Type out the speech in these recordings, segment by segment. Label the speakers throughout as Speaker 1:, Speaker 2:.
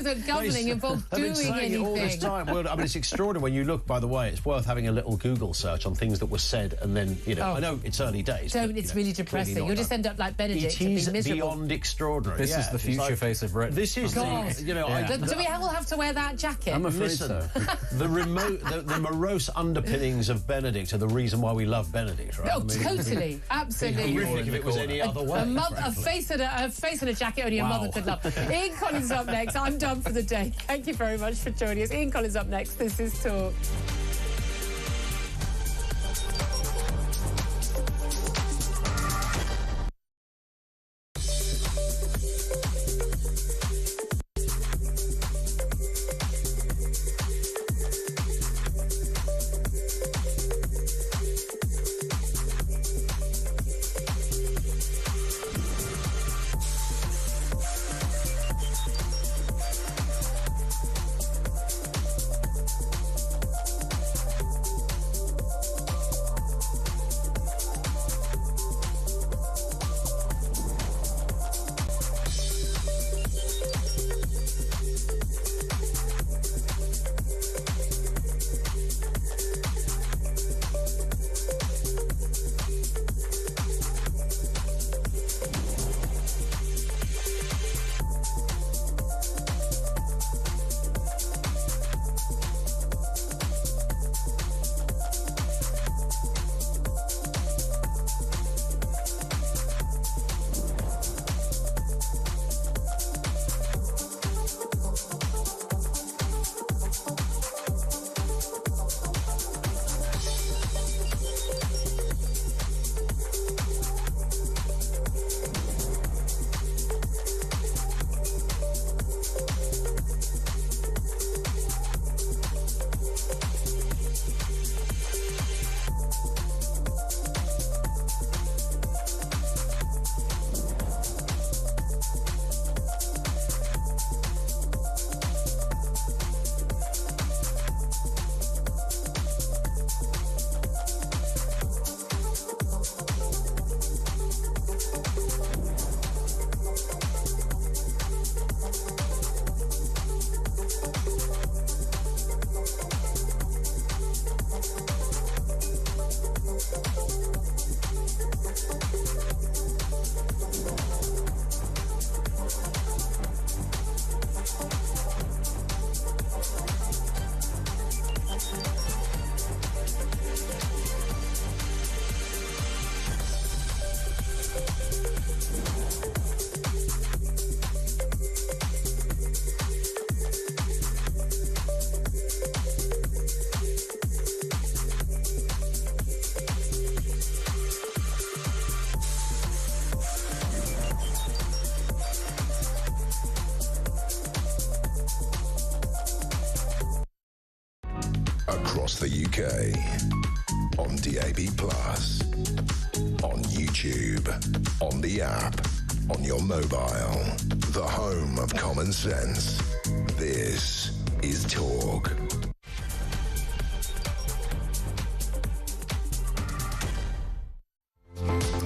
Speaker 1: isn't governing involved doing anything.
Speaker 2: All this time. Well, I mean, it's extraordinary when you look. By the way, it's worth having a little Google search on things that were said, and then I know it's early days.
Speaker 1: So it's really depressing. You'll just end up like Benedict.
Speaker 2: It is beyond extremorary.
Speaker 3: This is the future face of Britain.
Speaker 2: This is
Speaker 1: do we all have to wear that jacket?
Speaker 2: I'm afraid so. The morose underpinnings of Benedict are the reason why we love Benedict, right?
Speaker 1: Oh, totally, absolutely.
Speaker 2: Horrific if it was any other way.
Speaker 1: A face and a jacket only a mother could love. Ian Collins up next. I'm done for the day. Thank you very much for joining us. Ian Collins up next. This is Talk.
Speaker 4: Across the UK, on DAB+, on YouTube, on the app, on your mobile, the home of common sense. This is Talk.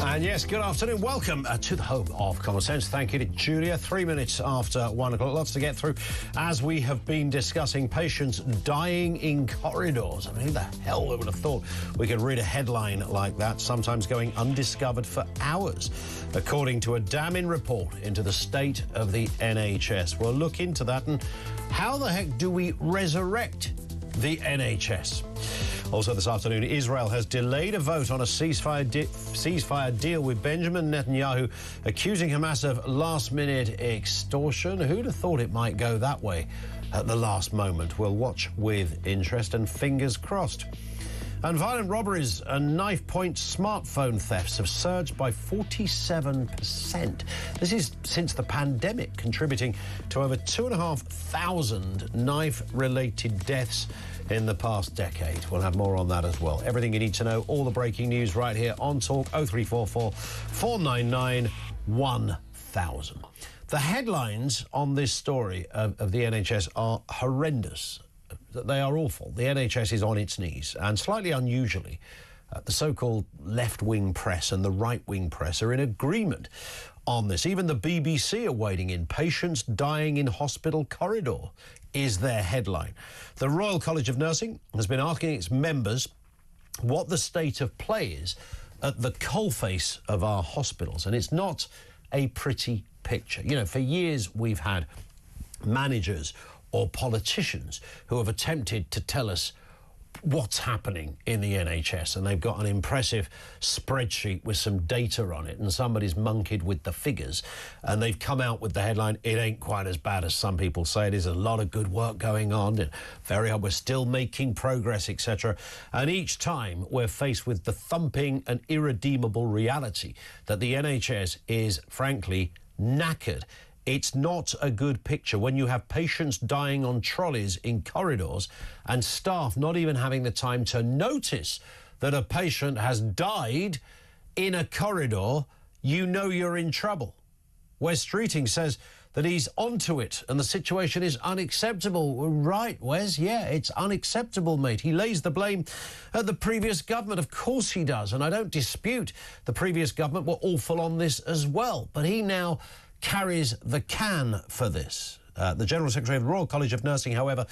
Speaker 2: And yes, good afternoon. Welcome to the home of common sense. Thank you to Julia. 3 minutes after 1 o'clock. Lots to get through as we have been discussing patients dying in corridors. I mean, who the hell would have thought we could read a headline like that, sometimes going undiscovered for hours, according to a damning report into the state of the NHS. We'll look into that and how the heck do we resurrect the NHS? Also this afternoon, Israel has delayed a vote on a ceasefire deal with Benjamin Netanyahu, accusing Hamas of last-minute extortion. Who'd have thought it might go that way at the last moment? We'll watch with interest and fingers crossed. And violent robberies and knife-point smartphone thefts have surged by 47%. This is since the pandemic, contributing to over 2,500 knife-related deaths in the past decade. We'll have more on that as well. Everything you need to know, all the breaking news right here on Talk 0344 499 1000. The headlines on this story of the NHS are horrendous. They are awful. The NHS is on its knees, and slightly unusually, the so-called left-wing press and the right-wing press are in agreement on this. Even the BBC are wading in. Patients dying in hospital corridor is their headline. The Royal College of Nursing has been asking its members what the state of play is at the coalface of our hospitals. And it's not a pretty picture. You know, for years we've had managers or politicians who have attempted to tell us what's happening in the NHS, and they've got an impressive spreadsheet with some data on it, and somebody's monkeyed with the figures, and they've come out with the headline, it ain't quite as bad as some people say it is, a lot of good work going on, and we're still making progress, etc. And each time we're faced with the thumping and irredeemable reality that the NHS is, frankly, knackered. It's not a good picture when you have patients dying on trolleys in corridors and staff not even having the time to notice that a patient has died in a corridor. You know you're in trouble. Wes Streeting says that he's onto it and the situation is unacceptable. Right, Wes, yeah, it's unacceptable, mate. He lays the blame at the previous government. Of course he does, and I don't dispute the previous government were awful on this as well. But he now carries the can for this. The General Secretary of the Royal College of Nursing, however,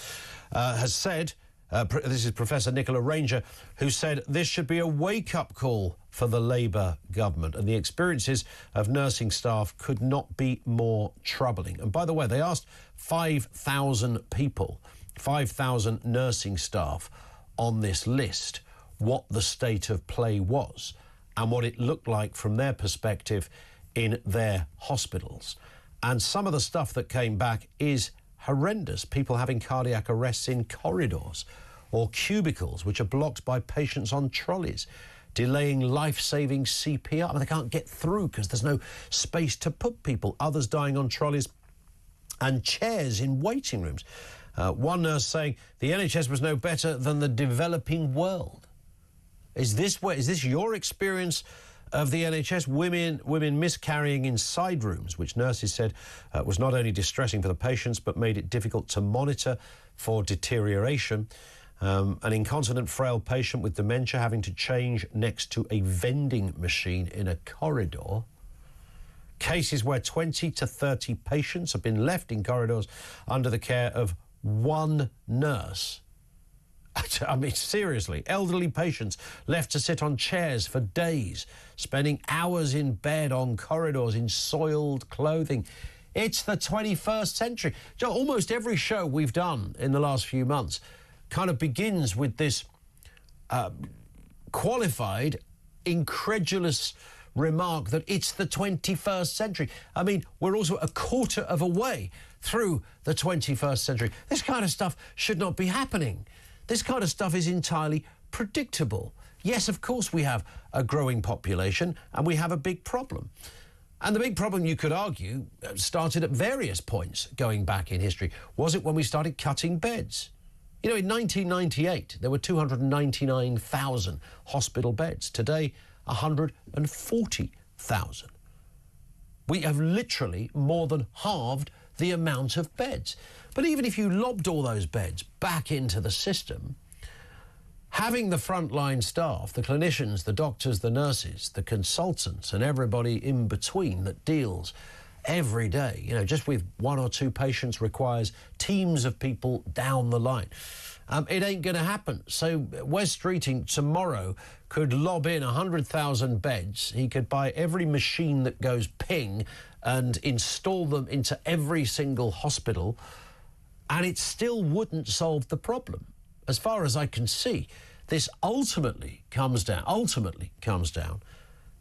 Speaker 2: has said, this is Professor Nicola Ranger, who said this should be a wake-up call for the Labour government, and the experiences of nursing staff could not be more troubling. And by the way, they asked 5,000 people, 5,000 nursing staff on this list, what the state of play was and what it looked like from their perspective in their hospitals. And some of the stuff that came back is horrendous. People having cardiac arrests in corridors or cubicles which are blocked by patients on trolleys, delaying life-saving CPR. I mean, they can't get through because there's no space to put people. Others dying on trolleys and chairs in waiting rooms. One nurse saying the NHS was no better than the developing world. Is this your experience of the NHS? Women miscarrying in side rooms, which nurses said was not only distressing for the patients but made it difficult to monitor for deterioration. An incontinent, frail patient with dementia having to change next to a vending machine in a corridor. Cases where 20 to 30 patients have been left in corridors under the care of one nurse. I mean, seriously, elderly patients left to sit on chairs for days, spending hours in bed on corridors in soiled clothing. It's the 21st century. Almost every show we've done in the last few months kind of begins with this qualified, incredulous remark that it's the 21st century. I mean, we're also a quarter of a way through the 21st century. This kind of stuff should not be happening. This kind of stuff is entirely predictable. Yes, of course, we have a growing population and we have a big problem. And the big problem, you could argue, started at various points going back in history. Was it when we started cutting beds? You know, in 1998, there were 299,000 hospital beds. Today, 140,000. We have literally more than halved the amount of beds. But even if you lobbed all those beds back into the system, having the frontline staff, the clinicians, the doctors, the nurses, the consultants, and everybody in between that deals every day, you know, just with one or two patients requires teams of people down the line. It ain't going to happen. So Wes Streeting tomorrow could lob in 100,000 beds. He could buy every machine that goes ping and install them into every single hospital, and it still wouldn't solve the problem. As far as I can see, this ultimately comes down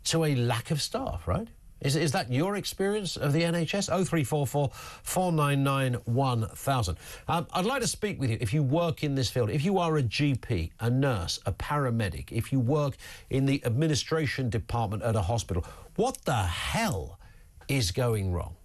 Speaker 2: to a lack of staff, right? Is that your experience of the NHS? 0344 499 1000. I'd like to speak with you if you work in this field, if you are a GP, a nurse, a paramedic, if you work in the administration department at a hospital. What the hell is going wrong?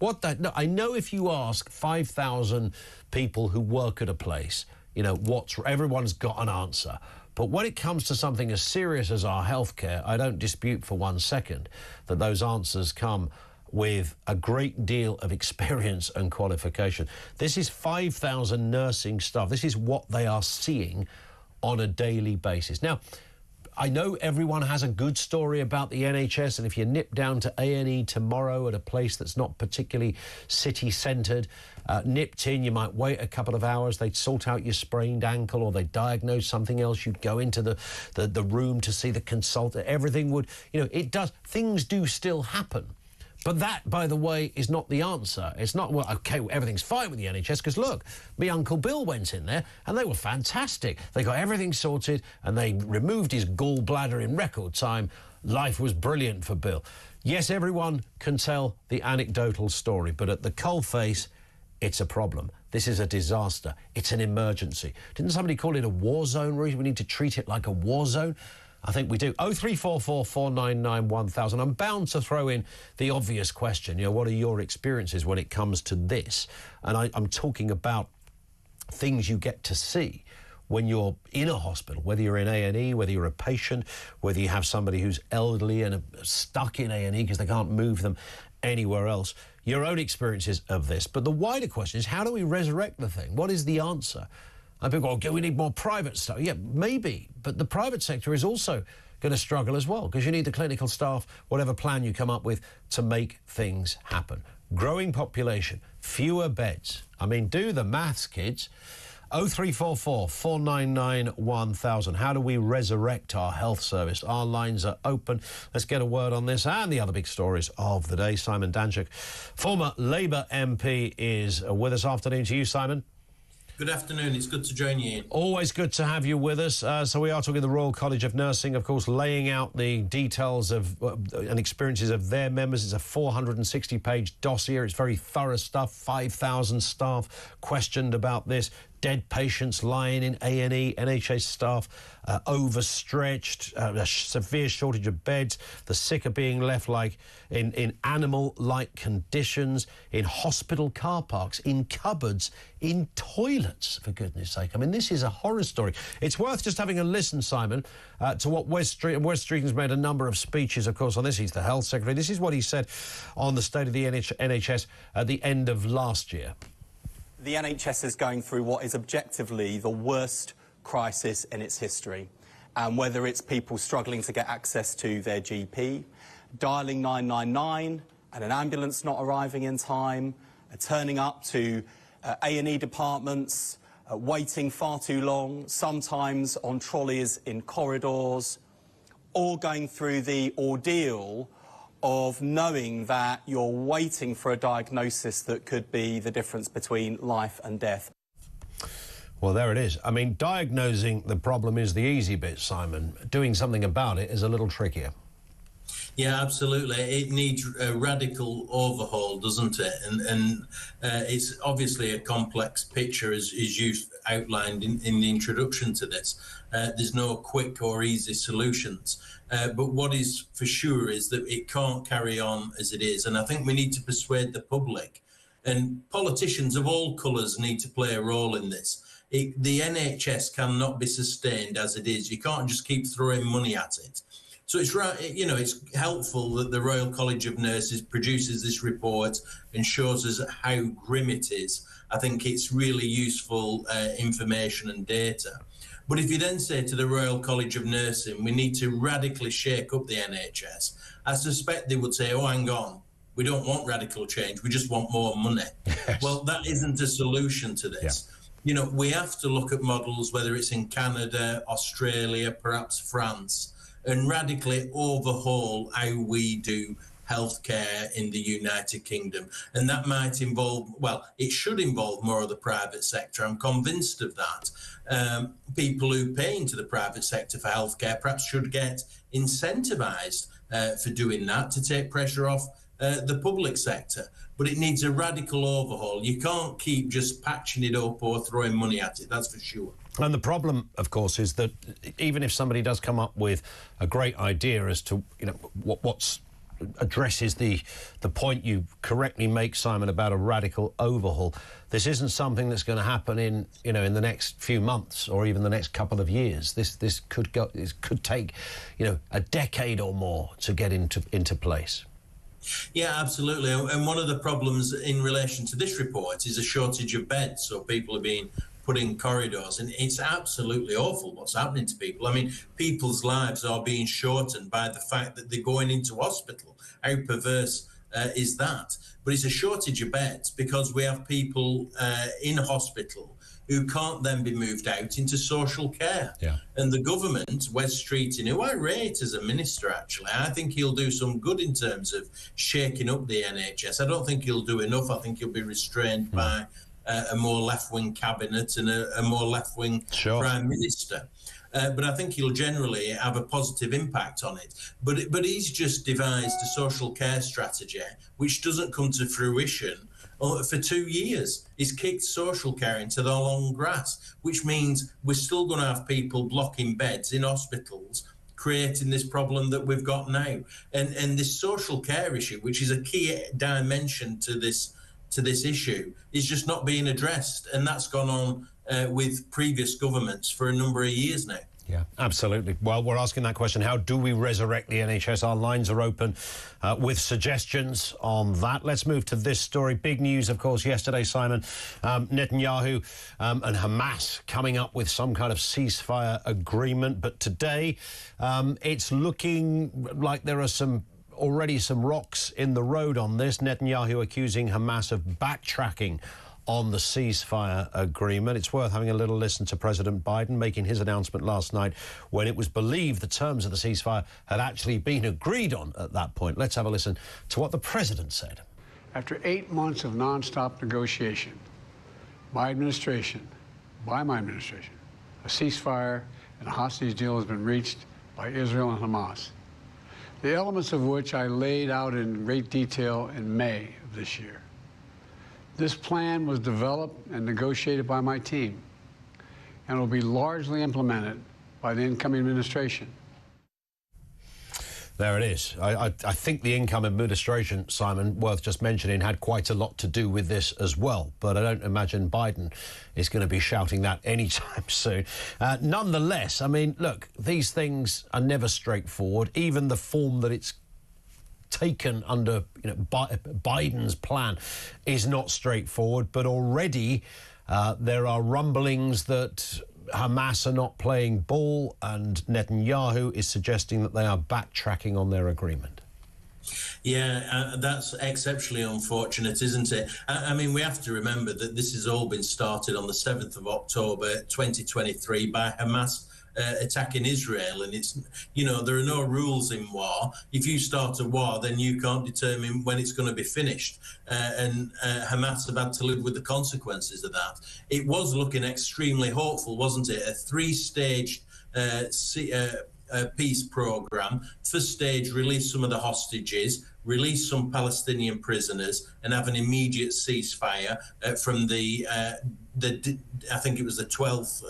Speaker 2: No, I know if you ask 5,000 people who work at a place, you know, everyone's got an answer. But when it comes to something as serious as our healthcare, I don't dispute for 1 second that those answers come with a great deal of experience and qualification. This is 5,000 nursing staff. This is what they are seeing on a daily basis. Now, I know everyone has a good story about the NHS, and if you nip down to A&E tomorrow at a place that's not particularly city-centred, nipped in, you might wait a couple of hours, they'd sort out your sprained ankle or they'd diagnose something else, you'd go into the room to see the consultant, everything would, things do still happen. But that, by the way, is not the answer. It's not, well, OK, well, everything's fine with the NHS, because, look, me Uncle Bill went in there and they were fantastic. They got everything sorted and they removed his gallbladder in record time. Life was brilliant for Bill. Yes, everyone can tell the anecdotal story, but at the coalface, it's a problem. This is a disaster. It's an emergency. Didn't somebody call it a war zone, Ruth? We need to treat it like a war zone. I think we do. 0344 499 1000. I'm bound to throw in the obvious question. What are your experiences when it comes to this? And I'm talking about things you get to see when you're in a hospital, whether you're in A&E, whether you're a patient, whether you have somebody who's elderly and stuck in A&E because they can't move them anywhere else. Your own experiences of this. But the wider question is, how do we resurrect the thing? What is the answer? And people go, okay, we need more private stuff. Yeah, maybe, but the private sector is also going to struggle as well, because you need the clinical staff, whatever plan you come up with, to make things happen. Growing population, fewer beds. I mean, do the maths, kids. 0344 499 1000. How do we resurrect our health service? Our lines are open. Let's get a word on this and the other big stories of the day. Simon Danczuk, former Labour MP, is with us. Afternoon to you, Simon.
Speaker 3: Good afternoon. It's good to join you, Ian.
Speaker 2: Always good to have you with us. So we are talking the Royal College of Nursing, of course, laying out the details of and experiences of their members. It's a 460-page dossier. It's very thorough stuff. 5,000 staff questioned about this. Dead patients lying in A&E, NHS staff overstretched, a severe shortage of beds, the sick are being left like in animal-like conditions, in hospital car parks, in cupboards, in toilets, for goodness sake. I mean, this is a horror story. It's worth just having a listen, Simon, to what Wes Streeting's made a number of speeches, of course, on this. He's the Health Secretary. This is what he said on the state of the NHS at the end of last year.
Speaker 5: The NHS is going through what is objectively the worst crisis in its history. And whether it's people struggling to get access to their GP, dialling 999 and an ambulance not arriving in time, turning up to A&E departments, waiting far too long, sometimes on trolleys in corridors, all going through the ordeal of knowing that you're waiting for a diagnosis that could be the difference between life and death.
Speaker 2: Well, there it is. I mean, diagnosing the problem is the easy bit, Simon. Doing something about it is a little trickier.
Speaker 3: Yeah, absolutely. It needs a radical overhaul, doesn't it? And it's obviously a complex picture, as you outlined in the introduction to this. There's no quick or easy solutions. But what is for sure is that it can't carry on as it is. And I think we need to persuade the public. And politicians of all colours need to play a role in this. The NHS cannot be sustained as it is. You can't just keep throwing money at it. So it's right, it's helpful that the Royal College of Nurses produces this report and shows us how grim it is. I think it's really useful information and data. But if you then say to the Royal College of Nursing, we need to radically shake up the NHS, I suspect they would say, oh, hang on, we don't want radical change, we just want more money. Yes. Well, that isn't a solution to this. Yeah. We have to look at models, whether it's in Canada, Australia, perhaps France, and radically overhaul how we do healthcare in the United Kingdom. And that might involve, well, it should involve more of the private sector. I'm convinced of that. People who pay into the private sector for healthcare perhaps should get incentivised for doing that, to take pressure off the public sector. But it needs a radical overhaul. You can't keep just patching it up or throwing money at it, that's for sure.
Speaker 2: And the problem, of course, is that even if somebody does come up with a great idea as to, what's addresses the point you correctly make, Simon, about a radical overhaul, this isn't something that's going to happen in the next few months or even the next couple of years. This could take a decade or more to get into place.
Speaker 3: Yeah, absolutely. And one of the problems in relation to this report is a shortage of beds. So people are being put put in corridors, and it's absolutely awful what's happening to people. I mean, people's lives are being shortened by the fact that they're going into hospital. How perverse is that? But it's a shortage of beds because we have people in hospital who can't then be moved out into social care.
Speaker 2: Yeah.
Speaker 3: And the government, Wes Streeting, who I rate as a minister, actually, I think he'll do some good in terms of shaking up the NHS. I don't think he'll do enough. I think he'll be restrained by a more left-wing cabinet and a more left-wing prime minister. But I think he'll generally have a positive impact on it. But he's just devised a social care strategy which doesn't come to fruition for 2 years. He's kicked social care into the long grass, which means we're still going to have people blocking beds in hospitals, creating this problem that we've got now. And this social care issue, which is a key dimension to this issue, is just not being addressed. And that's gone on with previous governments for a number of years now.
Speaker 2: Yeah, absolutely. Well, we're asking that question. How do we resurrect the NHS? Our lines are open with suggestions on that. Let's move to this story. Big news, of course, yesterday, Simon. Netanyahu and Hamas coming up with some kind of ceasefire agreement. But today, it's looking like there are already some rocks in the road on this. Netanyahu accusing Hamas of backtracking on the ceasefire agreement. It's worth having a little listen to President Biden making his announcement last night when it was believed the terms of the ceasefire had actually been agreed on at that point. Let's have a listen to what the president said.
Speaker 6: After 8 months of nonstop negotiation, my administration, a ceasefire and a hostage deal has been reached by Israel and Hamas, the elements of which I laid out in great detail in May of this year. This plan was developed and negotiated by my team and will be largely implemented by the incoming administration.
Speaker 2: There it is. I think the incoming administration, Simon, worth just mentioning, had quite a lot to do with this as well. But I don't imagine Biden is going to be shouting that anytime soon. Nonetheless, I mean, look, these things are never straightforward. Even the form that it's taken under Biden's plan is not straightforward, but already there are rumblings that Hamas are not playing ball, and Netanyahu is suggesting that they are backtracking on their agreement.
Speaker 3: Yeah, that's exceptionally unfortunate, isn't it? I mean, we have to remember that this has all been started on the 7th of October 2023 by Hamas attacking Israel, and it's, there are no rules in war. If you start a war, then you can't determine when it's going to be finished, and Hamas have had to live with the consequences of that. It was looking extremely hopeful, wasn't it? A three-stage peace program. First stage, release some of the hostages, release some Palestinian prisoners, and have an immediate ceasefire from I think it was the 12th,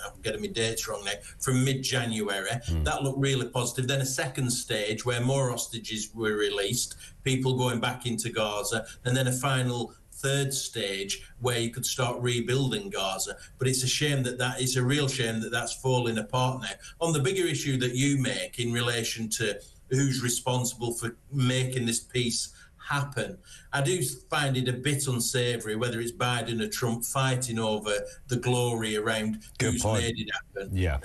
Speaker 3: I'm getting my dates wrong now, from mid-January. That looked really positive. Then a second stage where more hostages were released, people going back into Gaza, and then a final third stage where you could start rebuilding Gaza. But it's a shame it's a real shame that that's falling apart now. On the bigger issue that you make in relation to who's responsible for making this peace happen, I do find it a bit unsavoury whether it's Biden or Trump fighting over the glory around who's made it happen.
Speaker 2: Yeah.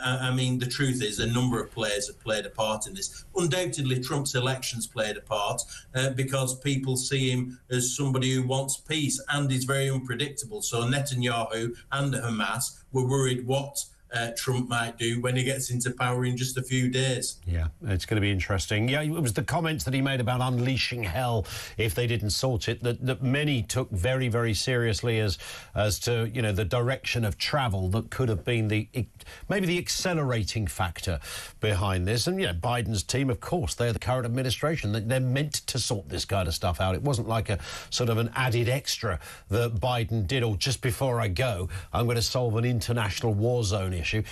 Speaker 3: I mean, the truth is a number of players have played a part in this. Undoubtedly, Trump's elections played a part because people see him as somebody who wants peace and is very unpredictable. So Netanyahu and Hamas were worried what Trump might do when he gets into power in just a few days. Yeah,
Speaker 2: it's going to be interesting. Yeah, it was the comments that he made about unleashing hell if they didn't sort it that many took very, very seriously as to, the direction of travel that could have been maybe the accelerating factor behind this. And, Biden's team, of course, they're the current administration. They're meant to sort this kind of stuff out. It wasn't like a sort of an added extra that Biden did, or just before I go, I'm going to solve an international war zone issue.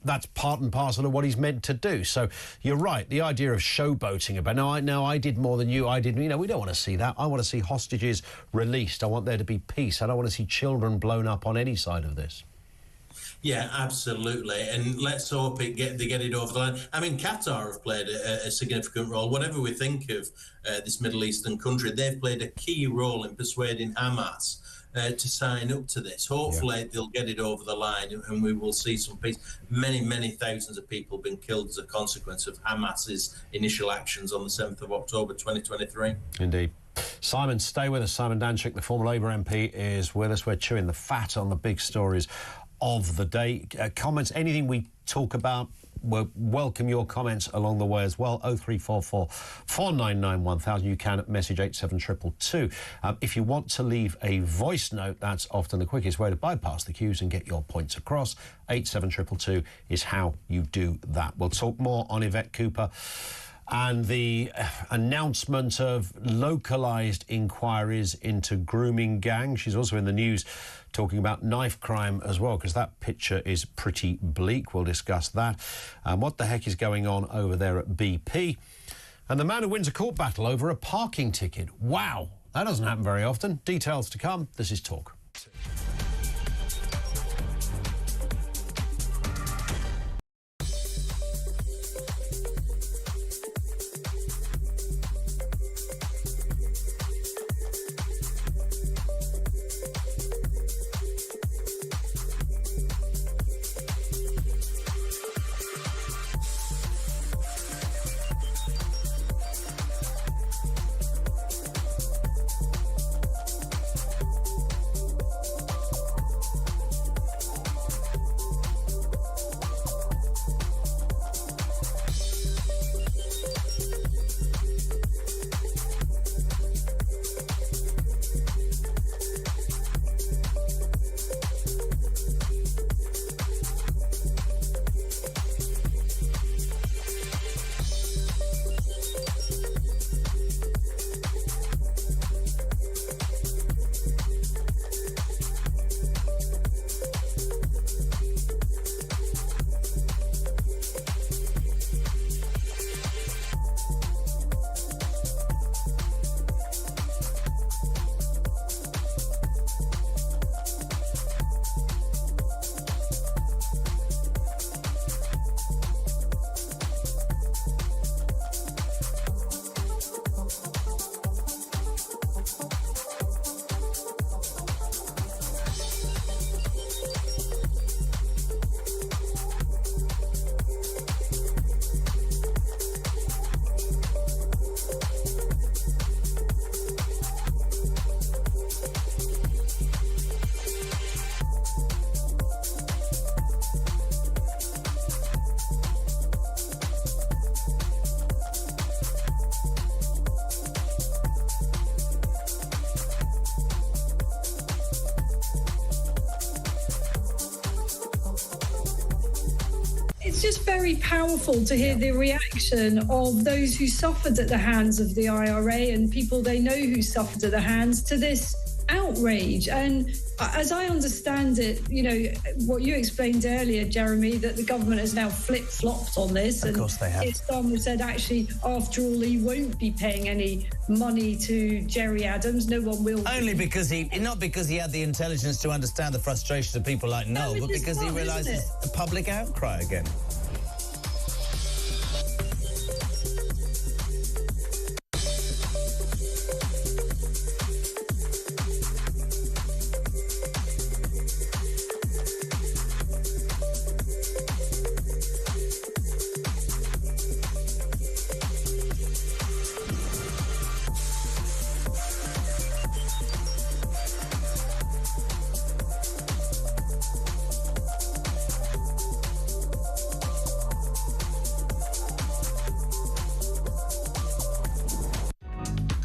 Speaker 2: That's part and parcel of what he's meant to do. So you're right. The idea of showboating about, no, I did more than you, I did, we don't want to see that. I want to see hostages released. I want there to be peace. I don't want to see children blown up on any side of this.
Speaker 3: Yeah, absolutely. And let's hope they get it over the line. I mean, Qatar have played a significant role. Whatever we think of this Middle Eastern country, they've played a key role in persuading Hamas to sign up to this. Hopefully they'll get it over the line and we will see some peace. Many thousands of people have been killed as a consequence of Hamas's initial actions on the 7th of October 2023.
Speaker 2: Indeed. Simon, stay with us. Simon Danchik, the former Labour MP, is with us. We're chewing the fat on the big stories of the day. Comments, anything we talk about, we'll welcome your comments along the way as well. 0344 499 1000. You can message 87222. If you want to leave a voice note, that's often the quickest way to bypass the queues and get your points across. 87222 is how you do that. We'll talk more on Yvette Cooper and the announcement of localised inquiries into grooming gangs. She's also in the news talking about knife crime as well, because that picture is pretty bleak. We'll discuss that. What the heck is going on over there at BP? And the man who wins a court battle over a parking ticket. Wow, that doesn't happen very often. Details to come. This is Talk.
Speaker 7: It's just very powerful to hear the reaction of those who suffered at the hands of the IRA and people they know who suffered at the hands to this outrage. And as I understand it, you know, what you explained earlier, Jeremy, that the government has now flip-flopped on this.
Speaker 8: Of course they have.
Speaker 7: Some said, actually, after all, he won't be paying any money to Jerry Adams. No one will.
Speaker 8: Only because not because he had the intelligence to understand the frustration of people like Noel, but because he realises the public outcry again.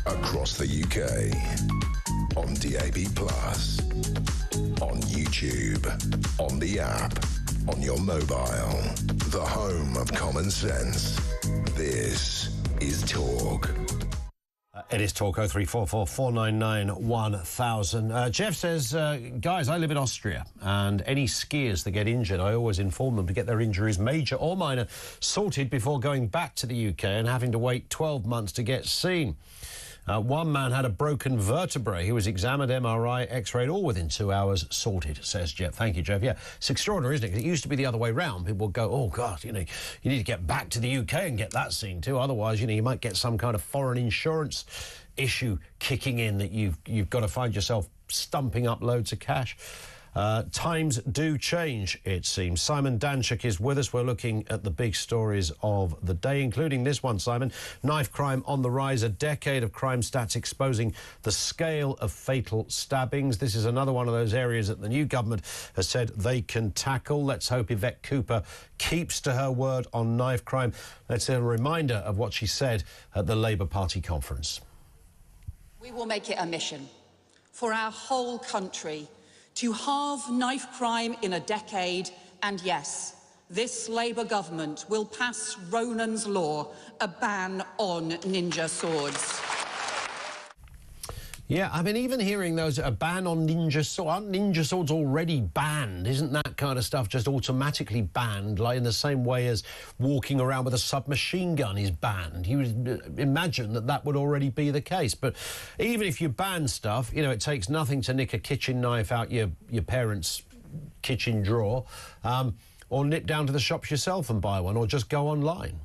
Speaker 4: Across the UK, on DAB+, on YouTube, on the app, on your mobile, the home of common sense. This is Talk.
Speaker 2: It is Talk. 0344 499 1000. Jeff says, guys, I live in Austria, and any skiers that get injured, I always inform them to get their injuries, major or minor, sorted before going back to the UK and having to wait 12 months to get seen. One man had a broken vertebrae. He was examined, MRI, X-rayed, all within 2 hours, sorted, says Jeff. Thank you, Jeff. Yeah, it's extraordinary, isn't it? 'Cause it used to be the other way round. People would go, oh, God, you know, you need to get back to the UK and get that seen too. Otherwise, you know, you might get some kind of foreign insurance issue kicking in that you've got to find yourself stumping up loads of cash. Times do change, it seems. Simon Danchuk is with us. We're looking at the big stories of the day, including this one, Simon. Knife crime on the rise, a decade of crime stats exposing the scale of fatal stabbings. This is another one of those areas that the new government has said they can tackle. Let's hope Yvette Cooper keeps to her word on knife crime. Let's hear a reminder of what she said at the Labour Party conference.
Speaker 9: We will make it a mission for our whole country to halve knife crime in a decade, and yes, this Labour government will pass Ronan's Law, a ban on ninja swords.
Speaker 2: Yeah, I mean, even hearing those, a ban on ninja swords, aren't ninja swords already banned? Isn't that kind of stuff just automatically banned, like in the same way as walking around with a submachine gun is banned? You would imagine that that would already be the case. But even if you ban stuff, you know, it takes nothing to nick a kitchen knife out your parents' kitchen drawer, or nip down to the shops yourself and buy one, or just go online.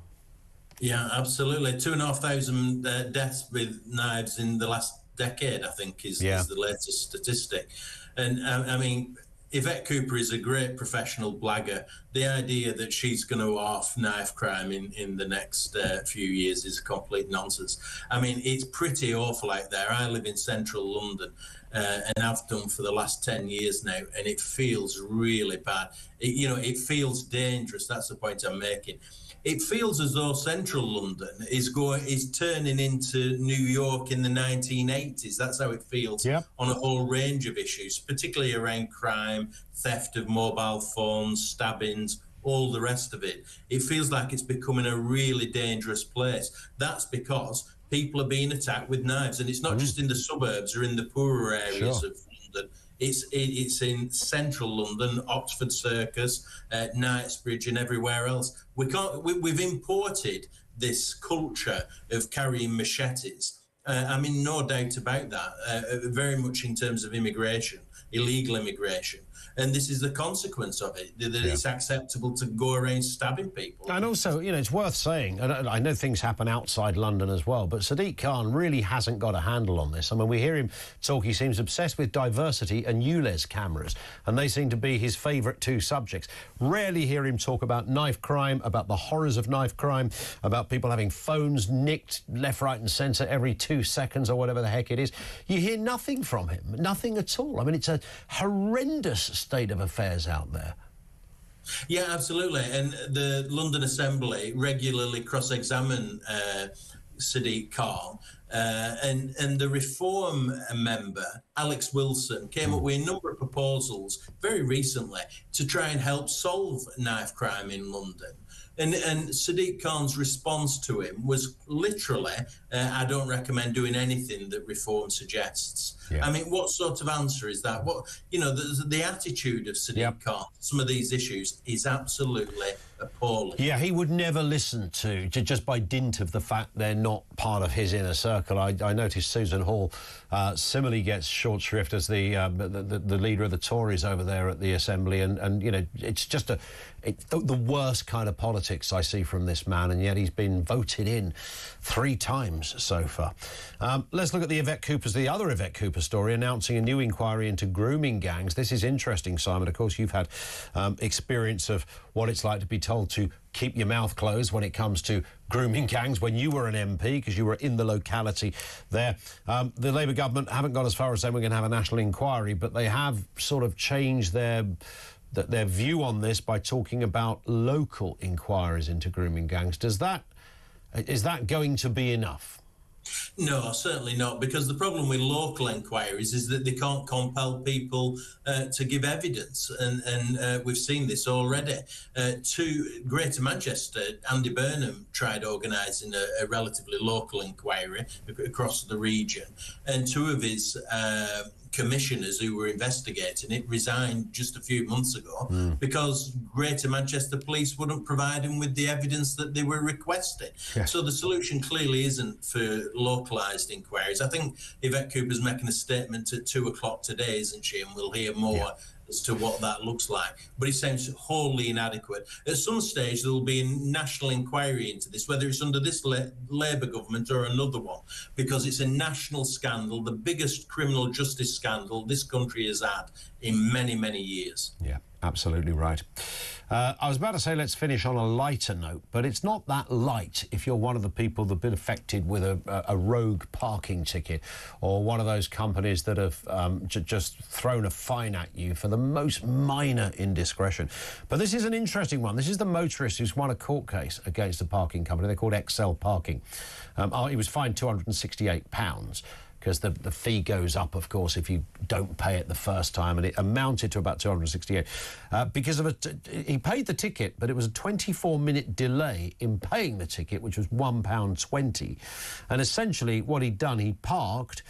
Speaker 3: Yeah, absolutely. 2,500 deaths with knives in the last decade, I think, is the latest statistic. And I mean, Yvette Cooper is a great professional blagger. The idea that she's going to off knife crime in the next few years is complete nonsense. I mean, it's pretty awful out there. I live in central London and I've done for the last 10 years now, and it feels really bad. It feels dangerous. That's the point I'm making. It feels as though central London is turning into New York in the 1980s. That's how it feels on a whole range of issues, particularly around crime, theft of mobile phones, stabbings, all the rest of it. It feels like it's becoming a really dangerous place. That's because people are being attacked with knives, and it's not just in the suburbs or in the poorer areas of London. It's in central London, Oxford Circus, Knightsbridge, and everywhere else. We've imported this culture of carrying machetes. I mean, no doubt about that. Very much in terms of immigration, illegal immigration. And this is the consequence of it, that it's acceptable to go around stabbing people.
Speaker 2: And also, you know, it's worth saying, and I know things happen outside London as well, but Sadiq Khan really hasn't got a handle on this. I mean, we hear him talk, he seems obsessed with diversity and ULEZ cameras, and they seem to be his favourite two subjects. Rarely hear him talk about knife crime, about the horrors of knife crime, about people having phones nicked left, right and centre every 2 seconds or whatever the heck it is. You hear nothing from him, nothing at all. I mean, it's a horrendous state of affairs out there.
Speaker 3: Yeah, absolutely. And the London Assembly regularly cross-examine Sadiq Khan, and the Reform member, Alex Wilson, came up with a number of proposals very recently to try and help solve knife crime in London. And Sadiq Khan's response to him was literally, I don't recommend doing anything that Reform suggests. Yeah. I mean, what sort of answer is that? What, you know, the attitude of Sadiq Khan, some of these issues, is absolutely appalling.
Speaker 2: Yeah, he would never listen to just by dint of the fact they're not part of his inner circle. I noticed Susan Hall similarly gets short shrift as the leader of the Tories over there at the Assembly, and you know, it's just the worst kind of politics I see from this man, and yet he's been voted in 3 times so far. Let's look at the other Yvette Cooper story, announcing a new inquiry into grooming gangs. This is interesting, Simon. Of course, you've had experience of what it's like to be told to keep your mouth closed when it comes to grooming gangs when you were an MP, because you were in the locality there. The Labour government haven't got as far as saying we're going to have a national inquiry, but they have sort of changed their view on this by talking about local inquiries into grooming gangs. Is that going to be enough?
Speaker 3: No, certainly not, because the problem with local inquiries is that they can't compel people to give evidence, and we've seen this already. To Greater Manchester, Andy Burnham tried organising a relatively local inquiry across the region, and 2 of his commissioners who were investigating it resigned just a few months ago because Greater Manchester Police wouldn't provide them with the evidence that they were requesting. Yeah. So the solution clearly isn't for localised inquiries. I think Yvette Cooper's making a statement at 2 o'clock today, isn't she? And we'll hear more as to what that looks like. But it sounds wholly inadequate. At some stage, there will be a national inquiry into this, whether it's under this Labour government or another one, because it's a national scandal, the biggest criminal justice scandal this country has had in many, many years.
Speaker 2: Yeah, absolutely right. I was about to say let's finish on a lighter note, but it's not that light if you're one of the people that have been affected with a rogue parking ticket, or one of those companies that have just thrown a fine at you for the most minor indiscretion. But this is an interesting one. This is the motorist who's won a court case against a parking company. They're called XL Parking. He was fined £268. because the fee goes up, of course, if you don't pay it the first time, and it amounted to about 268. Because of he paid the ticket, but it was a 24-minute delay in paying the ticket, which was £1.20. And essentially what he'd done, he parked,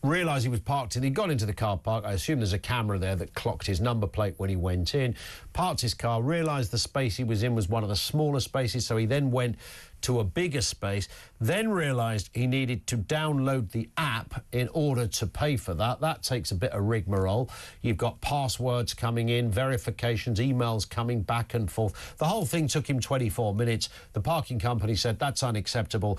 Speaker 2: realised he was parked in, he got into the car park. I assume there's a camera there that clocked his number plate when he went in, parked his car, realised the space he was in was one of the smaller spaces, so he then went to a bigger space, then realised he needed to download the app in order to pay for that. That takes a bit of rigmarole. You've got passwords coming in, verifications, emails coming back and forth. The whole thing took him 24 minutes. The parking company said, that's unacceptable.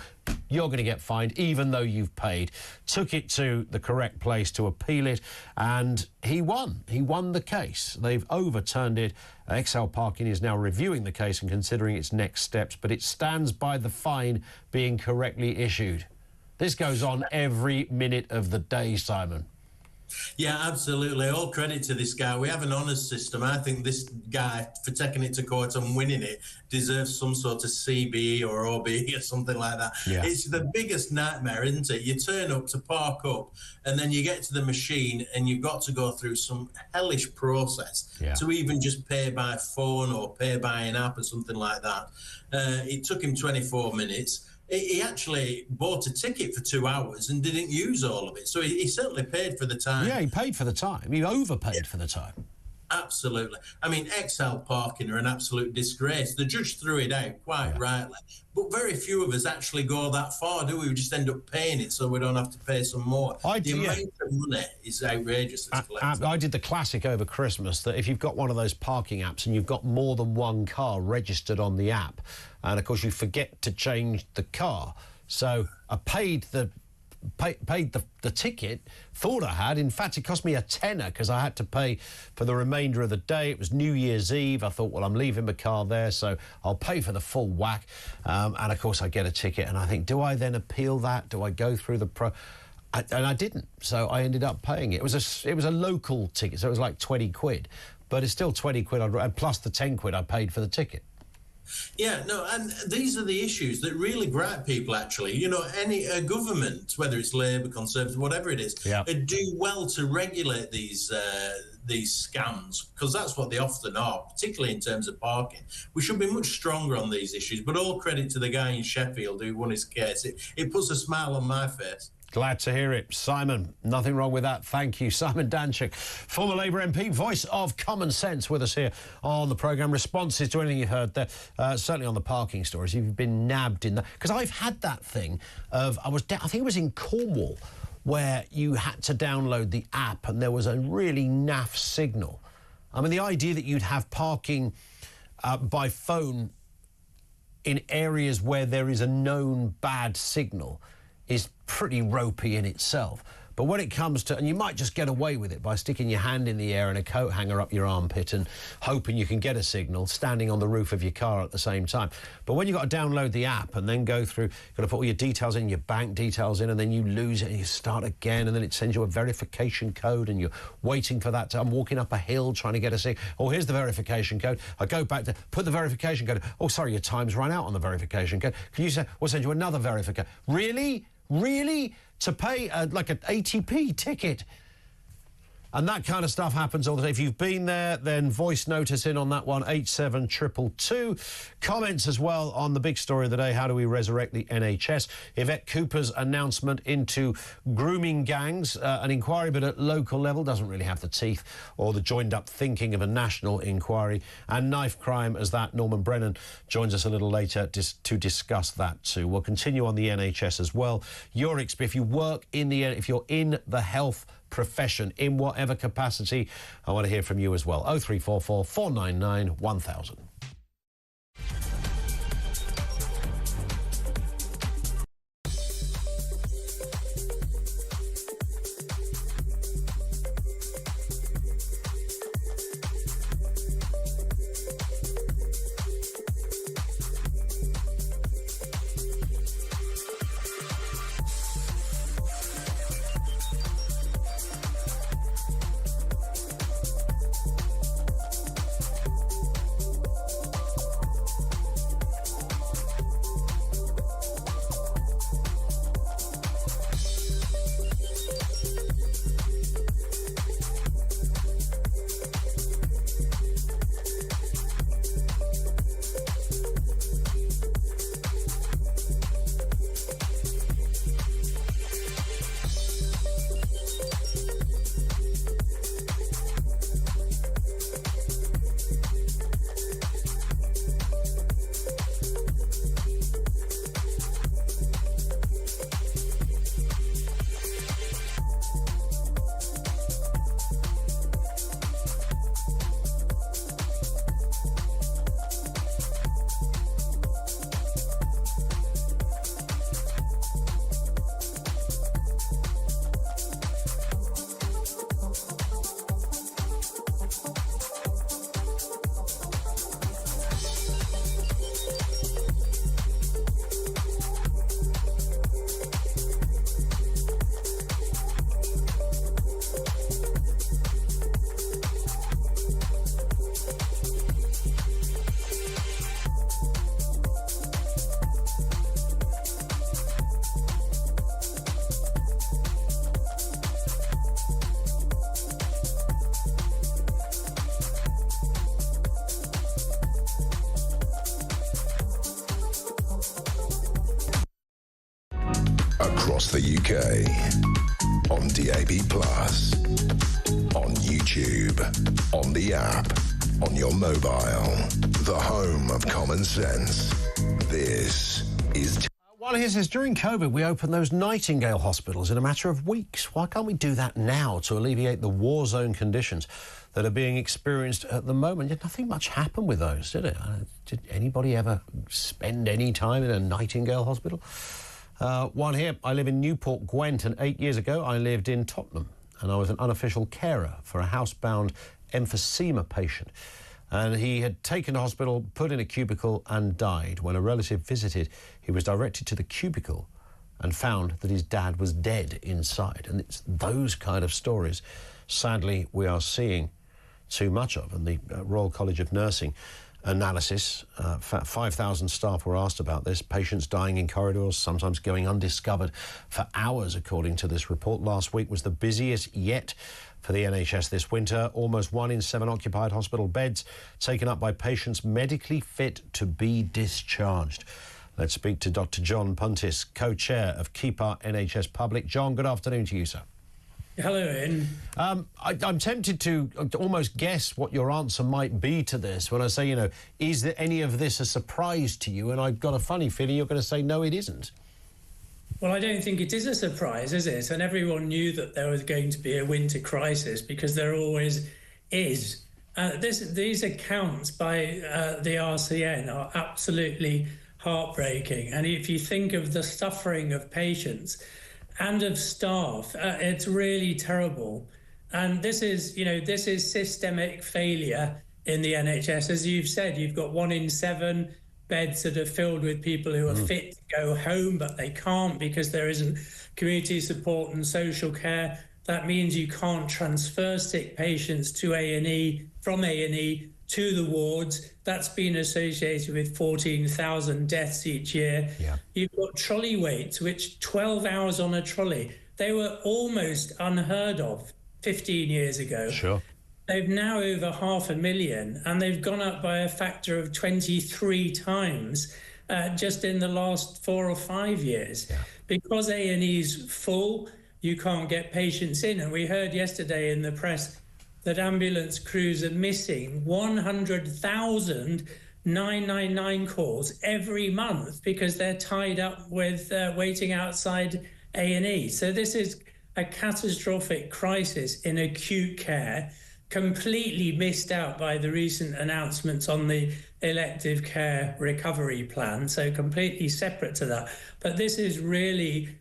Speaker 2: You're going to get fined, even though you've paid. Took it to the correct place to appeal it, and he won. He won the case. They've overturned it. XL Parking is now reviewing the case and considering its next steps, but it stands by the fine being correctly issued. This goes on every minute of the day, Simon.
Speaker 3: Yeah, absolutely. All credit to this guy. We have an honours system. I think this guy, for taking it to court and winning it, deserves some sort of CBE or OBE or something like that. Yeah. It's the biggest nightmare, isn't it? You turn up to park up and then you get to the machine and you've got to go through some hellish process to even just pay by phone or pay by an app or something like that. It took him 24 minutes. He actually bought a ticket for 2 hours and didn't use all of it. So he certainly paid for the time.
Speaker 2: Yeah, he paid for the time. He overpaid for the time.
Speaker 3: Absolutely. I mean, XL Parking are an absolute disgrace. The judge threw it out quite rightly. But very few of us actually go that far, do we? We just end up paying it so we don't have to pay some more. The amount of money is outrageous.
Speaker 2: I did the classic over Christmas, that if you've got one of those parking apps and you've got more than one car registered on the app, and of course you forget to change the car. So I paid the ticket, thought I had. In fact, it cost me a tenner because I had to pay for the remainder of the day. It was New Year's Eve. I thought, well, I'm leaving my car there, so I'll pay for the full whack. And of course, I get a ticket, and I think, do I then appeal that? Do I go through the and I didn't, so I ended up paying it. It was a local ticket, so it was like 20 quid, but it's still 20 quid, and plus the 10 quid I paid for the ticket.
Speaker 3: Yeah, no, and these are the issues that really gripe people, actually. You know, any government, whether it's Labour, Conservative, whatever it is, do well to regulate these scams, because that's what they often are, particularly in terms of parking. We should be much stronger on these issues, but all credit to the guy in Sheffield who won his case. It puts a smile on my face.
Speaker 2: Glad to hear it. Simon, nothing wrong with that. Thank you. Simon Danczyk, former Labour MP, voice of common sense, with us here on the programme. Responses to anything you heard there, certainly on the parking stories. You've been nabbed in that. Because I've had that thing of, I think it was in Cornwall, where you had to download the app and there was a really naff signal. I mean, the idea that you'd have parking by phone in areas where there is a known bad signal is pretty ropey in itself. But when it comes to, and you might just get away with it by sticking your hand in the air and a coat hanger up your armpit and hoping you can get a signal standing on the roof of your car at the same time. But when you've got to download the app and then go through, you've got to put all your details in, your bank details in, and then you lose it and you start again, and then it sends you a verification code and you're waiting for that. I'm walking up a hill trying to get a signal. Oh, here's the verification code. I go back to put the verification code. Oh, sorry, your time's run out on the verification code. Can you say, we'll send you another verification. Really? Really? To pay like an ATP ticket? And that kind of stuff happens all the time. If you've been there, then voice note us in on that one, 87222. Comments as well on the big story of the day, how do we resurrect the NHS? Yvette Cooper's announcement into grooming gangs, an inquiry but at local level, doesn't really have the teeth or the joined-up thinking of a national inquiry. And knife crime, as that, Norman Brennan joins us a little later to discuss that too. We'll continue on the NHS as well. If you work in if you're in the health profession, in whatever capacity, I want to hear from you as well. 0344 499 1000.
Speaker 4: Across the UK, on DAB+, on YouTube, on the app, on your mobile, the home of common sense. This is...
Speaker 2: Well, he says, during COVID, we opened those Nightingale hospitals in a matter of weeks. Why can't we do that now to alleviate the war zone conditions that are being experienced at the moment? Yet nothing much happened with those, did it? Did anybody ever spend any time in a Nightingale hospital? One here, I live in Newport Gwent, and 8 years ago I lived in Tottenham, and I was an unofficial carer for a housebound emphysema patient. And he had taken to hospital, put in a cubicle and died. When a relative visited, he was directed to the cubicle and found that his dad was dead inside. And it's those kind of stories, sadly, we are seeing too much of. And the Royal College of Nursing analysis, 5,000 staff were asked about this. Patients dying in corridors, sometimes going undiscovered for hours, according to this report. Last week was the busiest yet for the NHS this winter. Almost 1 in 7 occupied hospital beds taken up by patients medically fit to be discharged. Let's speak to Dr. John Puntis, co-chair of Keep Our NHS Public. John, good afternoon to you, sir.
Speaker 10: Hello, Ian.
Speaker 2: I'm tempted to almost guess what your answer might be to this when I say, you know, is there any of this a surprise to you? And I've got a funny feeling you're going to say, no, it isn't.
Speaker 10: Well, I don't think it is a surprise, is it? And everyone knew that there was going to be a winter crisis because there always is. These accounts by the RCN are absolutely heartbreaking. And if you think of the suffering of patients and of staff, it's really terrible. And this is, you know, this is systemic failure in the NHS. As you've said, you've got 1 in 7 beds that are filled with people who are fit to go home, but they can't because there isn't community support and social care. That means you can't transfer sick patients to A&E, from A&E to the wards. That's been associated with 14,000 deaths each year. Yeah. You've got trolley waits, which 12 hours on a trolley, they were almost unheard of 15 years ago.
Speaker 2: Sure.
Speaker 10: They've now over 500,000, and they've gone up by a factor of 23 times just in the last 4 or 5 years. Yeah. Because A&E's full, you can't get patients in. And we heard yesterday in the press that ambulance crews are missing 100,000 999 calls every month because they're tied up with waiting outside A&E. So this is a catastrophic crisis in acute care, completely missed out by the recent announcements on the elective care recovery plan, so completely separate to that. But this is really,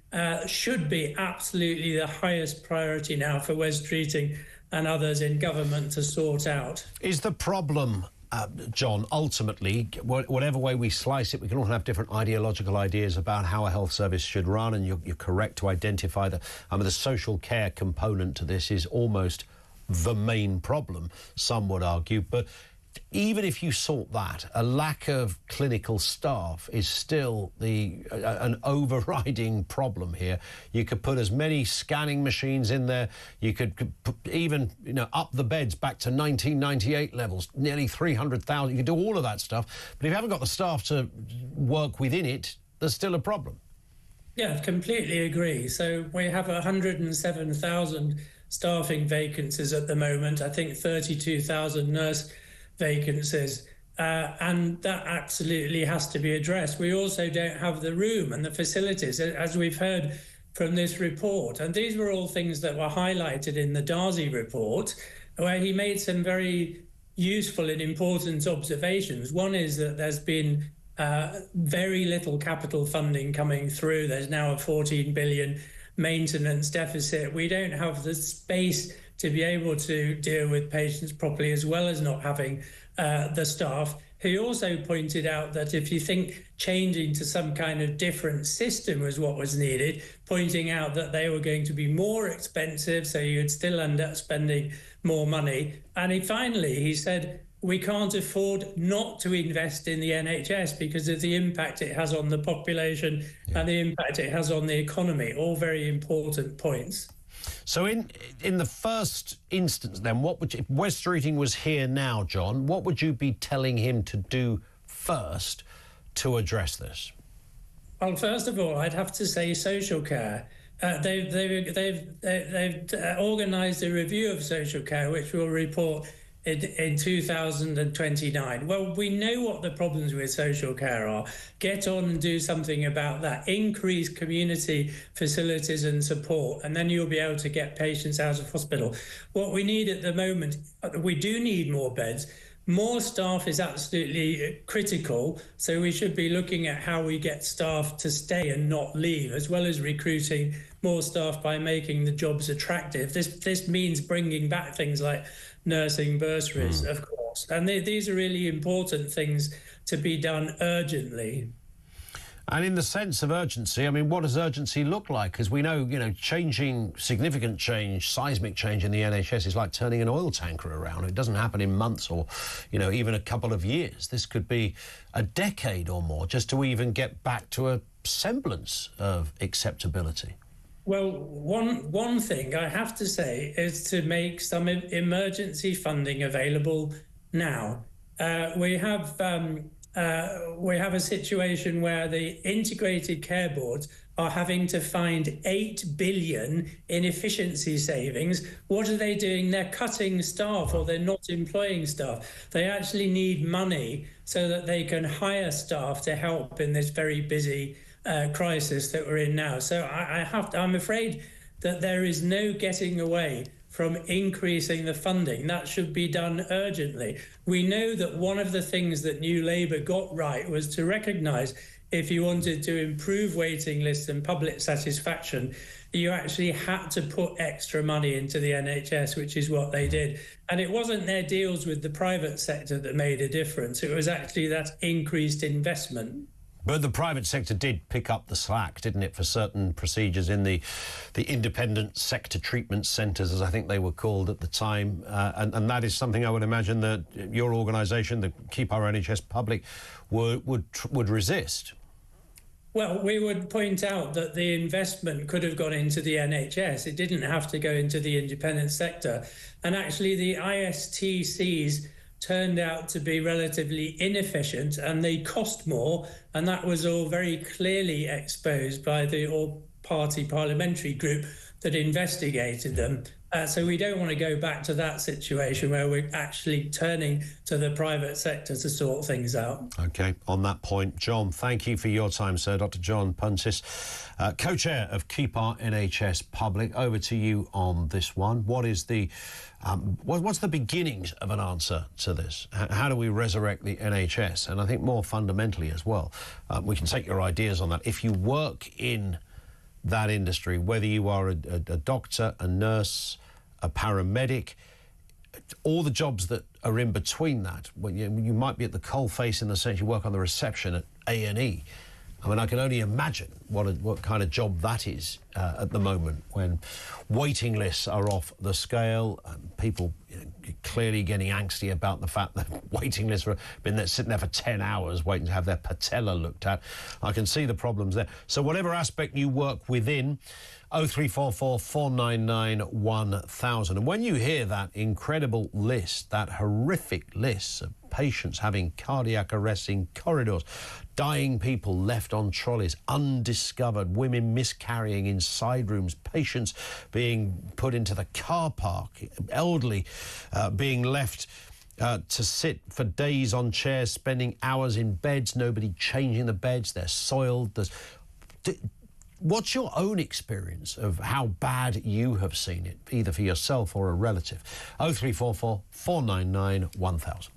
Speaker 10: should be absolutely the highest priority now for Wes Streeting and others in government to sort out.
Speaker 2: Is the problem, John, ultimately, whatever way we slice it, we can all have different ideological ideas about how a health service should run, and you're correct to identify that the social care component to this is almost the main problem, some would argue. But even if you sort that, a lack of clinical staff is still an overriding problem here. You could put as many scanning machines in there. You could even up the beds back to 1998 levels, nearly 300,000. You could do all of that stuff. But if you haven't got the staff to work within it, there's still a problem.
Speaker 10: Yeah, completely agree. So we have 107,000 staffing vacancies at the moment. I think 32,000 nurse vacancies, and that absolutely has to be addressed. We also don't have the room and the facilities, as we've heard from this report. And these were all things that were highlighted in the Darzi report, where he made some very useful and important observations. One is that there's been very little capital funding coming through. There's now a 14 billion maintenance deficit. We don't have the space to be able to deal with patients properly, as well as not having the staff. He also pointed out that if you think changing to some kind of different system was what was needed, pointing out that they were going to be more expensive, so you'd still end up spending more money. And he said, we can't afford not to invest in the NHS because of the impact it has on the population and the impact it has on the economy. All very important points.
Speaker 2: So in the first instance, then, if Wes Streeting was here now, John, what would you be telling him to do first to address this?
Speaker 10: Well, first of all, I'd have to say social care. They've organised a review of social care, which will report in 2029. Well, we know what the problems with social care are. Get on and do something about that. Increase community facilities and support, and then you'll be able to get patients out of hospital. What we need at the moment, we do need more beds. More staff is absolutely critical, so we should be looking at how we get staff to stay and not leave, as well as recruiting more staff by making the jobs attractive. This means bringing back things like nursing bursaries, of course. And these are really important things to be done urgently.
Speaker 2: And in the sense of urgency, what does urgency look like? Because we know, significant change, seismic change in the NHS is like turning an oil tanker around. It doesn't happen in months or, even a couple of years. This could be a decade or more just to even get back to a semblance of acceptability.
Speaker 10: Well, one thing I have to say is to make some emergency funding available now. We have a situation where the integrated care boards are having to find 8 billion in efficiency savings. What are they doing? They're cutting staff, or they're not employing staff. They actually need money so that they can hire staff to help in this very busy crisis that we're in now. So I'm afraid that there is no getting away from increasing the funding. That should be done urgently. We know that one of the things that New Labour got right was to recognise if you wanted to improve waiting lists and public satisfaction, you actually had to put extra money into the NHS, which is what they did. And it wasn't their deals with the private sector that made a difference. It was actually that increased investment.
Speaker 2: But the private sector did pick up the slack, didn't it, for certain procedures in the independent sector treatment centres, as I think they were called at the time. And that is something I would imagine that your organisation, the Keep Our NHS Public, would resist.
Speaker 10: Well, we would point out that the investment could have gone into the NHS. It didn't have to go into the independent sector. And actually, the ISTCs turned out to be relatively inefficient and they cost more. And that was all very clearly exposed by the all-party parliamentary group that investigated them. So we don't want to go back to that situation where we're actually turning to the private sector to sort things out.
Speaker 2: OK, on that point, John, thank you for your time, sir. Dr John Puntis, co-chair of Keep Our NHS Public. Over to you on this one. What is the what's the beginnings of an answer to this? How do we resurrect the NHS? And I think more fundamentally as well, we can take your ideas on that. If you work in that industry, whether you are a doctor, a nurse, a paramedic, all the jobs that are in between that, when you might be at the coalface in the sense you work on the reception at A&E. I mean, I can only imagine what kind of job that is at the moment, when waiting lists are off the scale, and people clearly getting angsty about the fact that waiting lists have been there, sitting there for 10 hours waiting to have their patella looked at. I can see the problems there. So whatever aspect you work within, 0344 499 1000. And when you hear that incredible list, that horrific list of patients having cardiac arrests in corridors, dying people left on trolleys, undiscovered, women miscarrying in side rooms, patients being put into the car park, elderly being left to sit for days on chairs, spending hours in beds, nobody changing the beds, they're soiled. What's your own experience of how bad you have seen it, either for yourself or a relative? 0344 499 1000.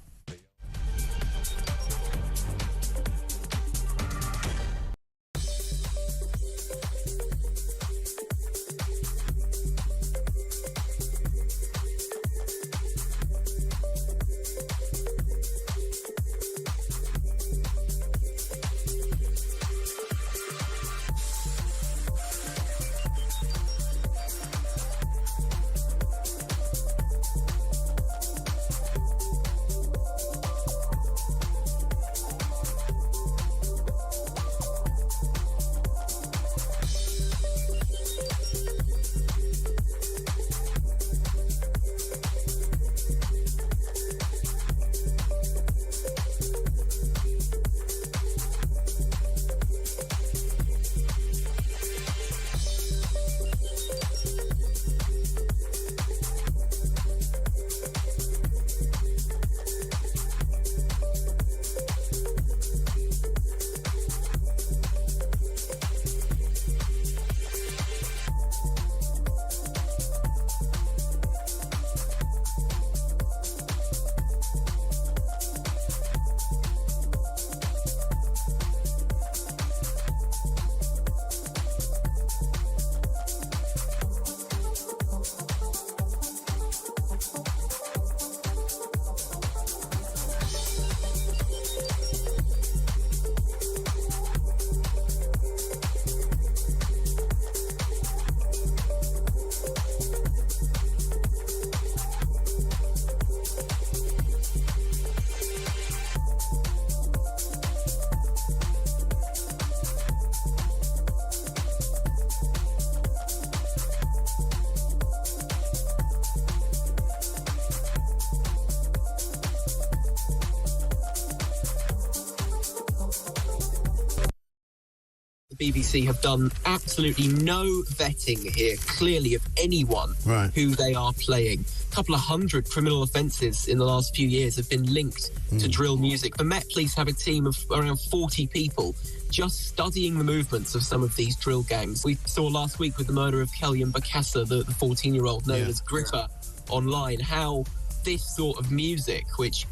Speaker 11: BBC have done absolutely no vetting here, clearly, of anyone who they are playing. A couple of hundred criminal offences in the last few years have been linked to drill music. The Met Police have a team of around 40 people just studying the movements of some of these drill gangs. We saw last week with the murder of Kellyan Bakassa, the 14-year-old known as Gripper online, how this sort of music, which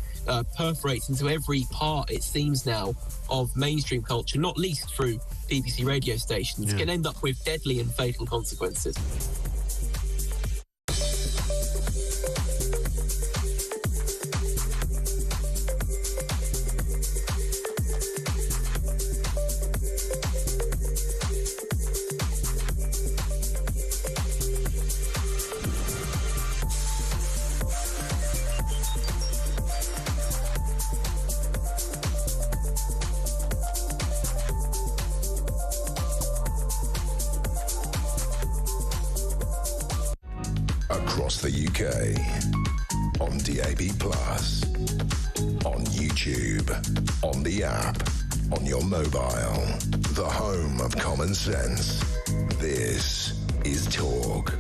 Speaker 11: perforates into every part, it seems now, of mainstream culture, not least through BBC radio stations, can end up with deadly and fatal consequences.
Speaker 4: across the UK. On DAB+, on YouTube, on the app, on your mobile. The home of common sense. This is Talk.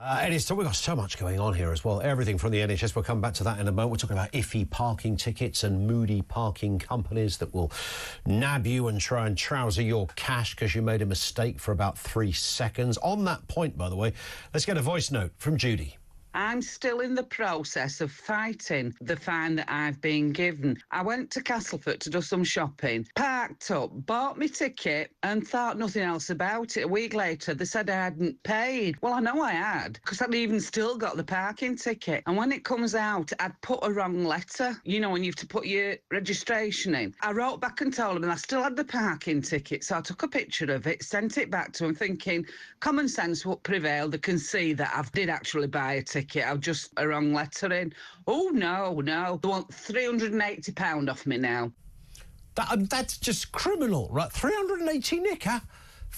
Speaker 2: It is. So we've got so much going on here as well. Everything from the NHS. We'll come back to that in a moment. We're talking about iffy parking tickets and moody parking companies that will nab you and try and trouser your cash because you made a mistake for about 3 seconds. On that point, by the way, let's get a voice note from Judy.
Speaker 12: I'm still in the process of fighting the fine that I've been given. I went to Castleford to do some shopping, parked up, bought my ticket and thought nothing else about it. A week later, they said I hadn't paid. Well, I know I had, because I'd even still got the parking ticket. And when it comes out, I'd put a wrong letter. You know, when you have to put your registration in. I wrote back and told them and I still had the parking ticket. So I took a picture of it, sent it back to them thinking, common sense would prevail. They can see that I did actually buy a ticket. I've just a wrong letter in. Oh, no. They want £380 off me now.
Speaker 2: That's just criminal, right? 380 nicker?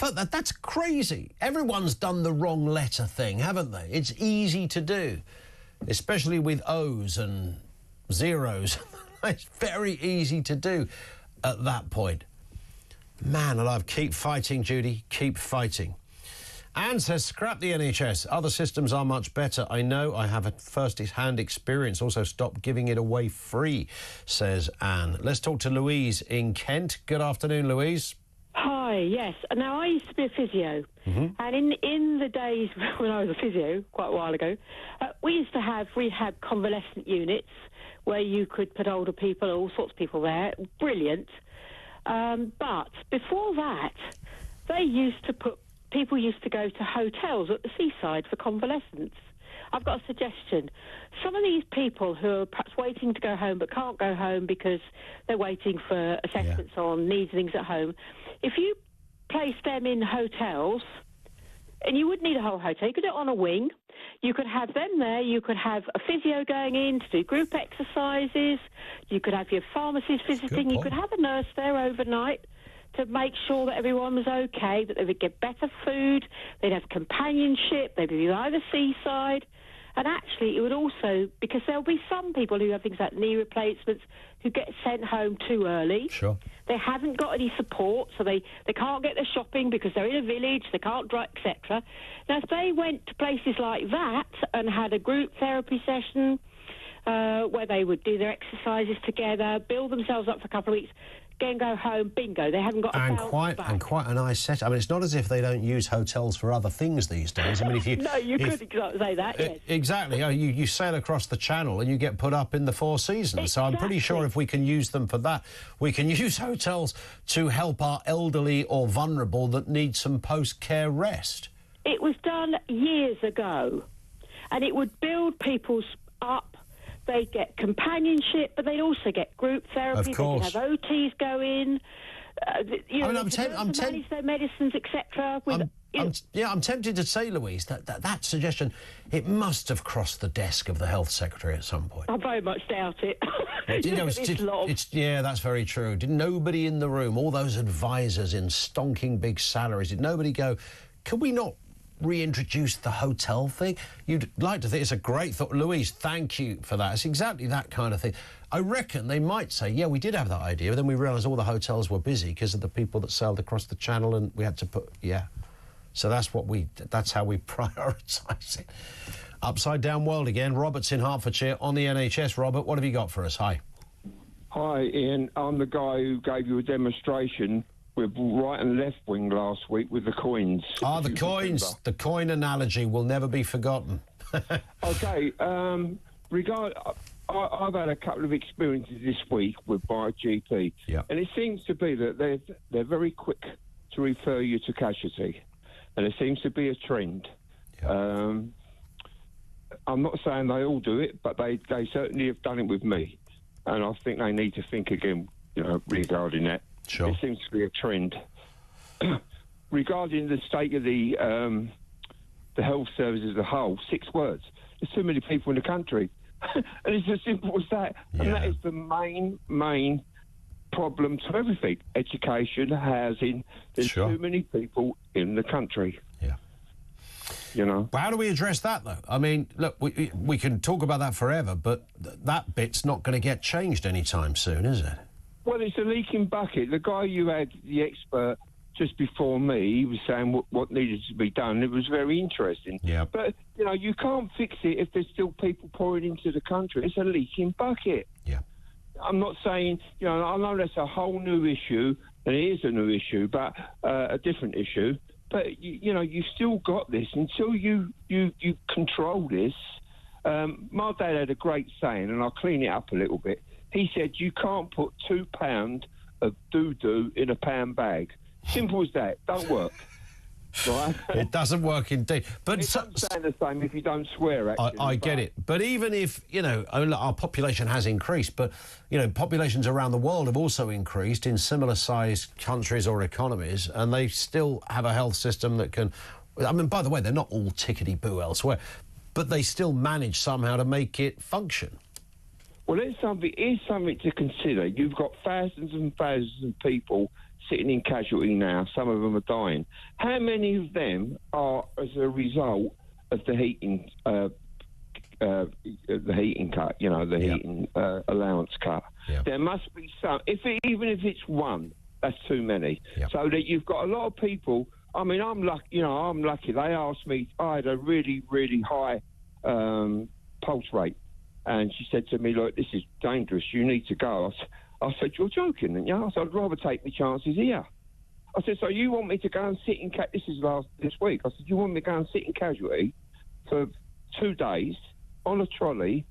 Speaker 2: That's crazy. Everyone's done the wrong letter thing, haven't they? It's easy to do, especially with O's and zeros. It's very easy to do at that point. Man alive, keep fighting, Judy, keep fighting. Anne says, scrap the NHS. Other systems are much better. I know, I have a first-hand experience. Also, stop giving it away free, says Anne. Let's talk to Louise in Kent. Good afternoon, Louise.
Speaker 13: Hi, yes. Now, I used to be a physio, and in the days when I was a physio, quite a while ago, we used to have rehab convalescent units where you could put older people, all sorts of people there. Brilliant. But before that, people used to go to hotels at the seaside for convalescence. I've got a suggestion. Some of these people who are perhaps waiting to go home but can't go home because they're waiting for assessments on needs and things at home, if you place them in hotels, and you wouldn't need a whole hotel, you could do it on a wing, you could have them there, you could have a physio going in to do group exercises, you could have your pharmacist visiting, you could have a nurse there overnight to make sure that everyone was okay, that they would get better food, they'd have companionship, they'd be by the seaside. And actually, it would also, because there'll be some people who have things like knee replacements who get sent home too early.
Speaker 2: Sure.
Speaker 13: They haven't got any support, so they can't get their shopping because they're in a village, they can't drive, etc. Now, if they went to places like that and had a group therapy session where they would do their exercises together, build themselves up for a couple of weeks, and go home, bingo, they haven't got
Speaker 2: and quite a nice set. I mean, it's not as if they don't use hotels for other things these days. I mean, if you
Speaker 13: no, you could say that. Yes.
Speaker 2: Exactly. You sail across the channel and you get put up in the Four Seasons. Exactly. So I'm pretty sure if we can use them for that, we can use hotels to help our elderly or vulnerable that need some post-care rest.
Speaker 13: It was done years ago, and it would build people up. They'd get companionship, but they'd also get group therapy.
Speaker 2: Of course.
Speaker 13: They'd have OTs go in.
Speaker 2: I'm
Speaker 13: manage their medicines, etc.
Speaker 2: I'm tempted to say, Louise, that suggestion, it must have crossed the desk of the Health Secretary at some point.
Speaker 13: I very much doubt it.
Speaker 2: Yeah, that's very true. Did nobody in the room, all those advisors in stonking big salaries, did nobody go, can we not reintroduce the hotel thing? You'd like to think it's a great thought. Louise, thank you for that. It's exactly that kind of thing. I reckon they might say, yeah, we did have that idea, but then we realised all the hotels were busy because of the people that sailed across the channel and we had to put, So that's how we prioritise it. Upside down world again. Robert's in Hertfordshire on the NHS. Robert, what have you got for us? Hi.
Speaker 14: Hi, Ian. I'm the guy who gave you a demonstration with right and left wing last week with the coins.
Speaker 2: The coins. Remember. The coin analogy will never be forgotten.
Speaker 14: Okay. I've had a couple of experiences this week with my GP, and it seems to be that they're very quick to refer you to casualty, and it seems to be a trend. I'm not saying they all do it, but they certainly have done it with me, and I think they need to think again, regarding that.
Speaker 2: Sure.
Speaker 14: It seems to be a trend. Regarding the state of the health service as a whole, 6 words. There's too many people in the country. And it's as simple as that. Yeah. And that is the main problem to everything. Education, housing. There's too many people in the country.
Speaker 2: Yeah.
Speaker 14: you know.
Speaker 2: Well, how do we address that, though? I mean, look, we can talk about that forever, but that bit's not going to get changed anytime soon, is it?
Speaker 14: Well, it's a leaking bucket. The guy you had, the expert, just before me, he was saying what needed to be done. It was very interesting.
Speaker 2: Yeah.
Speaker 14: But, you know, you can't fix it if there's still people pouring into the country. It's a leaking bucket.
Speaker 2: Yeah.
Speaker 14: I'm not saying, you know, I know that's a whole new issue, and it is a new issue, but a different issue. But, you know, you've still got this until you control this. My dad had a great saying, and I'll clean it up a little bit. He said, you can't put £2 of doo-doo in a pound bag. Simple as that. Don't work. Right?
Speaker 2: It doesn't work indeed. But
Speaker 14: it doesn't sound the same if you don't swear, actually.
Speaker 2: I get it. But even if, you know, our population has increased, but, you know, populations around the world have also increased in similar-sized countries or economies, and they still have a health system that can... I mean, by the way, they're not all tickety-boo elsewhere, but they still manage somehow to make it function.
Speaker 14: Well, it's something to consider. You've got thousands and thousands of people sitting in casualty now. Some of them are dying. How many of them are as a result of the heating cut? You know, the heating allowance cut. Yep. There must be some. Even if it's one, that's too many. Yep. So that you've got a lot of people. I mean, I'm lucky. You know, I'm lucky. They asked me. I had a really, really high pulse rate, and she said to me, "Look, this is dangerous. You need to go." I said, "You're joking, aren't you?" I said, "I'd rather take my chances here." I said, "So you want me to go and sit in this is this week?" I said, "You want me to go and sit in casualty for 2 days on a trolley?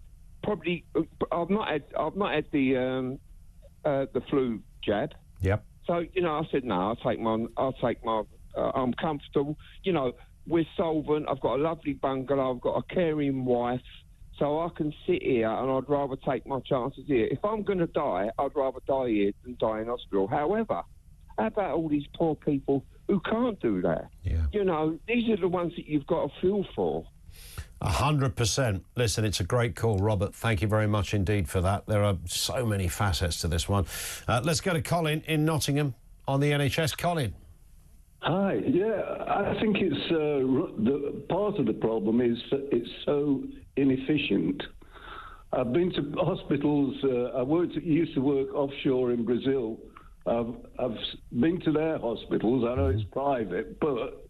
Speaker 14: Probably I've not had the flu jab."
Speaker 2: Yep.
Speaker 14: So you know, I said, "No, I'll take my. I'm comfortable. You know, we're solvent. I've got a lovely bungalow. I've got a caring wife." So I can sit here, and I'd rather take my chances here. If I'm going to die, I'd rather die here than die in hospital. However, how about all these poor people who can't do that?
Speaker 2: Yeah.
Speaker 14: You know, these are the ones that you've got to feel for.
Speaker 2: 100%. Listen, it's a great call, Robert. Thank you very much indeed for that. There are so many facets to this one. Let's go to Colin in Nottingham on the NHS. Colin.
Speaker 15: Hi. Yeah, I think it's the part of the problem is that it's so inefficient. I've been to hospitals. Used to work offshore in Brazil. I've been to their hospitals. I know it's private, but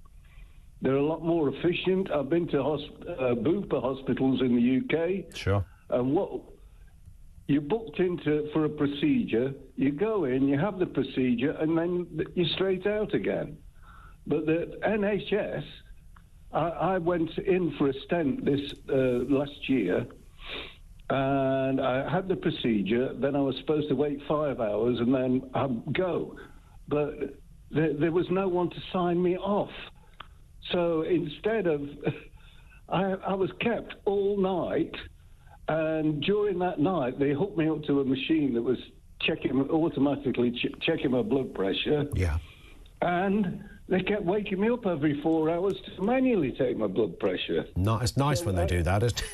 Speaker 15: they're a lot more efficient. I've been to Bupa hospitals in the UK.
Speaker 2: Sure.
Speaker 15: And what you're booked for a procedure, you go in, you have the procedure, and then you're straight out again. But the NHS, I went in for a stent this last year, and I had the procedure. Then I was supposed to wait 5 hours and then I'd go. But there was no one to sign me off. So instead of... I was kept all night, and during that night, they hooked me up to a machine that was automatically checking my blood pressure.
Speaker 2: Yeah.
Speaker 15: And... they kept waking me up every 4 hours to manually take my blood pressure.
Speaker 2: It's nice when they do that, isn't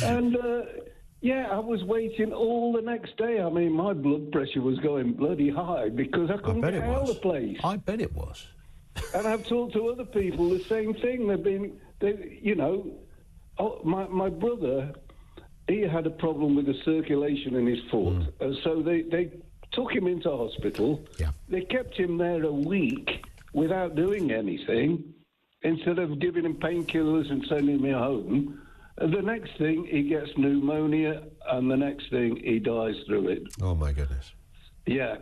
Speaker 15: it? Yeah, I was waiting all the next day. I mean, my blood pressure was going bloody high because I couldn't get out of the place.
Speaker 2: I bet it was.
Speaker 15: And I've talked to other people the same thing. My brother, he had a problem with the circulation in his foot. And so they took him into hospital.
Speaker 2: Yeah.
Speaker 15: They kept him there a week without doing anything, instead of giving him painkillers and sending him home. And the next thing, he gets pneumonia, and the next thing, he dies through it.
Speaker 2: Oh, my goodness.
Speaker 15: Yeah.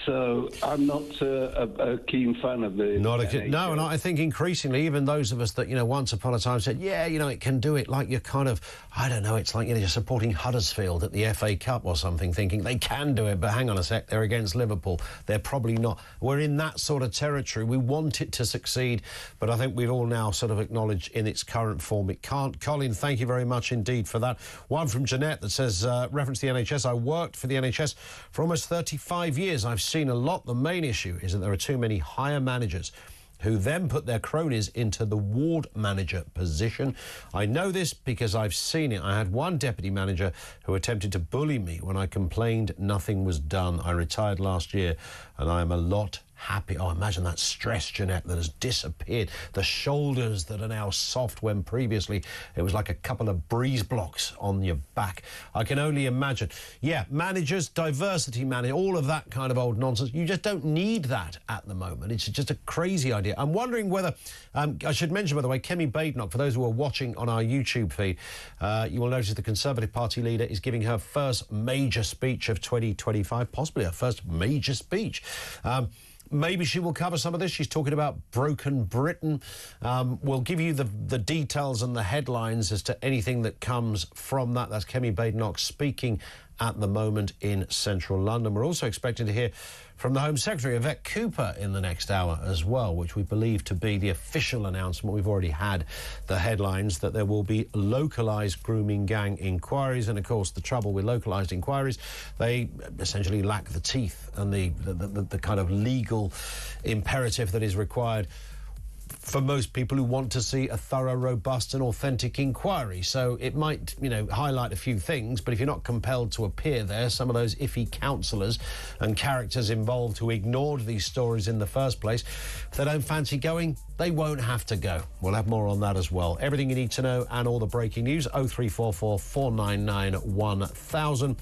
Speaker 15: So I'm not a keen fan of the...
Speaker 2: No, and I think increasingly, even those of us that, once upon a time said, yeah, it can do it, like you're kind of, I don't know, it's like, you're supporting Huddersfield at the FA Cup or something, thinking they can do it, but hang on a sec, they're against Liverpool. They're probably not. We're in that sort of territory. We want it to succeed, but I think we've all now sort of acknowledged in its current form it can't. Colin, thank you very much indeed for that. One from Jeanette that says, reference to the NHS, I worked for the NHS for almost 35 years. I've seen a lot. The main issue is that there are too many higher managers who then put their cronies into the ward manager position. I know this because I've seen it. I had one deputy manager who attempted to bully me when I complained nothing was done. I retired last year and I am a lot happy. Oh, imagine that stress, Jeanette, that has disappeared. The shoulders that are now soft when previously it was like a couple of breeze blocks on your back. I can only imagine. Yeah, managers, diversity manager, all of that kind of old nonsense. You just don't need that at the moment. It's just a crazy idea. I'm wondering whether, I should mention, by the way, Kemi Badenoch, for those who are watching on our YouTube feed, you will notice the Conservative Party leader is giving her first major speech of 2025, possibly her first major speech. Maybe she will cover some of this. She's talking about broken Britain. We'll give you the details and the headlines as to anything that comes from that. That's Kemi Badenoch speaking at the moment in central London. We're also expecting to hear from the Home Secretary, Yvette Cooper, in the next hour as well, which we believe to be the official announcement. We've already had the headlines that there will be localised grooming gang inquiries. And, of course, the trouble with localised inquiries, they essentially lack the teeth and the kind of legal imperative that is required for most people who want to see a thorough, robust and authentic inquiry. So it might, highlight a few things, but if you're not compelled to appear there, some of those iffy counsellors and characters involved who ignored these stories in the first place, if they don't fancy going, they won't have to go. We'll have more on that as well. Everything you need to know and all the breaking news, 0344 499 1000.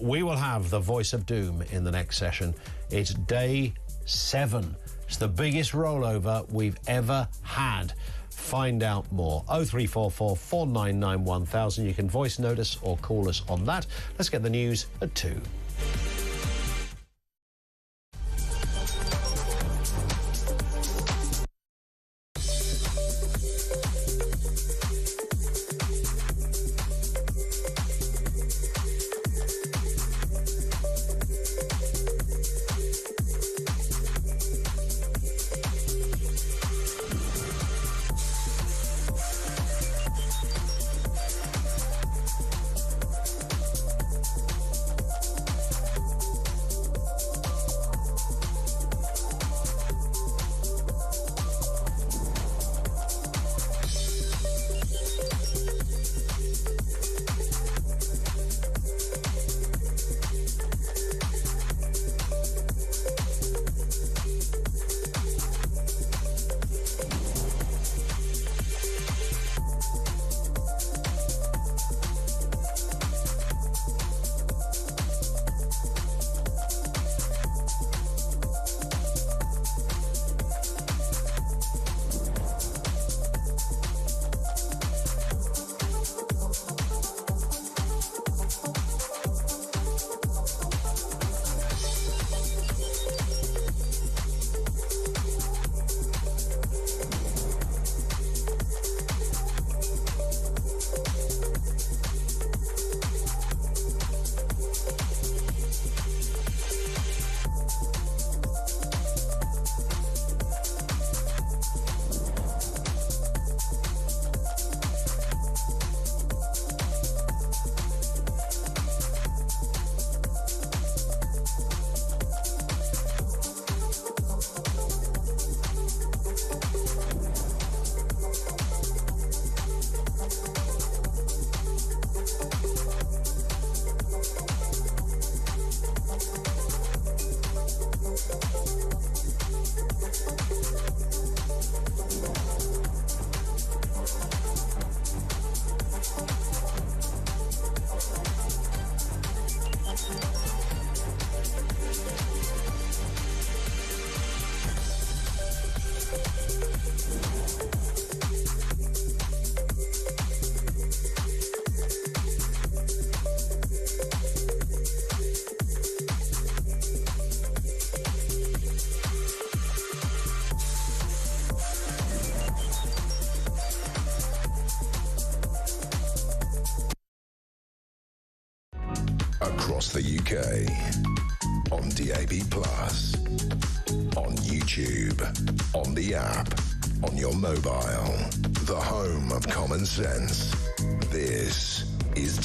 Speaker 2: We will have the Voice of Doom in the next session. It's day 7. It's the biggest rollover we've ever had. Find out more. 0344 499 1000. You can voice note us or call us on that. Let's get the news at 2.
Speaker 4: Across the UK, on DAB+, on YouTube, on the app, on your mobile, the home of common sense. This is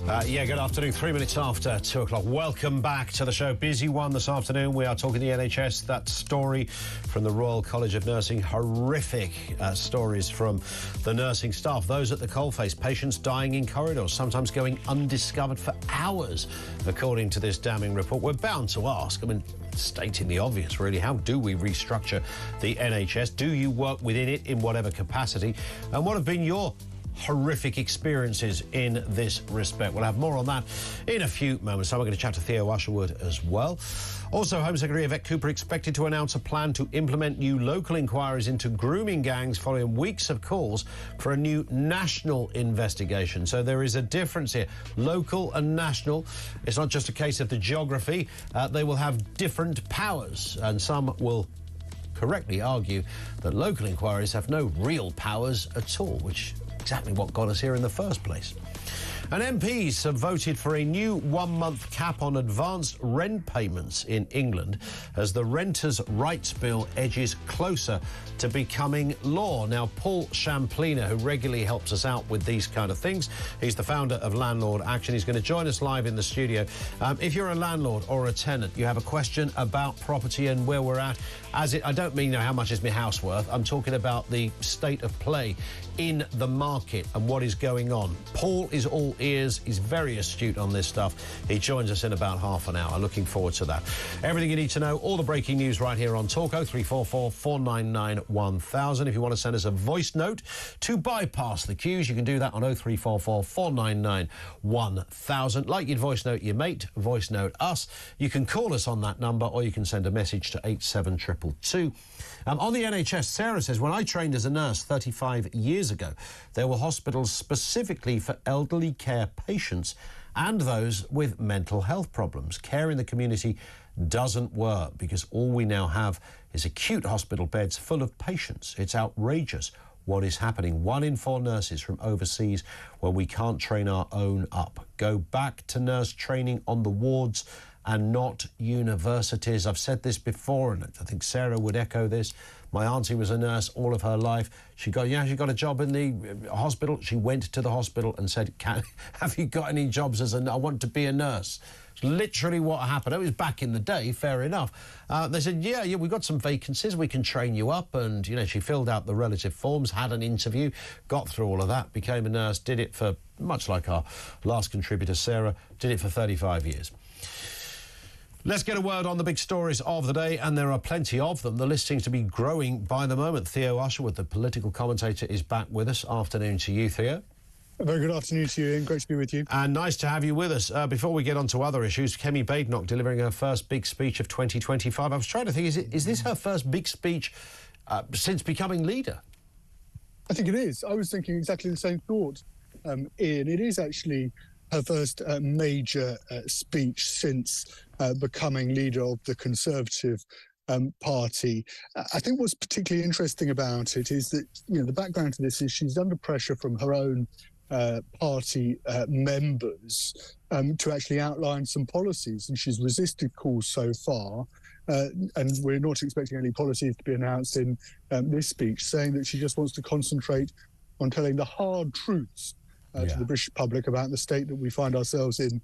Speaker 2: Yeah, good afternoon. 3 minutes after 2 o'clock. Welcome back to the show. Busy one this afternoon. We are talking the NHS. That story from the Royal College of Nursing. Horrific stories from the nursing staff. Those at the coalface. Patients dying in corridors, sometimes going undiscovered for hours, according to this damning report. We're bound to ask, I mean, stating the obvious, really, how do we restructure the NHS? Do you work within it in whatever capacity? And what have been your horrific experiences in this respect? We'll have more on that in a few moments. So we're going to chat to Theo Usherwood as well. Also, Home Secretary Yvette Cooper expected to announce a plan to implement new local inquiries into grooming gangs following weeks of calls for a new national investigation. So there is a difference here. Local and national. It's not just a case of the geography. They will have different powers, and some will correctly argue that local inquiries have no real powers at all, which exactly what got us here in the first place. And MPs have voted for a new one-month cap on advanced rent payments in England as the Renters' Rights Bill edges closer to becoming law. Now, Paul Champlina, who regularly helps us out with these kind of things, he's the founder of Landlord Action. He's going to join us live in the studio. If you're a landlord or a tenant, you have a question about property and where we're at, I don't mean how much is my house worth. I'm talking about the state of play in the market and what is going on. Paul is all ears. He's very astute on this stuff. He joins us in about half an hour. Looking forward to that. Everything you need to know, all the breaking news right here on Talk. 0344 499 1000. If you want to send us a voice note to bypass the queues, you can do that on 0344 499 1000. Like you'd voice note your mate, voice note us. You can call us on that number or you can send a message to 87222. On the NHS, Sarah says, when I trained as a nurse 35 years ago, there were hospitals specifically for elderly care patients and those with mental health problems. Care in the community doesn't work because all we now have is acute hospital beds full of patients. It's outrageous what is happening. 1 in 4 nurses from overseas where we can't train our own up. Go back to nurse training on the wards and not universities. I've said this before, and I think Sarah would echo this. My auntie was a nurse all of her life. She got a job in the hospital. She went to the hospital and said, have you got any jobs I want to be a nurse. It's literally what happened. It was back in the day, fair enough. They said, yeah, we've got some vacancies. We can train you up. And, she filled out the relative forms, had an interview, got through all of that, became a nurse, did it for, much like our last contributor, Sarah, did it for 35 years. Let's get a word on the big stories of the day, and there are plenty of them. The list seems to be growing by the moment. Theo Usherwood, the political commentator, is back with us. Afternoon to you, Theo.
Speaker 16: A very good afternoon to you, Ian. Great to be with you.
Speaker 2: And nice to have you with us. Before we get on to other issues, Kemi Badenoch delivering her first big speech of 2025. I was trying to think, is this her first big speech since becoming leader?
Speaker 16: I think it is. I was thinking exactly the same thought, Ian. It is actually her first major speech since becoming leader of the Conservative Party. I think what's particularly interesting about it is that, the background to this is she's under pressure from her own party members to actually outline some policies, and she's resisted calls so far. And we're not expecting any policies to be announced in this speech, saying that she just wants to concentrate on telling the hard truths to the British public about the state that we find ourselves in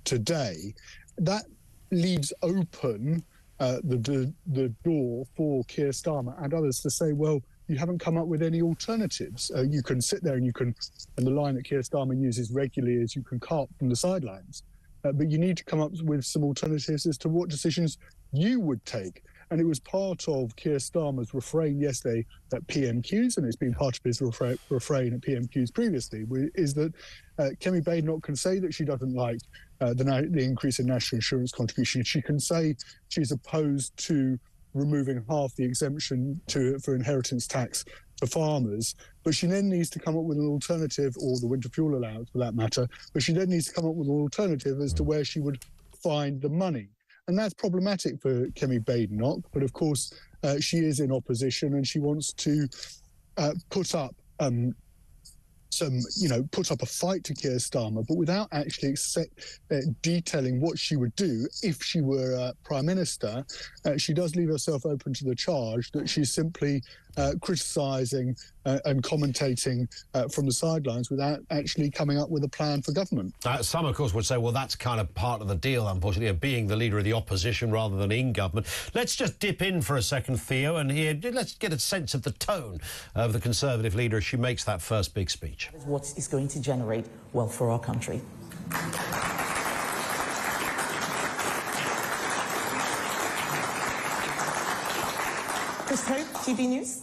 Speaker 16: today. That leaves open the door for Keir Starmer and others to say, well, you haven't come up with any alternatives. You can sit there and and the line that Keir Starmer uses regularly is you can carp from the sidelines. But you need to come up with some alternatives as to what decisions you would take. And it was part of Keir Starmer's refrain yesterday at PMQs, and it's been part of his refrain at PMQs previously, is that Kemi Badenoch can say that she doesn't like the increase in national insurance contribution. She can say she's opposed to removing half the exemption for inheritance tax for farmers, but she then needs to come up with an alternative, or the winter fuel allowance for that matter, but she then needs to come up with an alternative as to where she would find the money. And that's problematic for Kemi Badenoch, but of course she is in opposition and she wants to put up put up a fight to Keir Starmer, but without actually detailing what she would do if she were Prime Minister. She does leave herself open to the charge that she's simply criticising and commentating from the sidelines without actually coming up with a plan for government.
Speaker 2: Some, of course, would say, well, that's kind of part of the deal, unfortunately, of being the leader of the opposition rather than in government. Let's just dip in for a second, Theo, and let's get a sense of the tone of the Conservative leader as she makes that first big speech.
Speaker 17: What is going to generate wealth for our country. Chris Hope, GB News.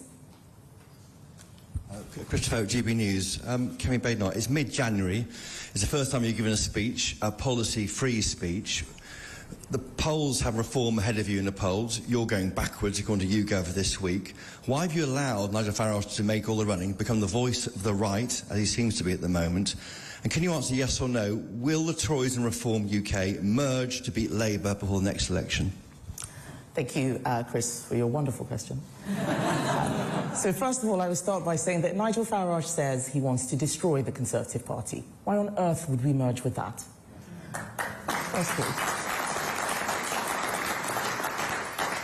Speaker 18: Christopher Hope, GB News. Kemi Badenoch, it's mid-January. It's the first time you've given a speech, a policy-free speech. The polls have reform ahead of you in the polls. You're going backwards, according to YouGov for this week. Why have you allowed Nigel Farage to make all the running, become the voice of the right, as he seems to be at the moment? And can you answer yes or no? Will the Tories and Reform UK merge to beat Labour before the next election?
Speaker 17: Thank you, Chris, for your wonderful question. So first of all, I will start by saying that Nigel Farage says he wants to destroy the Conservative Party. Why on earth would we merge with that? First of all.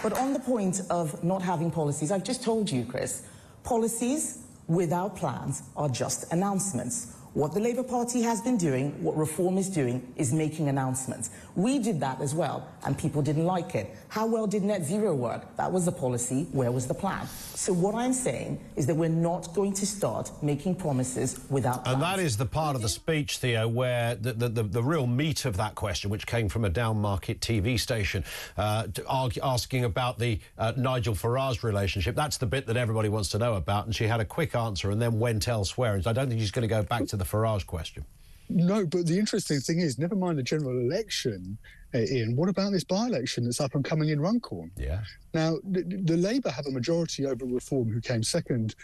Speaker 17: But on the point of not having policies, I've just told you, Chris, policies without plans are just announcements. What the Labour Party has been doing, what Reform is doing, is making announcements. We did that as well, and people didn't like it. How well did net zero work? That was the policy. Where was the plan? So what I'm saying is that we're not going to start making promises without plans.
Speaker 2: And that is the part of the speech, Theo, where the real meat of that question, which came from a down-market TV station, asking about the Nigel Farage relationship. That's the bit that everybody wants to know about, and she had a quick answer and then went elsewhere. And I don't think she's going to go back to the Farage question.
Speaker 16: No, but the interesting thing is, never mind the general election, Ian, what about this by-election that's up and coming in Runcorn?
Speaker 2: Yeah.
Speaker 16: Now, the Labour have a majority over Reform, who came second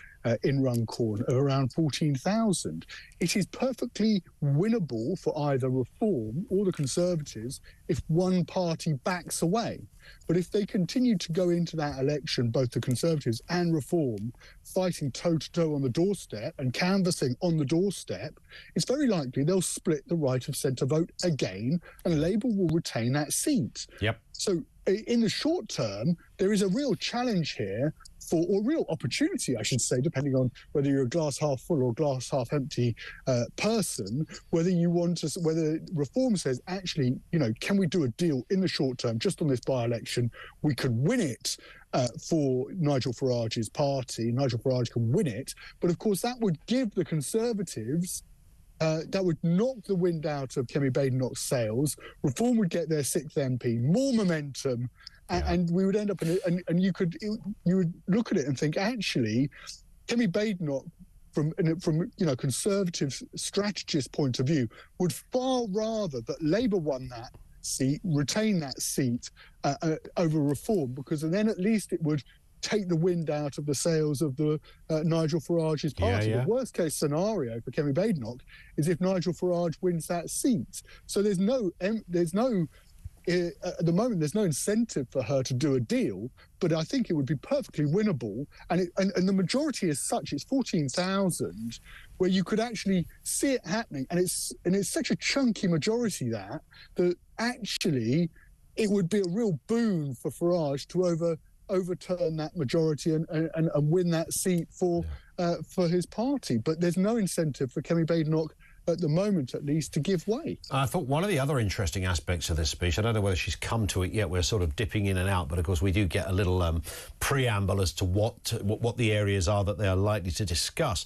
Speaker 16: in Runcorn, of around 14,000. It is perfectly winnable for either Reform or the Conservatives if one party backs away. But if they continue to go into that election, both the Conservatives and Reform, fighting toe-to-toe on the doorstep and canvassing on the doorstep, it's very likely they'll split the right of centre vote again, and Labour will retain that seat.
Speaker 2: Yep.
Speaker 16: So in the short term, there is a real challenge here or real opportunity, I should say, depending on whether you're a glass half full or glass half empty person, whether Reform says, actually, can we do a deal in the short term, just on this by-election? We could win it for Nigel Farage's party. Nigel Farage can win it. But, of course, that would give the Conservatives that would knock the wind out of Kemi Badenoch's sails. Reform would get their 6th MP, more momentum, and we would end up and you would look at it and think, actually, Kemi Badenoch, from Conservative strategist point of view, would far rather that Labour won that seat, retain that seat over Reform, because then at least it would take the wind out of the sails of the Nigel Farage's party.
Speaker 2: Yeah.
Speaker 16: The worst case scenario for Kemi Badenoch is if Nigel Farage wins that seat. So there's no at the moment, there's no incentive for her to do a deal, but I think it would be perfectly winnable. And the majority is such, it's 14,000, where you could actually see it happening. And it's such a chunky majority that actually it would be a real boon for Farage to overturn that majority and win that seat for his party. But there's no incentive for Kemi Badenoch, at the moment at least, to give way. I thought one of the other interesting aspects of this speech, I don't know whether she's come to it yet, we're sort of dipping in and out, but of course we do get a little preamble as to what the areas are that they are likely to discuss.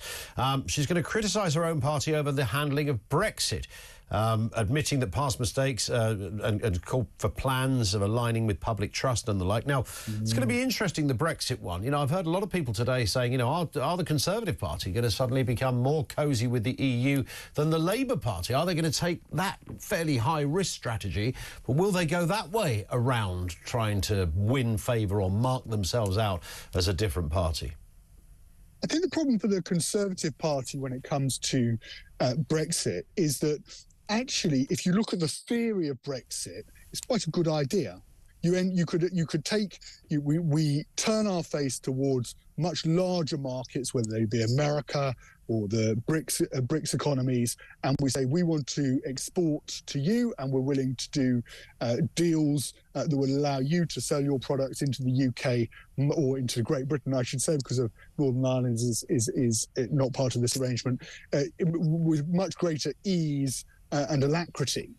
Speaker 16: She's going to criticise her own party over the handling of Brexit. Admitting that past mistakes and call for plans of aligning with public trust and the like. Now, it's going to be interesting, the Brexit one. I've heard a lot of people today saying, are the Conservative Party going to suddenly become more cosy with the EU than the Labour Party? Are they going to take that fairly high-risk strategy, but will they go that way around trying to win favour or mark themselves out as a different party? I think the problem for the Conservative Party when it comes to Brexit is that actually, if you look at the theory of Brexit, it's quite a good idea. we turn our face towards much larger markets, whether they be America or the BRICS economies, and we say we want to export to you, and we're willing to do deals that will allow you to sell your products into the UK or into Great Britain, I should say, because of Northern Ireland is not part of this arrangement, with much greater ease and alacrity.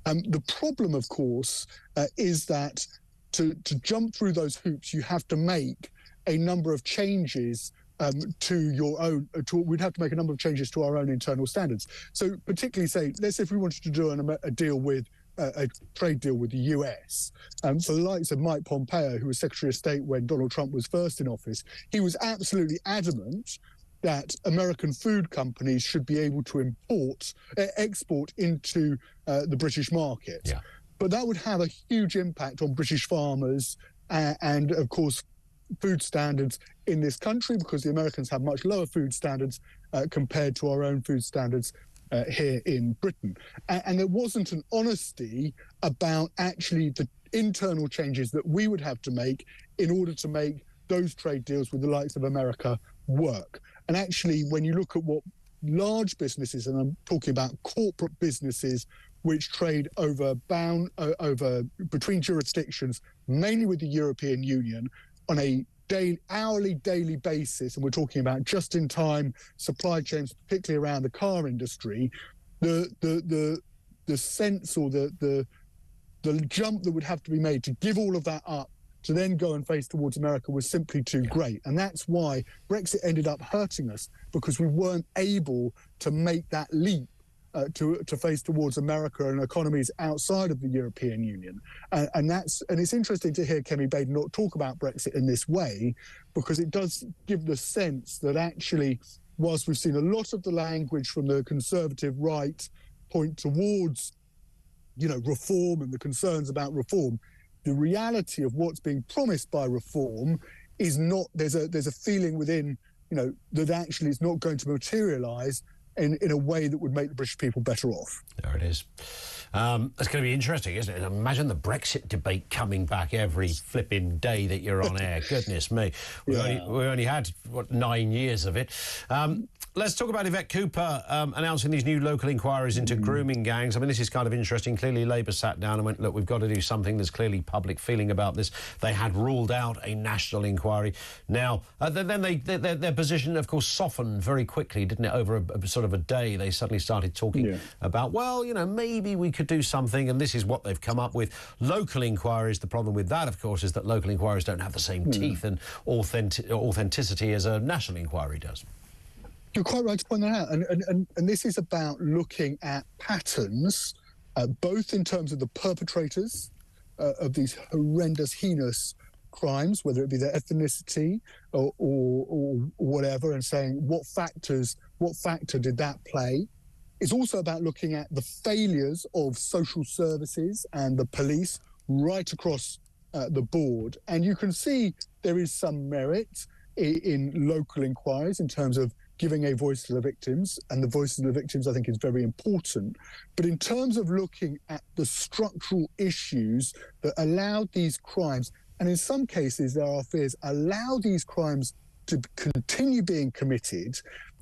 Speaker 16: The problem, of course, is that to jump through those hoops, you have to make a number of changes to your own. We'd have to make a number of changes to our own internal standards. So, particularly, let's say if we wanted to do a deal with a trade deal with the US, for the likes of Mike Pompeo, who was Secretary of State when Donald Trump was first in office, he was absolutely adamant that American food companies should be able to export into the British market. Yeah. But that would have a huge impact on British farmers and, of course, food standards in this country, because the Americans have much lower food standards compared to our own food standards here in Britain. And there wasn't an honesty about actually the internal changes that we would have to make in order to make those trade deals with the likes of America work. And actually, when you look at what large businesses, and I'm talking about corporate businesses which trade between jurisdictions, mainly with the European Union, on a hourly, daily basis, and we're talking about just-in-time supply chains, particularly around the car industry, the sense or the jump that would have to be made to give all of that up to then go and face towards America was simply too great. And that's why Brexit ended up hurting us, because we weren't able to make that leap to face towards America and economies outside of the European Union. And it's interesting to hear Kemi Baden not talk about Brexit in this way, because it does give the sense that actually, whilst we've seen a lot of the language from the Conservative right point towards, reform and the concerns about reform, the reality of what's being promised by reform is not. There's a feeling within, that actually it's not going to materialise in a way that would make the British people better off.
Speaker 2: There it is. It's going to be interesting, isn't it? Imagine the Brexit debate coming back every flipping day that you're on air. Goodness me. We only had, 9 years of it. Let's talk about Yvette Cooper announcing these new local inquiries into grooming gangs. I mean, this is kind of interesting. Clearly, Labour sat down and went, look, we've got to do something. There's clearly public feeling about this. They had ruled out a national inquiry. Now, then their position, of course, softened very quickly, didn't it? Over a sort of a day, they suddenly started talking about, well, maybe we could do something, and this is what they've come up with. Local inquiries, the problem with that, of course, is that local inquiries don't have the same teeth and authenticity as a national inquiry does.
Speaker 16: You're quite right to point that out. And this is about looking at patterns, both in terms of the perpetrators of these horrendous, heinous crimes, whether it be their ethnicity or whatever, and saying what factor did that play. It's also about looking at the failures of social services and the police right across the board. And you can see there is some merit in local inquiries in terms of giving a voice to the victims, and the voice of the victims, I think, is very important. But in terms of looking at the structural issues that allowed these crimes, and in some cases there are fears, allow these crimes to continue being committed,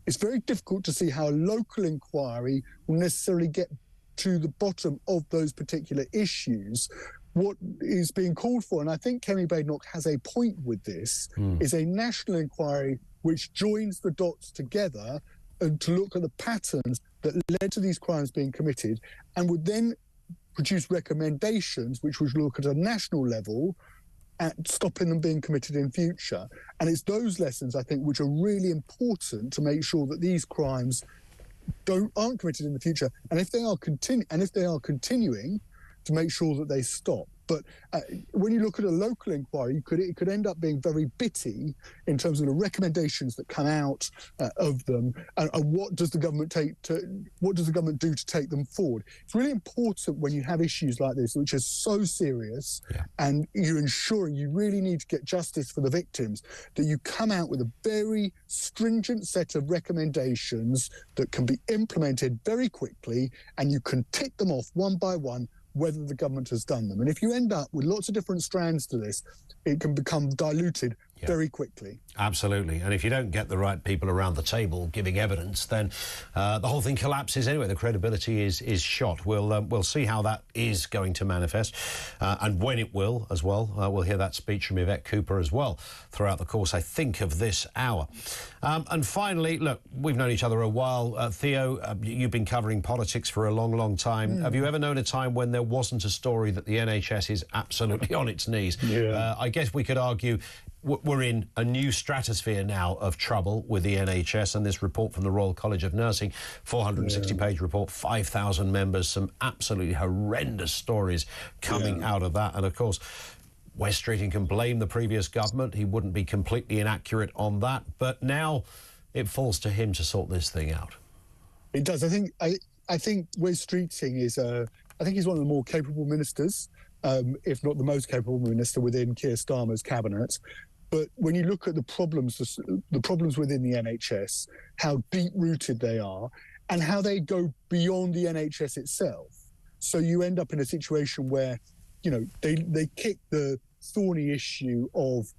Speaker 16: it's very difficult to see how a local inquiry will necessarily get to the bottom of those particular issues. What is being called for, and I think Kemi Badenoch has a point with this, is a national inquiry which joins the dots together and to look at the patterns that led to these crimes being committed, and would then produce recommendations which would look at a national level at stopping them being committed in future. And it's those lessons, I think, which are really important to make sure that these crimes aren't committed in the future, and if they are continuing, to make sure that they stop. But when you look at a local inquiry, it could end up being very bitty in terms of the recommendations that come out of them, and what does the government do to take them forward. It's really important when you have issues like this, which are so serious, and you're ensuring you really need to get justice for the victims, that you come out with a very stringent set of recommendations that can be implemented very quickly, and you can tick them off one by one whether the government has done them. And if you end up with lots of different strands to this, it can become diluted very quickly.
Speaker 2: Absolutely. And if you don't get the right people around the table giving evidence, then the whole thing collapses anyway. The credibility is shot. We'll see how that is going to manifest and when it will as well. We'll hear that speech from Yvette Cooper as well throughout the course, I think, of this hour. And finally, look, we've known each other a while. Theo, you've been covering politics for a long, long time. Have you ever known a time when there wasn't a story that the NHS is absolutely on its knees? I guess we could argue we're in a new stratosphere now of trouble with the NHS, and this report from the Royal College of Nursing, 460-page report, 5,000 members, some absolutely horrendous stories coming out of that. And, of course, Wes Streeting can blame the previous government. He wouldn't be completely inaccurate on that. But now it falls to him to sort this thing out.
Speaker 16: It does. I think Wes Streeting is I think he's one of the more capable ministers, if not the most capable minister within Keir Starmer's cabinet. But when you look at the problems within the NHS, how deep-rooted they are, and how they go beyond the NHS itself, so you end up in a situation where, you know, they kick the thorny issue of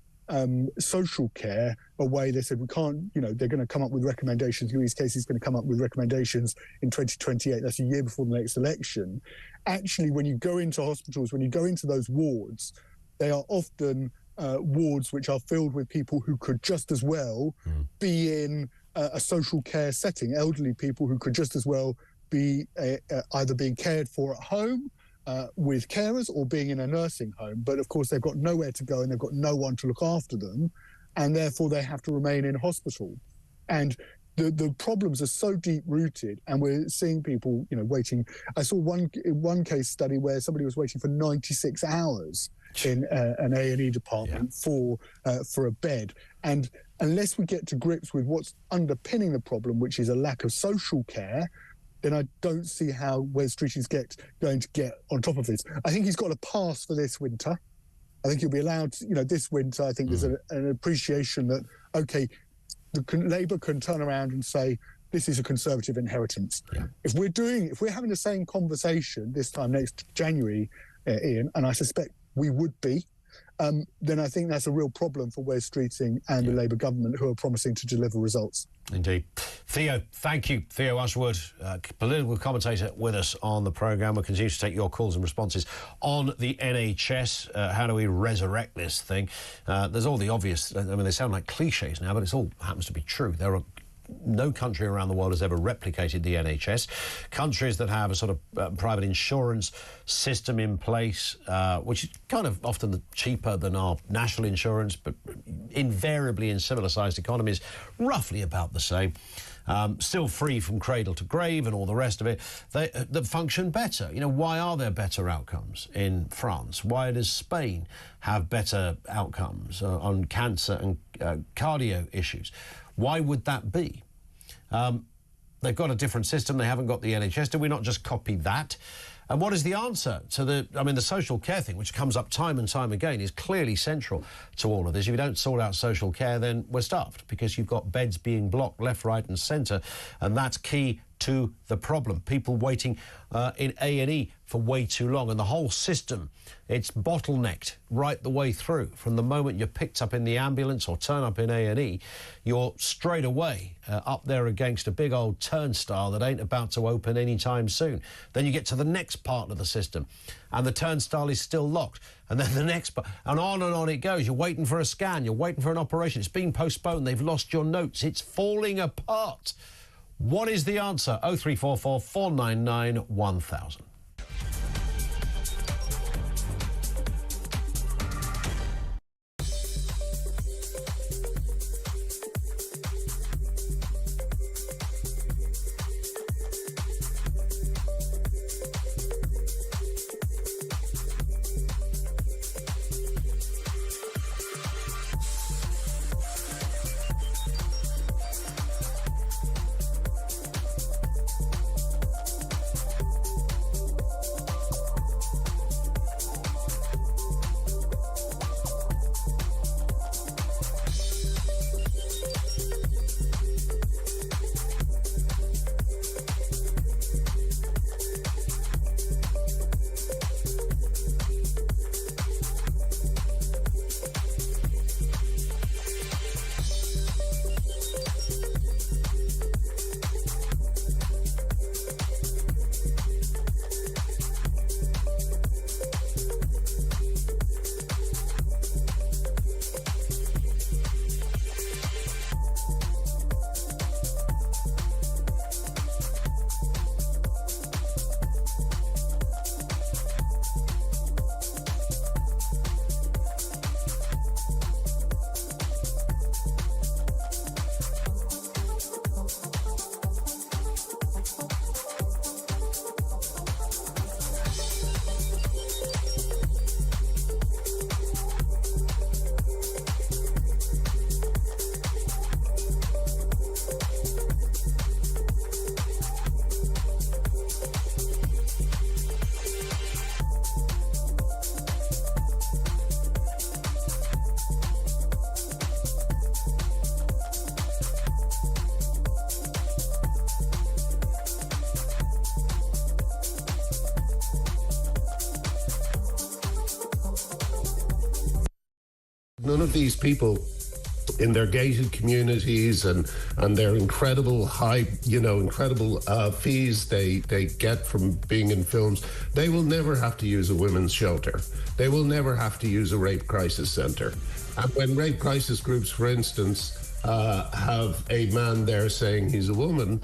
Speaker 16: social care away. They said, we can't, you know, they're going to come up with recommendations. Louise Casey's going to come up with recommendations in 2028. That's a year before the next election. Actually, when you go into hospitals, when you go into those wards, they are often wards which are filled with people who could just as well be in a social care setting, elderly people who could just as well be either being cared for at home with carers or being in a nursing home. But of course, they've got nowhere to go and they've got no one to look after them, and therefore they have to remain in hospital. And the problems are so deep-rooted, and we're seeing people, you know, waiting. I saw one case study where somebody was waiting for 96 hours in an A&E department for a bed. And unless we get to grips with what's underpinning the problem, which is a lack of social care, then I don't see how Wes Streeting's going to get on top of this. I think he's got a pass for this winter. I think he'll be allowed to, you know, this winter. I think there's an appreciation that, OK, Labour can turn around and say, this is a Conservative inheritance. If we're having the same conversation this time next January, Ian, and I suspect we would be, then I think that's a real problem for Wes Streeting and the Labour government, who are promising to deliver results.
Speaker 2: Indeed. Theo, thank you. Theo Ashwood, political commentator with us on the programme. We'll continue to take your calls and responses on the NHS. How do we resurrect this thing? There's all the obvious, I mean, they sound like cliches now, but it all happens to be true. There are no country around the world has ever replicated the NHS. Countries that have a sort of private insurance system in place, which is kind of often cheaper than our national insurance, but invariably in civilised economies, roughly about the same. Still free from cradle to grave and all the rest of it, that function better. You know, why are there better outcomes in France? Why does Spain have better outcomes on cancer and cardio issues? Why would that be? They've got a different system. They haven't got the NHS. Do we not just copy that? And what is the answer to the social care thing, which comes up time and time again, is clearly central to all of this. If you don't sort out social care, then we're stuffed, because you've got beds being blocked left, right and centre, and that's key to the problem. People waiting in A&E for way too long, and the whole system, it's bottlenecked right the way through. From the moment you're picked up in the ambulance or turn up in A&E, you're straight away up there against a big old turnstile that ain't about to open anytime soon. Then you get to the next part of the system and the turnstile is still locked, and then the next part, and on it goes. You're waiting for a scan, you're waiting for an operation, it's been postponed, they've lost your notes, it's falling apart. What is the answer? 0344 499 1000.
Speaker 19: none of these people in their gated communities and their incredible high, incredible fees they get from being in films, they will never have to use a women's shelter. They will never have to use a rape crisis centre. And when rape crisis groups, for instance, have a man there saying he's a woman,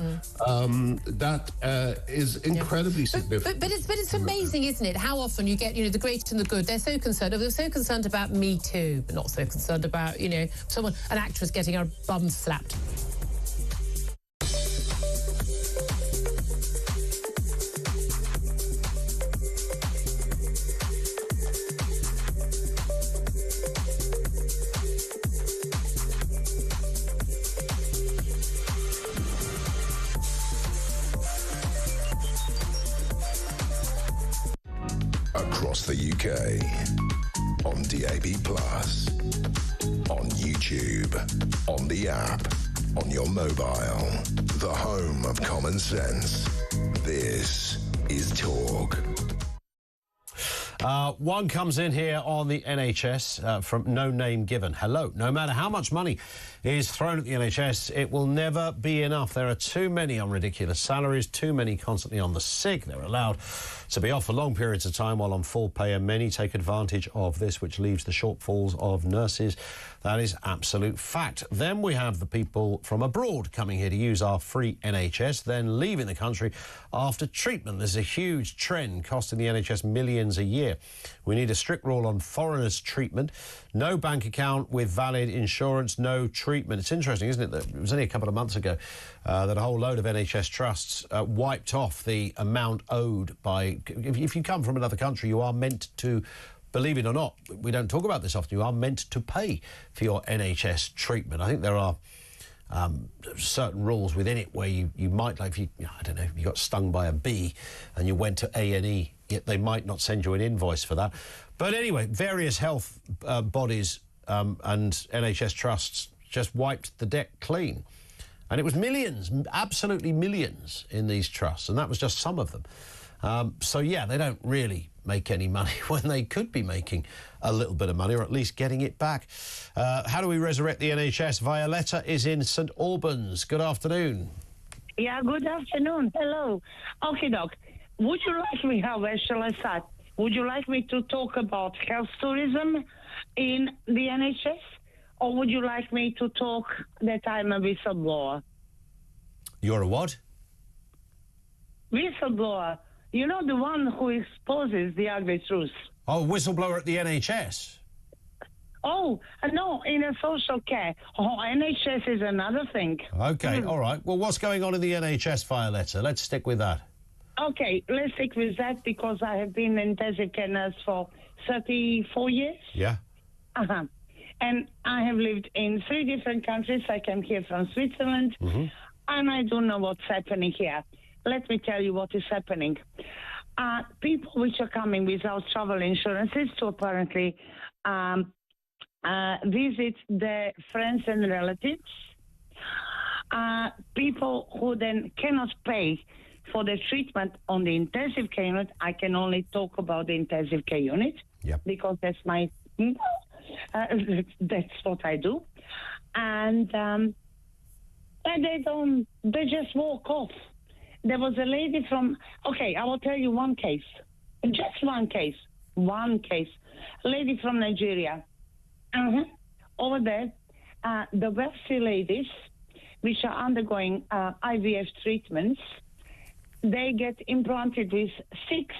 Speaker 19: that is incredibly significant.
Speaker 1: But it's amazing, isn't it, how often you get, the great and the good. They're so concerned about Me Too, but not so concerned about, an actress getting her bum slapped.
Speaker 4: Across the UK, on DAB+, on YouTube, on the app, on your mobile, the home of common sense. This is Talk.
Speaker 2: One comes in here on the NHS from no name given. Hello. No matter how much money is thrown at the NHS, it will never be enough. There are too many on ridiculous salaries, too many constantly on the sick. They're allowed to be off for long periods of time while on full pay, and many take advantage of this, which leaves the shortfalls of nurses. That is absolute fact. Then we have the people from abroad coming here to use our free NHS, then leaving the country after treatment. There's a huge trend costing the NHS millions a year. We need a strict rule on foreigners' treatment. No bank account with valid insurance, no treatment. It's interesting, isn't it, that it was only a couple of months ago that a whole load of NHS trusts wiped off the amount owed by... If you come from another country, you are meant to... Believe it or not, we don't talk about this often, you are meant to pay for your NHS treatment. I think there are certain rules within it where you might, like, I don't know, if you got stung by a bee and you went to A&E, yet they might not send you an invoice for that. But anyway, various health bodies and NHS trusts just wiped the deck clean. And it was millions, absolutely millions in these trusts, and that was just some of them. So, yeah, they don't really make any money when they could be making a little bit of money, or at least getting it back. How do we resurrect the NHS? Violetta is in St Albans. Good afternoon.
Speaker 20: Yeah, good afternoon. Hello. Okay, Doc. Would you like me, where shall I start? Would you like me to talk about health tourism in the NHS? Or would you like me to talk that I'm a whistleblower?
Speaker 2: You're a what?
Speaker 20: Whistleblower. You know, the one who exposes the ugly truth.
Speaker 2: Oh, whistleblower at the NHS?
Speaker 20: Oh, no, in a social care. Oh, NHS is another thing.
Speaker 2: OK, all right. Well, what's going on in the NHS, Violetta? Let's stick with that.
Speaker 20: OK, let's stick with that because I have been an intensive care nurse for 34 years.
Speaker 2: Yeah.
Speaker 20: Uh-huh. And I have lived in 3 different countries. I came here from Switzerland, and I don't know what's happening here. Let me tell you what is happening. People which are coming without travel insurances to apparently visit their friends and relatives. People who then cannot pay for the treatment on the intensive care unit. I can only talk about the intensive care unit because that's my... that's what I do. And they just walk off. There was a lady from... Okay, I will tell you one case. Just one case. One case. A lady from Nigeria. Over there, the wealthy ladies, which are undergoing IVF treatments, they get implanted with 6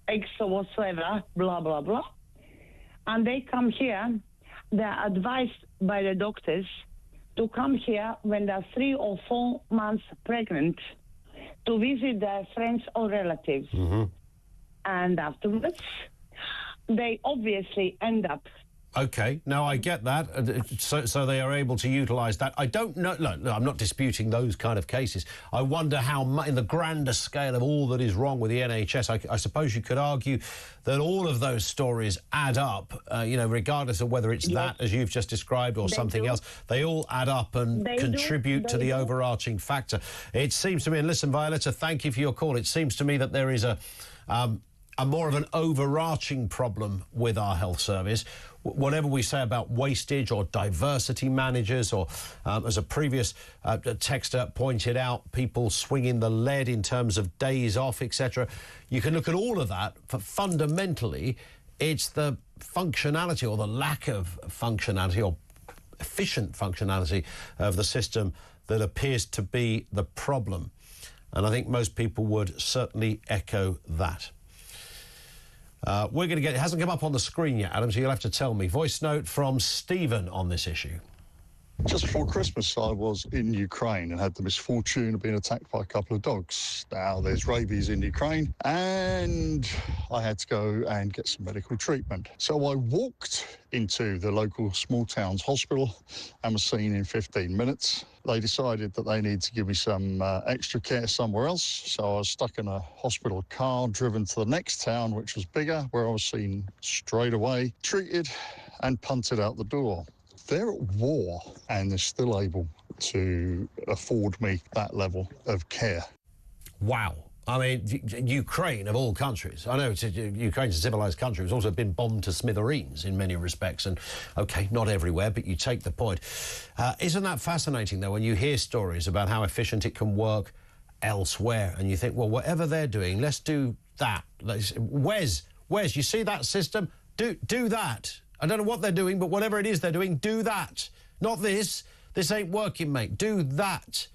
Speaker 20: eggs or whatsoever, blah, blah, blah. And they come here. They're advised by the doctors to come here when they're 3 or 4 months pregnant to visit their friends or relatives. And afterwards, they obviously end up...
Speaker 2: OK, now I get that. So they are able to utilise that. I don't know... No, I'm not disputing those kind of cases. I wonder how much, in the grander scale of all that is wrong with the NHS, I suppose you could argue that all of those stories add up, regardless of whether it's that, as you've just described, or something else. They all add up and contribute to the overarching factor. It seems to me, and listen, Violetta, thank you for your call. It seems to me that there is a more of an overarching problem with our health service, whatever we say about wastage or diversity managers, or as a previous texter pointed out, people swinging the lead in terms of days off, etc. You can look at all of that, but fundamentally it's the functionality or the lack of functionality or efficient functionality of the system that appears to be the problem. And I think most people would certainly echo that. We're going to get... It hasn't come up on the screen yet, Adam, so you'll have to tell me. Voice note from Stephen on this issue.
Speaker 21: Just before Christmas, I was in Ukraine and had the misfortune of being attacked by a couple of dogs. Now, there's rabies in Ukraine, and I had to go and get some medical treatment. So I walked into the local small town's hospital and was seen in 15 minutes. They decided that they needed to give me some extra care somewhere else, so I was stuck in a hospital car, driven to the next town, which was bigger, where I was seen straight away, treated and punted out the door. They're at war, and they're still able to afford me that level of care.
Speaker 2: Wow. I mean, Ukraine, of all countries, I know Ukraine's a civilised country, it's also been bombed to smithereens in many respects, and, OK, not everywhere, but you take the point. Isn't that fascinating, though, when you hear stories about how efficient it can work elsewhere, and you think, well, whatever they're doing, let's do that. Wes, you see that system? Do that. I don't know what they're doing, but whatever it is they're doing, do that. Not this. This ain't working, mate. Do that.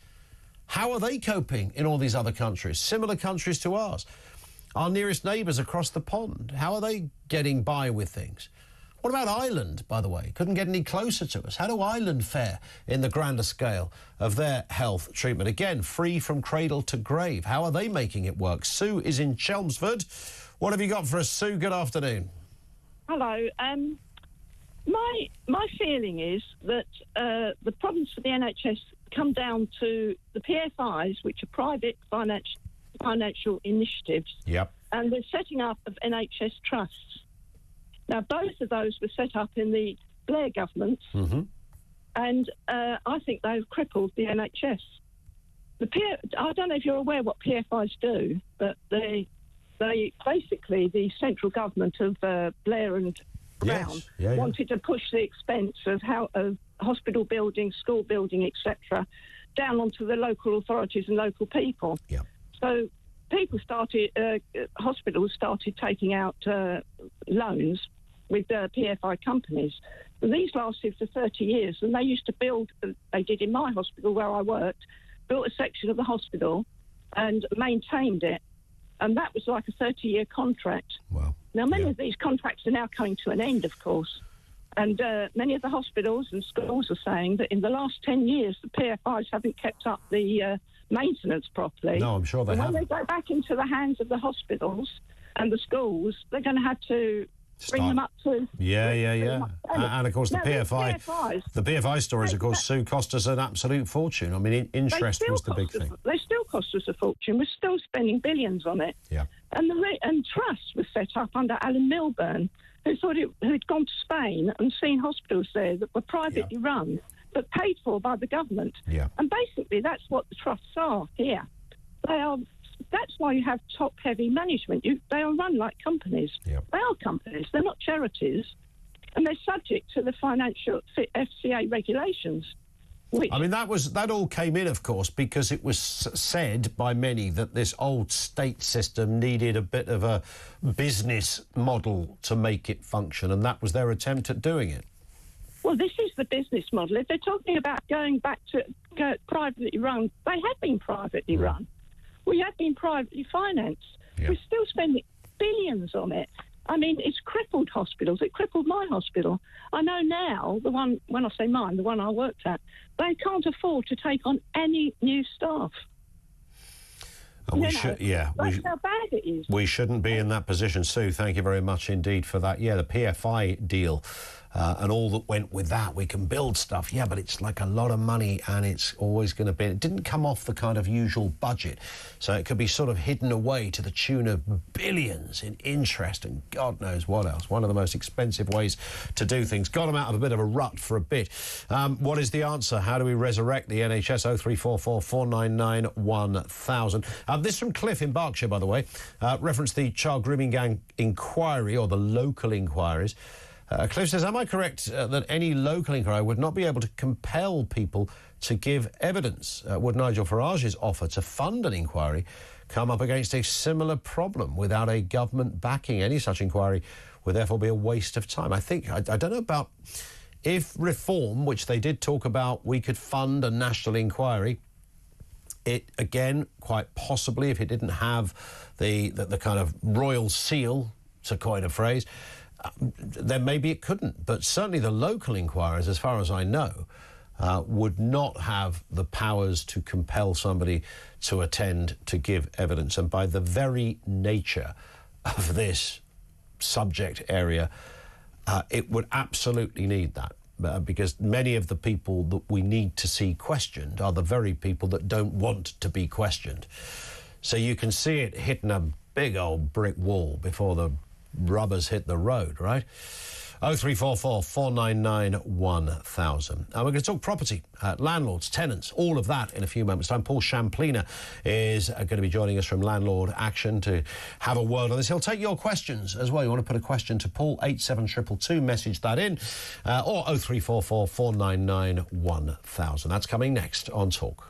Speaker 2: How are they coping in all these other countries? Similar countries to ours. Our nearest neighbours across the pond. How are they getting by with things? What about Ireland, by the way? Couldn't get any closer to us. How do Ireland fare in the grander scale of their health treatment? Again, free from cradle to grave. How are they making it work? Sue is in Chelmsford. What have you got for us, Sue? Good afternoon.
Speaker 22: Hello. My feeling is that the problems for the NHS come down to the PFIs, which are private financial initiatives, and the setting up of NHS trusts. Now, both of those were set up in the Blair government, and I think they've crippled the NHS. I don't know if you're aware what PFIs do, but they basically, the central government of Blair and Brown wanted to push the expense of hospital building, school building, etc., down onto the local authorities and local people. So hospitals started taking out loans with PFI companies. And these lasted for 30 years, and they used to build, they did in my hospital where I worked, built a section of the hospital and maintained it. And that was like a 30-year contract. Wow. Now, many of these contracts are now coming to an end, of course. And many of the hospitals and schools are saying that in the last 10 years, the PFIs haven't kept up the maintenance properly.
Speaker 2: No, I'm sure they haven't.
Speaker 22: When they go back into the hands of the hospitals and the schools, they're going to have to bring them up to...
Speaker 2: And, of course, the PFI stories, of course, Sue, cost us an absolute fortune. I mean, interest was the big thing.
Speaker 22: They still cost us a fortune. We're still spending billions on it.
Speaker 2: Yeah.
Speaker 22: And trust was set up under Alan Milburn, who'd gone to Spain and seen hospitals there that were privately run, but paid for by the government.
Speaker 2: Yeah.
Speaker 22: And basically, that's what the trusts are here. That's why you have top-heavy management. They are run like companies. Yep. They are companies. They're not charities. And they're subject to the financial FCA regulations.
Speaker 2: I mean, that all came in, of course, because it was said by many that this old state system needed a bit of a business model to make it function, and that was their attempt at doing it.
Speaker 22: Well, this is the business model. If they're talking about going back to privately run, they have been privately run. We have been privately financed. Yeah. We're still spending billions on it. I mean, it's crippled hospitals. It crippled my hospital. I know now, the one, when I say mine, the one I worked at, they can't afford to take on any new staff.
Speaker 2: And
Speaker 22: that's how bad it is.
Speaker 2: We shouldn't be in that position. Sue, thank you very much indeed for that. Yeah, the PFI deal and all that went with that. We can build stuff, but it's like a lot of money, and it's always going to be... It didn't come off the kind of usual budget, so it could be sort of hidden away to the tune of billions in interest and God knows what else. One of the most expensive ways to do things. Got them out of a bit of a rut for a bit. What is the answer? How do we resurrect the NHS? 0344 499 1000. This from Cliff in Berkshire, by the way, referenced the child grooming gang inquiry, or the local inquiries. Cliff says, am I correct that any local inquiry would not be able to compel people to give evidence? Would Nigel Farage's offer to fund an inquiry come up against a similar problem? Without a government backing, any such inquiry would therefore be a waste of time. I think, I don't know about if reform, which they did talk about, we could fund a national inquiry. It, again, quite possibly, if it didn't have the kind of royal seal, to coin a phrase, then maybe it couldn't. But certainly the local inquiries, as far as I know, would not have the powers to compel somebody to attend to give evidence. And by the very nature of this subject area, it would absolutely need that. Because many of the people that we need to see questioned are the very people that don't want to be questioned. So you can see it hitting a big old brick wall before the rubbers hit the road, right? 0344 499 1000. And we're going to talk property, landlords, tenants, all of that in a few moments' time. Paul Champlina is going to be joining us from Landlord Action to have a word on this. He'll take your questions as well. You want to put a question to Paul, 87222, message that in, or 0344 499 1000. That's coming next on Talk.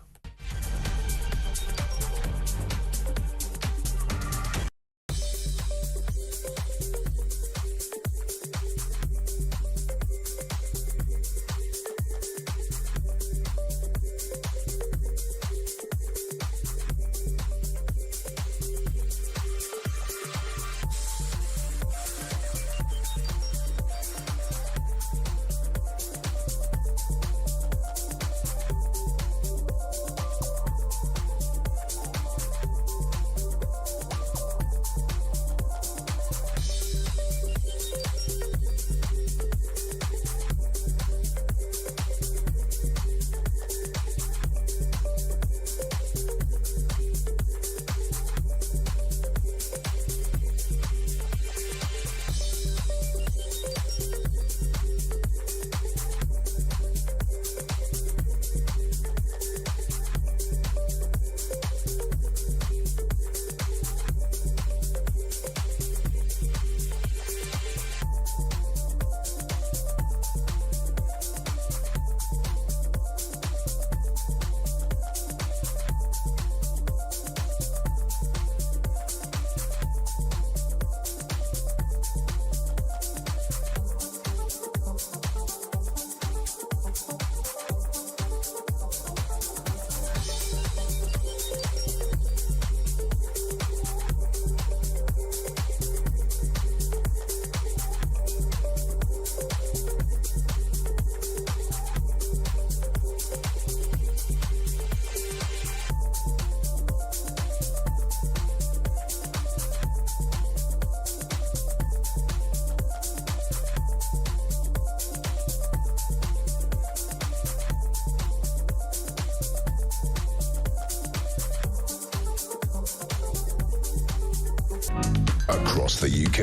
Speaker 4: Across the UK,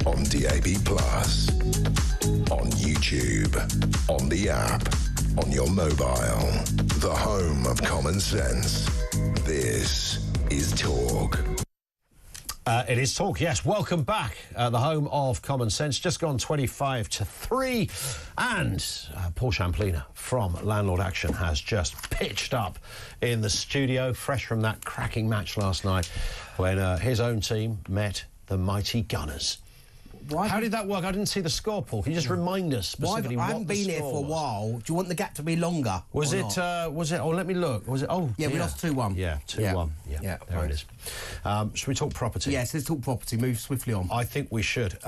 Speaker 4: on DAB+, on YouTube, on the app, on your mobile, the home of common sense. This is Talk.
Speaker 2: It is Talk, yes. Welcome back. The home of common sense. Just gone 25 to 3. And Paul Champlina from Landlord Action has just pitched up in the studio, fresh from that cracking match last night when his own team met the mighty Gunners. How did that work? I didn't see the score, Paul. Can you just remind us specifically what the score was? I haven't been here for a while. Do you want the gap to be longer? Was it? Oh, let me look. Was it? Oh, yeah, we lost 2-1. Yeah, 2-1. Yeah, there it is. Should we talk property? Yes, let's talk property. Move swiftly on. I think we should.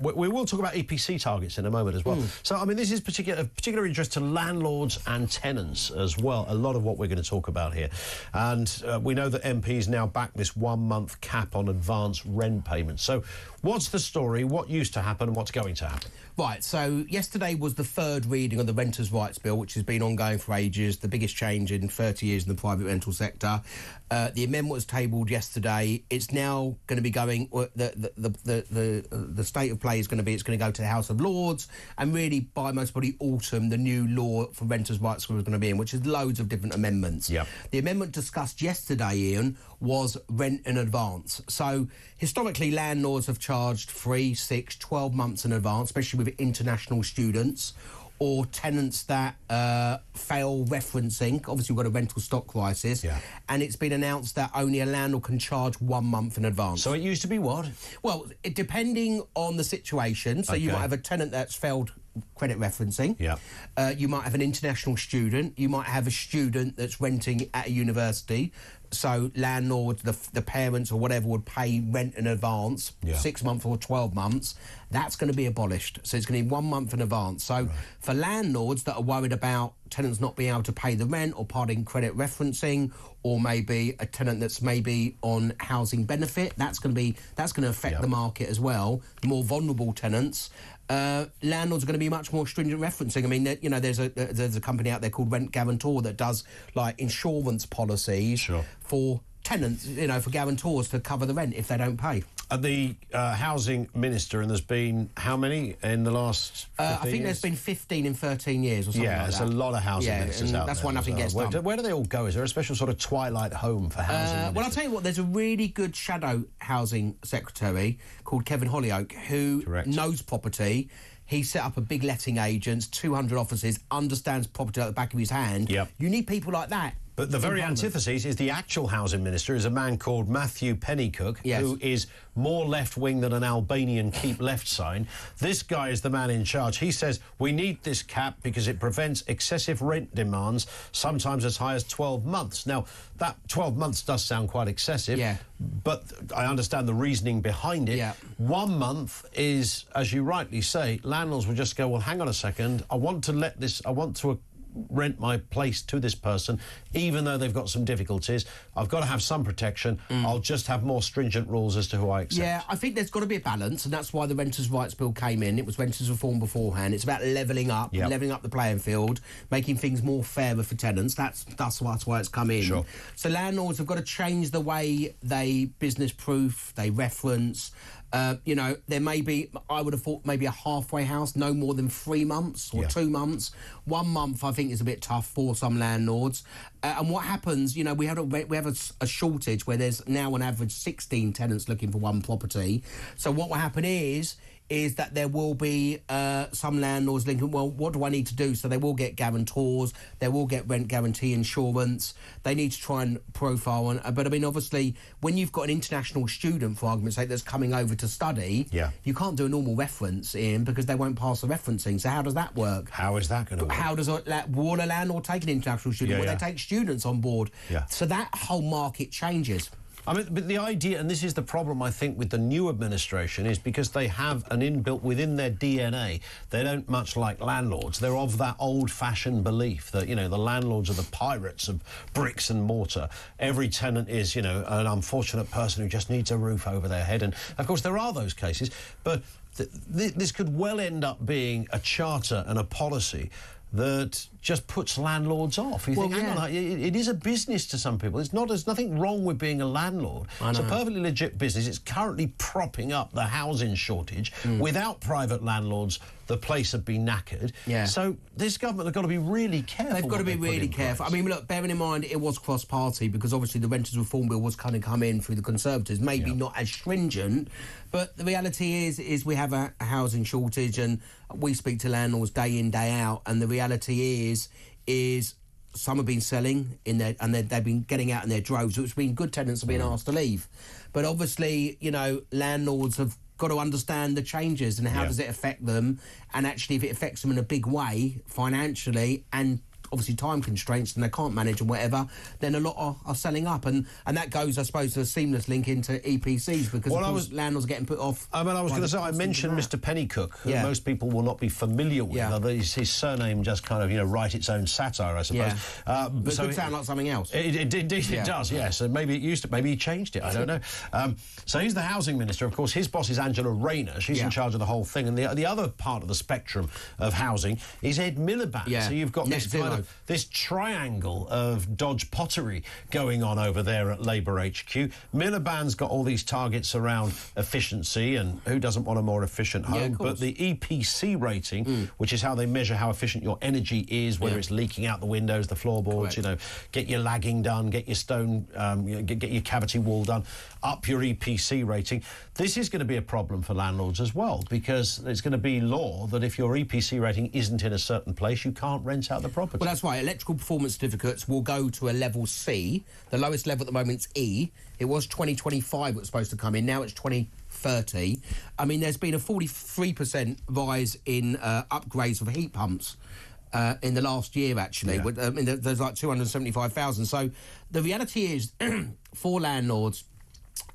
Speaker 2: We will talk about EPC targets in a moment as well. So, I mean, this is of particular interest to landlords and tenants as well. A lot of what we're going to talk about here. And we know that MPs now back this 1-month cap on advance rent payments. So, what's the story? What used to happen and what's going to happen? Right, so yesterday was the third reading of the Renters' Rights Bill, which has been ongoing for ages, the biggest change in 30 years in the private rental sector. The amendment was tabled yesterday. It's now going to be going, the state of play is going to be, it's going to go to the House of Lords, and really by most probably autumn, the new law for renters' rights is going to be in, which is loads of different amendments. Yep. The amendment discussed yesterday, Ian, was rent in advance. So historically, landlords have charged 3, 6,
Speaker 5: 6, 12 months in advance, especially with international students, or tenants that fail referencing. Obviously, we've got a rental stock crisis, and it's been announced that only a landlord can charge 1 month in advance.
Speaker 2: So it used to be what?
Speaker 5: Well, depending on the situation. So you might have a tenant that's failed credit referencing. You might have an international student. You might have a student that's renting at a university. So landlords, the parents or whatever would pay rent in advance, 6 months or 12 months. That's going to be abolished. So it's going to be 1 month in advance. So for landlords that are worried about tenants not being able to pay the rent or parting credit referencing, or maybe a tenant that's maybe on housing benefit, that's going to affect the market as well. The more vulnerable tenants. Landlords are going to be much more stringent referencing. I mean, there's a company out there called Rent Guarantor that does like insurance policies for tenants, for guarantors to cover the rent if they don't pay.
Speaker 2: The housing minister, and there's been how many in the last 15
Speaker 5: I think
Speaker 2: years?
Speaker 5: There's been 15 in 13 years or something like that.
Speaker 2: Yeah, there's a lot of housing ministers out there.
Speaker 5: That's why nothing gets done.
Speaker 2: Where do they all go? Is there a special sort of twilight home for housing ministers?
Speaker 5: Well, I'll tell you what, there's a really good shadow housing secretary called Kevin Hollyoake who knows property. He set up a big letting agent, 200 offices, understands property like the back of his hand. You need people like that.
Speaker 2: But the very antithesis is the actual housing minister is a man called Matthew Pennycook, who is more left-wing than an Albanian Keep Left sign. This guy is the man in charge. He says, we need this cap because it prevents excessive rent demands, sometimes as high as 12 months. Now, that 12 months does sound quite excessive, but I understand the reasoning behind it. 1 month is, as you rightly say, landlords will just go, well, hang on a second, I want to rent my place to this person, even though they've got some difficulties. I've got to have some protection. I'll just have more stringent rules as to who I accept.
Speaker 5: Yeah, I think there's got to be a balance, and that's why the Renters' Rights Bill came in. It was renters reform beforehand. It's about levelling up the playing field, making things more fairer for tenants. That's why it's come in. So landlords have got to change the way they business-proof, they reference. There may be, I would have thought, maybe a halfway house, no more than 3 months or 2 months. 1 month, I think, is a bit tough for some landlords. And what happens, we have a shortage where there's now on average 16 tenants looking for one property. So what will happen is that there will be some landlords thinking, well, what do I need to do? So they will get guarantors, they will get rent guarantee insurance, they need to try and profile. But I mean, obviously, when you've got an international student, for argument's sake, that's coming over to study, you can't do a normal reference in because they won't pass the referencing. So how does that work?
Speaker 2: How is that going to work?
Speaker 5: How does will a landlord take an international student? Will they take students on board? So that whole market changes.
Speaker 2: I mean, but the idea, and this is the problem, I think, with the new administration, is because they have an inbuilt within their DNA, they don't much like landlords. They're of that old-fashioned belief that, the landlords are the pirates of bricks and mortar. Every tenant is, an unfortunate person who just needs a roof over their head. And, of course, there are those cases, but this could well end up being a charter and a policy that just puts landlords off. You think, hang on, it is a business to some people. There's nothing wrong with being a landlord. It's a perfectly legit business. It's currently propping up the housing shortage. Without private landlords, the place would be knackered. So this government have got to be really careful.
Speaker 5: They've got to be really careful. I mean, look, bearing in mind it was cross-party because obviously the Renters Reform Bill was kind of come in through the Conservatives, maybe not as stringent, but the reality is we have a housing shortage and we speak to landlords day in, day out, and the reality is some have been selling in their, and they've been getting out in their droves, which means good tenants have been asked to leave. But obviously, landlords have got to understand the changes and how does it affect them, and actually if it affects them in a big way financially and obviously time constraints and they can't manage and whatever, then a lot are selling up, and that goes, I suppose, to a seamless link into EPCs because of course landlords are getting put off.
Speaker 2: I was going to say, I mentioned Mr. Pennycook, who most people will not be familiar with. His surname just kind of write its own satire, I suppose.
Speaker 5: But it could sound like something else.
Speaker 2: It does, yes. And maybe it used to, maybe he changed it. I don't know. So he's the housing minister. Of course, his boss is Angela Rayner. She's in charge of the whole thing. And the other part of the spectrum of housing is Ed Miliband. So you've got this kind of this triangle of dodge pottery going on over there at Labour HQ. Miliband's got all these targets around efficiency, and who doesn't want a more efficient home? But the EPC rating, which is how they measure how efficient your energy is, whether it's leaking out the windows, the floorboards, you know, get your lagging done, get your stone, get your cavity wall done, up your EPC rating. This is going to be a problem for landlords as well, because it's going to be law that if your EPC rating isn't in a certain place, you can't rent out the property.
Speaker 5: Well, that's right. Electrical performance certificates will go to a level C. The lowest level at the moment is E. It was 2025 it was supposed to come in. Now it's 2030. I mean, there's been a 43% rise in upgrades of heat pumps in the last year, actually. I mean, there's like 275,000. So the reality is, for landlords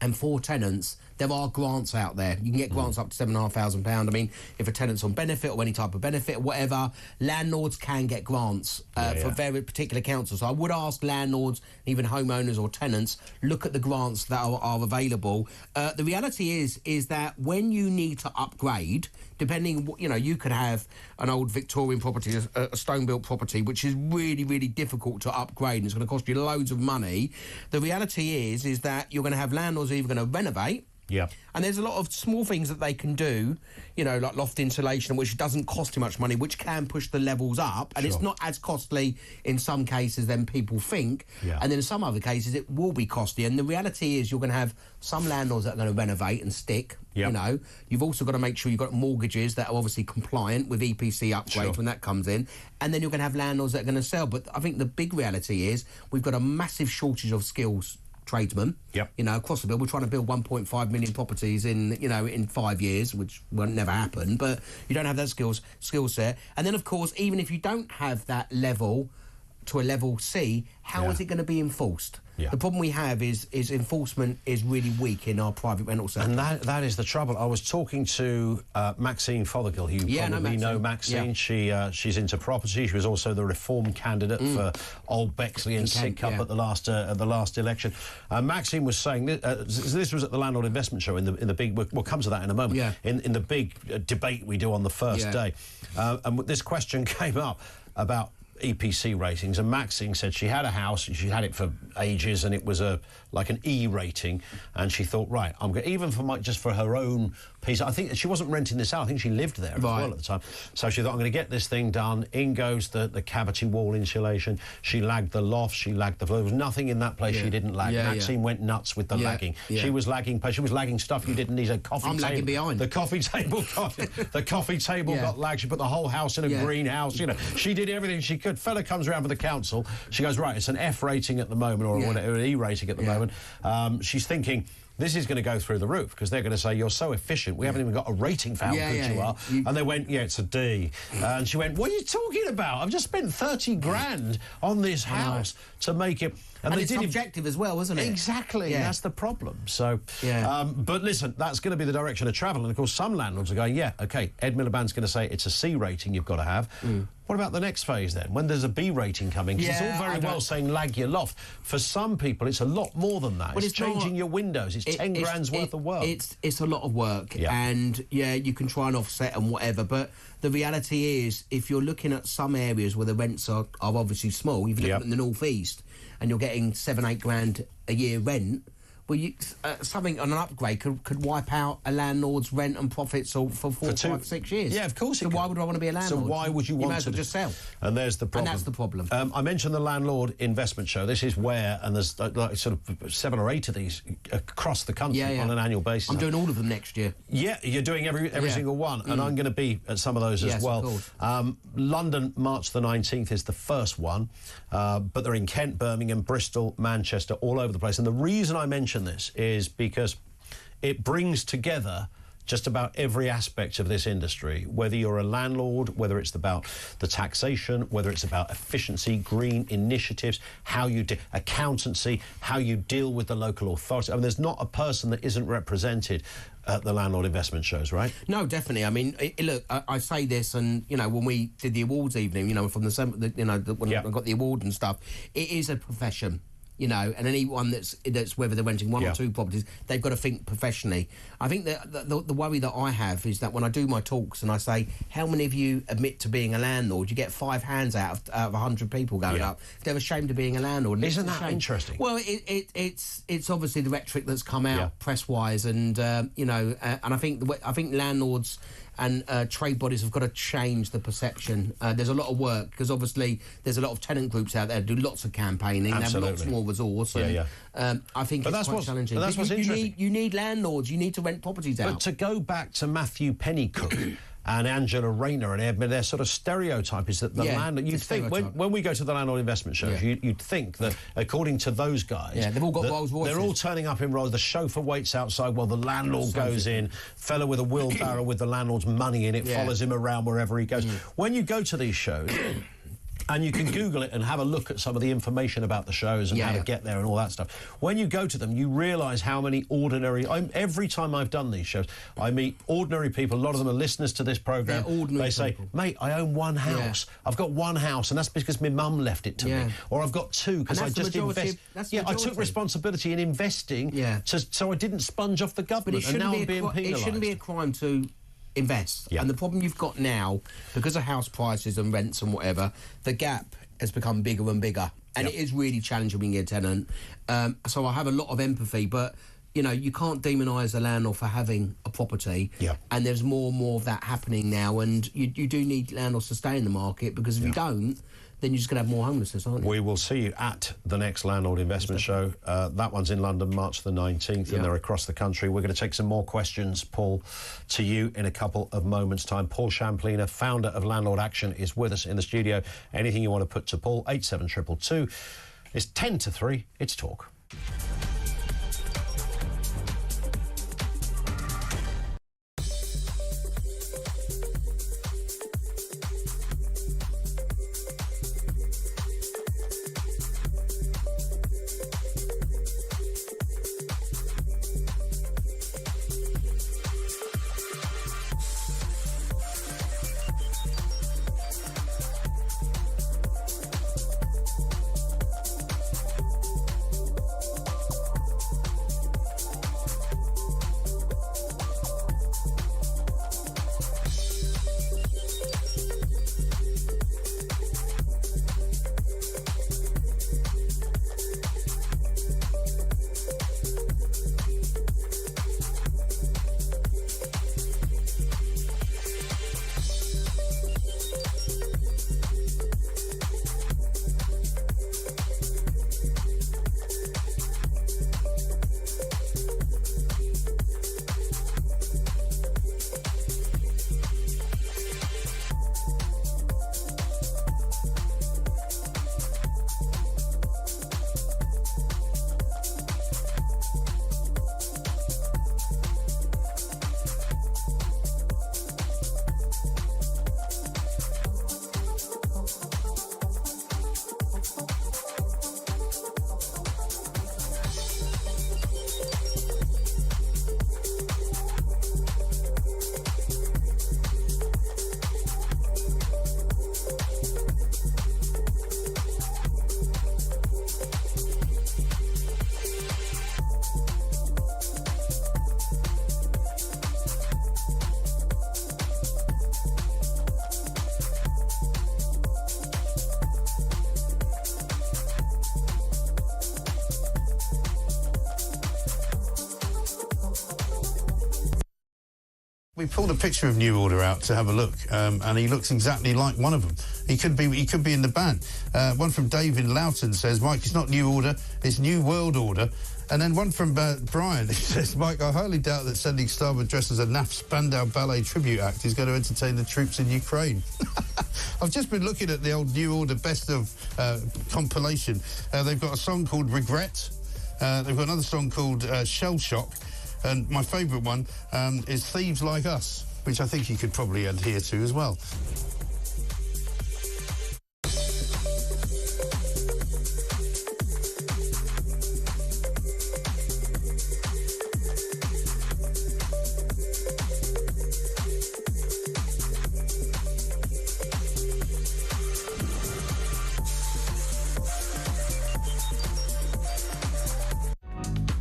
Speaker 5: and for tenants, there are grants out there. You can get grants up to £7,500. I mean, if a tenant's on benefit or any type of benefit or whatever, landlords can get grants for very particular councils. So I would ask landlords, even homeowners or tenants, look at the grants that are available. The reality is that when you need to upgrade, depending, you know, you could have an old Victorian property, a stone-built property, which is really, really difficult to upgrade, and it's going to cost you loads of money. The reality is that you're going to have landlords who are either going to renovate, and there's a lot of small things that they can do, you know, like loft insulation, which doesn't cost too much money, which can push the levels up, and it's not as costly in some cases than people think, and then in some other cases it will be costly. And the reality is you're going to have some landlords that are going to renovate and stick. You know, you've also got to make sure you've got mortgages that are obviously compliant with EPC upgrades when that comes in, and then you're going to have landlords that are going to sell. But I think the big reality is we've got a massive shortage of skills tradesmen, you know, across the bill. We're trying to build 1.5 million properties in 5 years, which won't never happen, but you don't have that skill set. And then, of course, even if you don't have that level to a level C, how is it going to be enforced? The problem we have is enforcement is really weak in our private rental sector.
Speaker 2: And that is the trouble. I was talking to Maxine Fothergill, who you probably know Maxine. She's into property. She was also the Reform candidate for Old Bexley and Sidcup at the last election. Maxine was saying this was at the Landlord Investment Show in the big. We'll come to that in a moment. In the big debate we do on the first day, and this question came up about EPC ratings, and Maxine said she had a house, she had it for ages, and it was like an E rating, and she thought, right, I'm going even for just for her own piece. I think she wasn't renting this out. I think she lived there as well at the time. So she thought, I'm going to get this thing done. In goes the cavity wall insulation. She lagged the loft. She lagged the floor. There was nothing in that place she didn't lag. Maxine went nuts with the lagging. She was lagging. She was lagging stuff you didn't need. A coffee table.
Speaker 5: Lagging behind.
Speaker 2: The coffee table. The coffee table got lagged. She put the whole house in a greenhouse. You know, she did everything she could. Fella comes around for the council. She goes, right, it's an F rating at the moment, or whatever, an E rating at the moment. She's thinking, this is going to go through the roof, because they're going to say, you're so efficient, we haven't even got a rating for how good you are. And they went, it's a D. And she went, what are you talking about? I've just spent 30 grand on this house to make it.
Speaker 5: And it's subjective as well, isn't it?
Speaker 2: Exactly, that's the problem. So, but listen, that's going to be the direction of travel. And of course, some landlords are going, OK, Ed Miliband's going to say it's a C rating you've got to have. What about the next phase then? When there's a B rating coming? Because it's all very well saying lag your loft. For some people, it's a lot more than that. Well, it's changing your windows. It's 10 grand's worth of work.
Speaker 5: It's a lot of work. And, you can try and offset and whatever. But the reality is, if you're looking at some areas where the rents are obviously small, if you're looking at the North East, and you're getting 7-8 grand a year rent, well, something on an upgrade could wipe out a landlord's rent and profits for 4, 5, 6 years.
Speaker 2: Yeah, of course.
Speaker 5: So why would I want to be a landlord?
Speaker 2: So why would you want
Speaker 5: might as well
Speaker 2: to
Speaker 5: just sell?
Speaker 2: And there's the problem.
Speaker 5: And that's the problem.
Speaker 2: I mentioned the Landlord Investment Show. This is where, and there's like sort of 7 or 8 of these across the country on an annual basis.
Speaker 5: I'm doing all of them next year.
Speaker 2: Yeah, you're doing every single one, and I'm going to be at some of those as well. London, March the 19th is the first one, but they're in Kent, Birmingham, Bristol, Manchester, all over the place. And the reason I mention this is because it brings together just about every aspect of this industry, whether you're a landlord, whether it's about the taxation, whether it's about efficiency, green initiatives, how you do accountancy, how you deal with the local authority. I mean, there's not a person that isn't represented at the Landlord Investment Shows, right?
Speaker 5: No, definitely. I mean, look, I say this, and when we did the awards evening, from when I got the award and stuff, it is a profession. you know, and anyone that's whether they're renting one or two properties, they've got to think professionally. I think that the worry that I have is that when I do my talks and I say, how many of you admit to being a landlord, you get 5 hands out of 100 people going up. If they're ashamed of being a landlord.
Speaker 2: Isn't that interesting?
Speaker 5: Well, it's obviously the rhetoric that's come out press-wise, and you know, and I think landlords and trade bodies have got to change the perception. There's a lot of work, because obviously there's a lot of tenant groups out there who do lots of campaigning. Absolutely. They have lots more resource. I think it's quite challenging.
Speaker 2: But that's what's interesting.
Speaker 5: You need landlords. You need to rent properties out.
Speaker 2: But to go back to Matthew Pennycook and Angela Rayner and Edmund, their sort of stereotype is that the landlord... You'd think, when we go to the landlord investment shows, you'd think that, according to those guys... Yeah,
Speaker 5: they've all got Rolls Royces.
Speaker 2: They're all turning up in Rolls. The chauffeur waits outside while the landlord goes in. Fella with a wheelbarrow with the landlord's money in it follows him around wherever he goes. When you go to these shows... And you can Google it and have a look at some of the information about the shows and how to get there and all that stuff. When you go to them, you realise how many ordinary... every time I've done these shows, I meet ordinary people. A lot of them are listeners to this programme. They say, mate, I own one house. I've got one house, and that's because my mum left it to me. Or I've got 2 because I just invest... I took responsibility in investing so I didn't sponge off the government, and now I'm being penalised.
Speaker 5: It shouldn't be a crime to... invest. And the problem you've got now, because of house prices and rents and whatever, the gap has become bigger and bigger, and it is really challenging being a tenant. So I have a lot of empathy, but you know, you can't demonise the landlord for having a property, and there's more and more of that happening now, and you do need landlords to stay in the market, because if you don't, then you're just going to have more homelessness, aren't you?
Speaker 2: We will see you at the next Landlord Investment Show. That one's in London, March the 19th, and they're across the country. We're going to take some more questions, Paul, to you in a couple of moments' time. Paul Champlina, founder of Landlord Action, is with us in the studio. Anything you want to put to Paul, 87222. It's 10 to 3. It's Talk.
Speaker 6: We pulled a picture of New Order out to have a look, and he looks exactly like one of them. He could be in the band. One from David Loughton says, Mike, it's not New Order, it's New World Order. And then one from Brian, he says, Mike, I highly doubt that sending Starboard dressed as a NAF Spandau Ballet tribute act is going to entertain the troops in Ukraine. I've just been looking at the old New Order best of compilation. They've got a song called Regret. They've got another song called Shell Shock. And my favourite one is Thieves Like Us, which I think you could probably adhere to as well.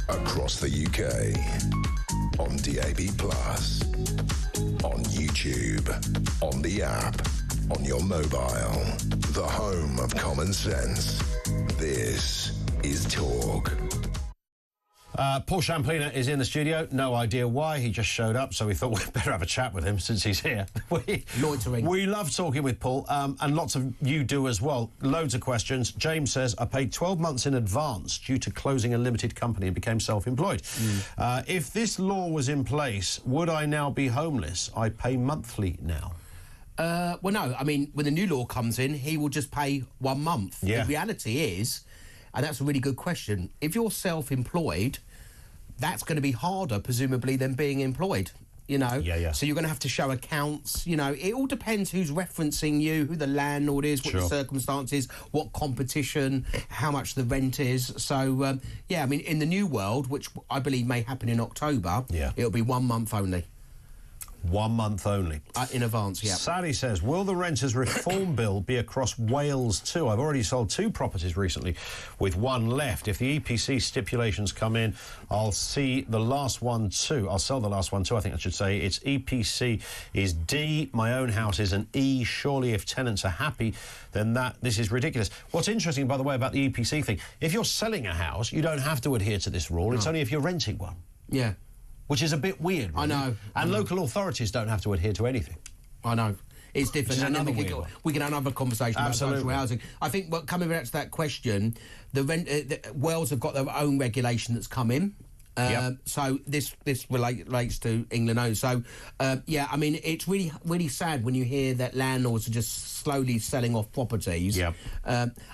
Speaker 4: across the UK. On DAB+, on YouTube, on the app, on your mobile. The home of common sense. This is Talk.
Speaker 2: Paul Champlina is in the studio. No idea why. He just showed up, so we thought we'd better have a chat with him since he's here. We love talking with Paul, and lots of you do as well. Loads of questions. James says, I paid 12 months in advance due to closing a limited company and became self-employed. If this law was in place, would I now be homeless? I pay monthly now.
Speaker 5: Well, no. I mean, when the new law comes in, he will just pay 1 month.
Speaker 2: Yeah.
Speaker 5: The reality is, and that's a really good question, if you're self-employed, that's going to be harder, presumably, than being employed, you know?
Speaker 2: Yeah.
Speaker 5: So you're going to have to show accounts, you know. It all depends who's referencing you, who the landlord is, what the circumstances, what competition, how much the rent is. So, yeah, I mean, in the new world, which I believe may happen in October, it'll be 1 month only.
Speaker 2: 1 month only.
Speaker 5: In advance, yeah.
Speaker 2: Sally says, will the Renters Reform Bill be across Wales too? I've already sold 2 properties recently with 1 left. If the EPC stipulations come in, I'll see the last one too. I'll sell the last one too, I think I should say. Its EPC is D, my own house is an E. Surely if tenants are happy, then this is ridiculous. What's interesting, by the way, about the EPC thing, if you're selling a house, you don't have to adhere to this rule. It's only if you're renting one.
Speaker 5: Yeah.
Speaker 2: Which is a bit weird, really.
Speaker 5: I know.
Speaker 2: And local authorities don't have to adhere to anything.
Speaker 5: I know. It's different.
Speaker 2: And then
Speaker 5: we can have another conversation about social housing. I think, coming back to that question, Wales have got their own regulation that's come in. So this relates to England only. So, yeah, I mean, it's really, really sad when you hear that landlords are just slowly selling off properties.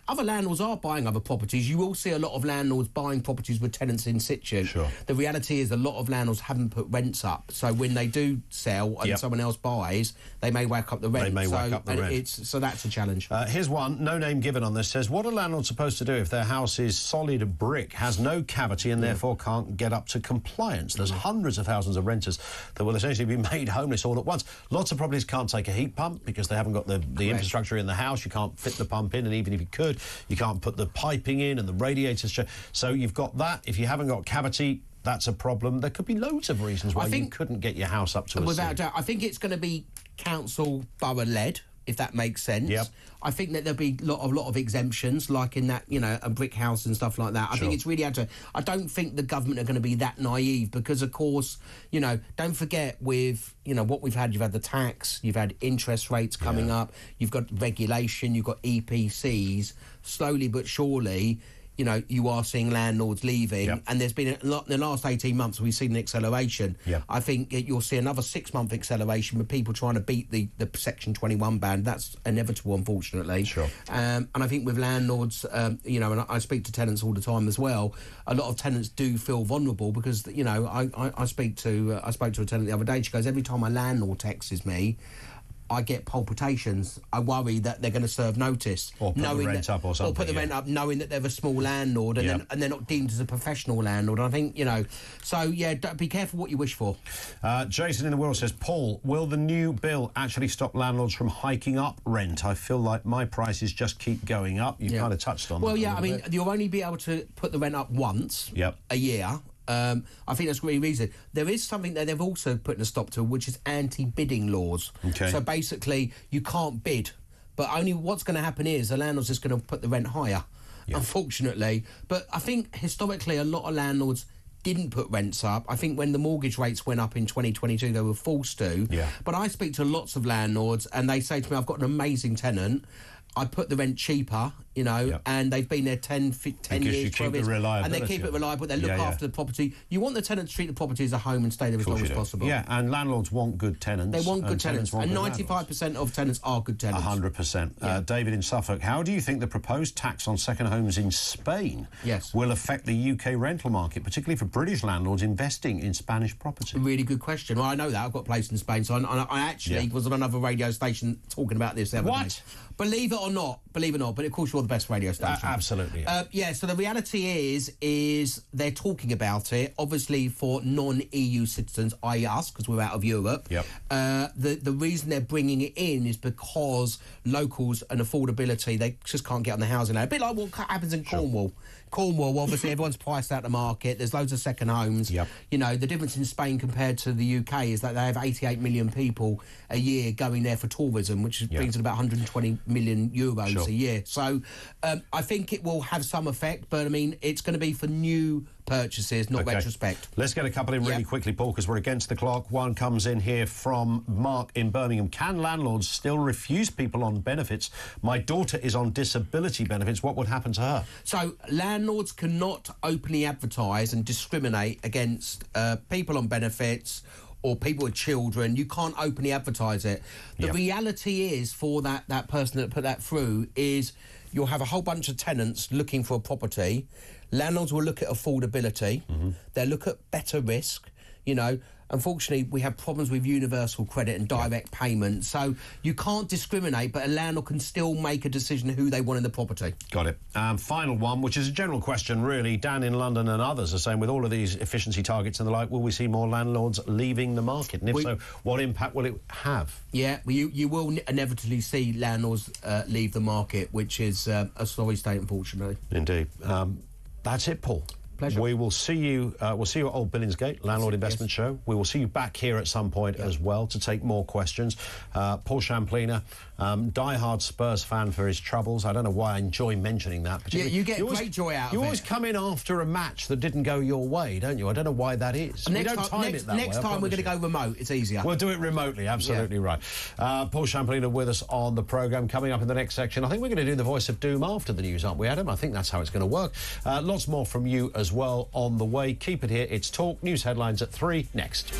Speaker 5: Other landlords are buying other properties. You will see a lot of landlords buying properties with tenants in situ. The reality is a lot of landlords haven't put rents up. So when they do sell and someone else buys, they may whack up the rent. So that's a challenge.
Speaker 2: Here's one, no name given on this, says, what are landlords supposed to do if their house is solid brick, has no cavity and therefore can't get up to compliance? There's hundreds of thousands of renters that will essentially be made homeless all at once. Lots of properties can't take a heat pump because they haven't got the infrastructure in the house. You can't fit the pump in, and even if you could, you can't put the piping in and the radiators. So you've got that. If you haven't got cavity, that's a problem. There could be loads of reasons why you couldn't get your house up to a
Speaker 5: without a doubt. I think it's going to be council borough-led, if that makes sense. I think that there'll be a lot of exemptions, like in that, you know, a brick house and stuff like that. I think it's really had to... I don't think the government are going to be that naive because, of course, you know, don't forget with, you know, what we've had, you've had the tax, you've had interest rates coming up, you've got regulation, you've got EPCs. Slowly but surely, you know, you are seeing landlords leaving, and there's been a lot in the last 18 months. We've seen an acceleration. I think you'll see another 6-month acceleration with people trying to beat the Section 21 ban. That's inevitable, unfortunately. And I think with landlords, you know, and I speak to tenants all the time as well. A lot of tenants do feel vulnerable because, you know, I spoke to a tenant the other day. She goes, every time my landlord texts me, I get palpitations. I worry that they're going to serve notice.
Speaker 2: Or put the rent up or something.
Speaker 5: Or put the rent up knowing that they're a small landlord and they're not deemed as a professional landlord. I think, you know, so, yeah, be careful what you wish for.
Speaker 2: Jason in the world says, Paul, will the new bill actually stop landlords from hiking up rent? I feel like my prices just keep going up. You've kind of touched on that.
Speaker 5: Well, yeah, I mean, you'll only be able to put the rent up once a year. I think that's a great reason. There is something that they've also put a stop to, which is anti-bidding laws. So basically, you can't bid, but only what's going to happen is the landlord's just going to put the rent higher, unfortunately. But I think historically, a lot of landlords didn't put rents up. I think when the mortgage rates went up in 2022, they were forced to. But I speak to lots of landlords, and they say to me, I've got an amazing tenant. I put the rent cheaper, you know, and they've been there 10 years, 12 years. And they keep it reliable. They look after the property. You want the tenant to treat the property as a home and stay there as long as possible.
Speaker 2: Yeah, and landlords want good tenants.
Speaker 5: They want good tenants. And 95% of tenants are good tenants.
Speaker 2: 100%. David in Suffolk, how do you think the proposed tax on second homes in Spain will affect the UK rental market, particularly for British landlords investing in Spanish property?
Speaker 5: Really good question. Well, I know that. I've got a place in Spain. So I actually was on another radio station talking about this the other day. Believe it or not, but of course you're the best radio station.
Speaker 2: Absolutely.
Speaker 5: So the reality is they're talking about it, obviously for non-EU citizens, i.e. us, because we're out of Europe.
Speaker 2: Yep.
Speaker 5: The reason they're bringing it in is because locals and affordability, they just can't get on the housing ladder. A bit like what happens in Cornwall. Cornwall, obviously, everyone's priced out the market. There's loads of second homes.
Speaker 2: Yep.
Speaker 5: You know, the difference in Spain compared to the UK is that they have 88 million people a year going there for tourism, which brings in about 120 million euros a year. So I think it will have some effect, but, I mean, it's going to be for new purchases, not retrospect.
Speaker 2: Let's get a couple in really quickly, Paul, because we're against the clock. One comes in here from Mark in Birmingham. Can landlords still refuse people on benefits? My daughter is on disability benefits. What would happen to her?
Speaker 5: So landlords cannot openly advertise and discriminate against people on benefits or people with children. You can't openly advertise it. The reality is, for that person that put that through, is you'll have a whole bunch of tenants looking for a property. Landlords will look at affordability. They'll look at better risk. You know, unfortunately, we have problems with universal credit and direct payment. So you can't discriminate, but a landlord can still make a decision who they want in the property.
Speaker 2: Got it. Final one, which is a general question, really. Dan in London and others are saying, with all of these efficiency targets and the like, will we see more landlords leaving the market? And if so, what impact will it have?
Speaker 5: Yeah, well, you will inevitably see landlords leave the market, which is a sorry state, unfortunately.
Speaker 2: Indeed. That's it, Paul.
Speaker 5: Pleasure.
Speaker 2: We will see you. We'll see you at Old Billingsgate Landlord Investment Show. We will see you back here at some point as well to take more questions. Paul Champlina, die-hard Spurs fan for his troubles. I don't know why I enjoy mentioning that. But
Speaker 5: you get great joy out of it.
Speaker 2: You always come in after a match that didn't go your way, don't you? I don't know why that is.
Speaker 5: Next time we're going to go remote. It's easier.
Speaker 2: We'll do it remotely. Absolutely right. Paul Champlina with us on the programme. Coming up in the next section, I think we're going to do the Voice of Doom after the news, aren't we, Adam? I think that's how it's going to work. Lots more from you as well on the way. Keep it here. It's Talk. News headlines at 3 next.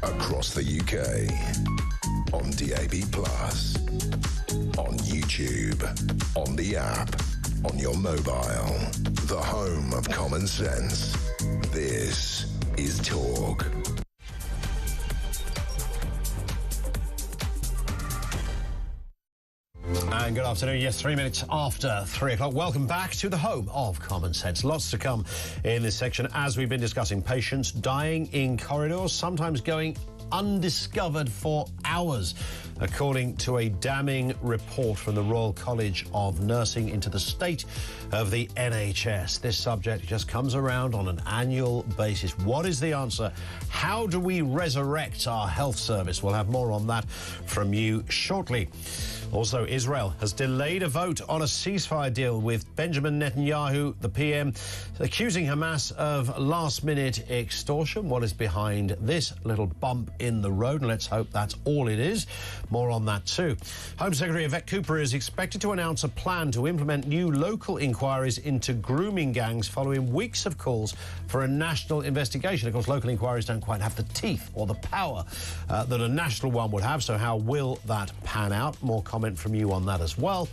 Speaker 4: Across the UK, on DAB+, on YouTube, on the app, on your mobile, the home of common sense. This is Talk.
Speaker 2: And good afternoon. Yes, 3 minutes after 3 o'clock. Welcome back to the home of Common Sense. Lots to come in this section as we've been discussing patients dying in corridors, sometimes going undiscovered for hours, according to a damning report from the Royal College of Nursing into the state of the NHS. This subject just comes around on an annual basis. What is the answer? How do we resurrect our health service? We'll have more on that from you shortly. Also, Israel has delayed a vote on a ceasefire deal with Benjamin Netanyahu, the PM, accusing Hamas of last-minute extortion. What is behind this little bump in the road? And let's hope that's all it is. More on that too. Home Secretary Yvette Cooper is expected to announce a plan to implement new local inquiries into grooming gangs following weeks of calls for a national investigation. Of course, local inquiries don't quite have the teeth or the power that a national one would have. So how will that pan out? More comment from you on that as well.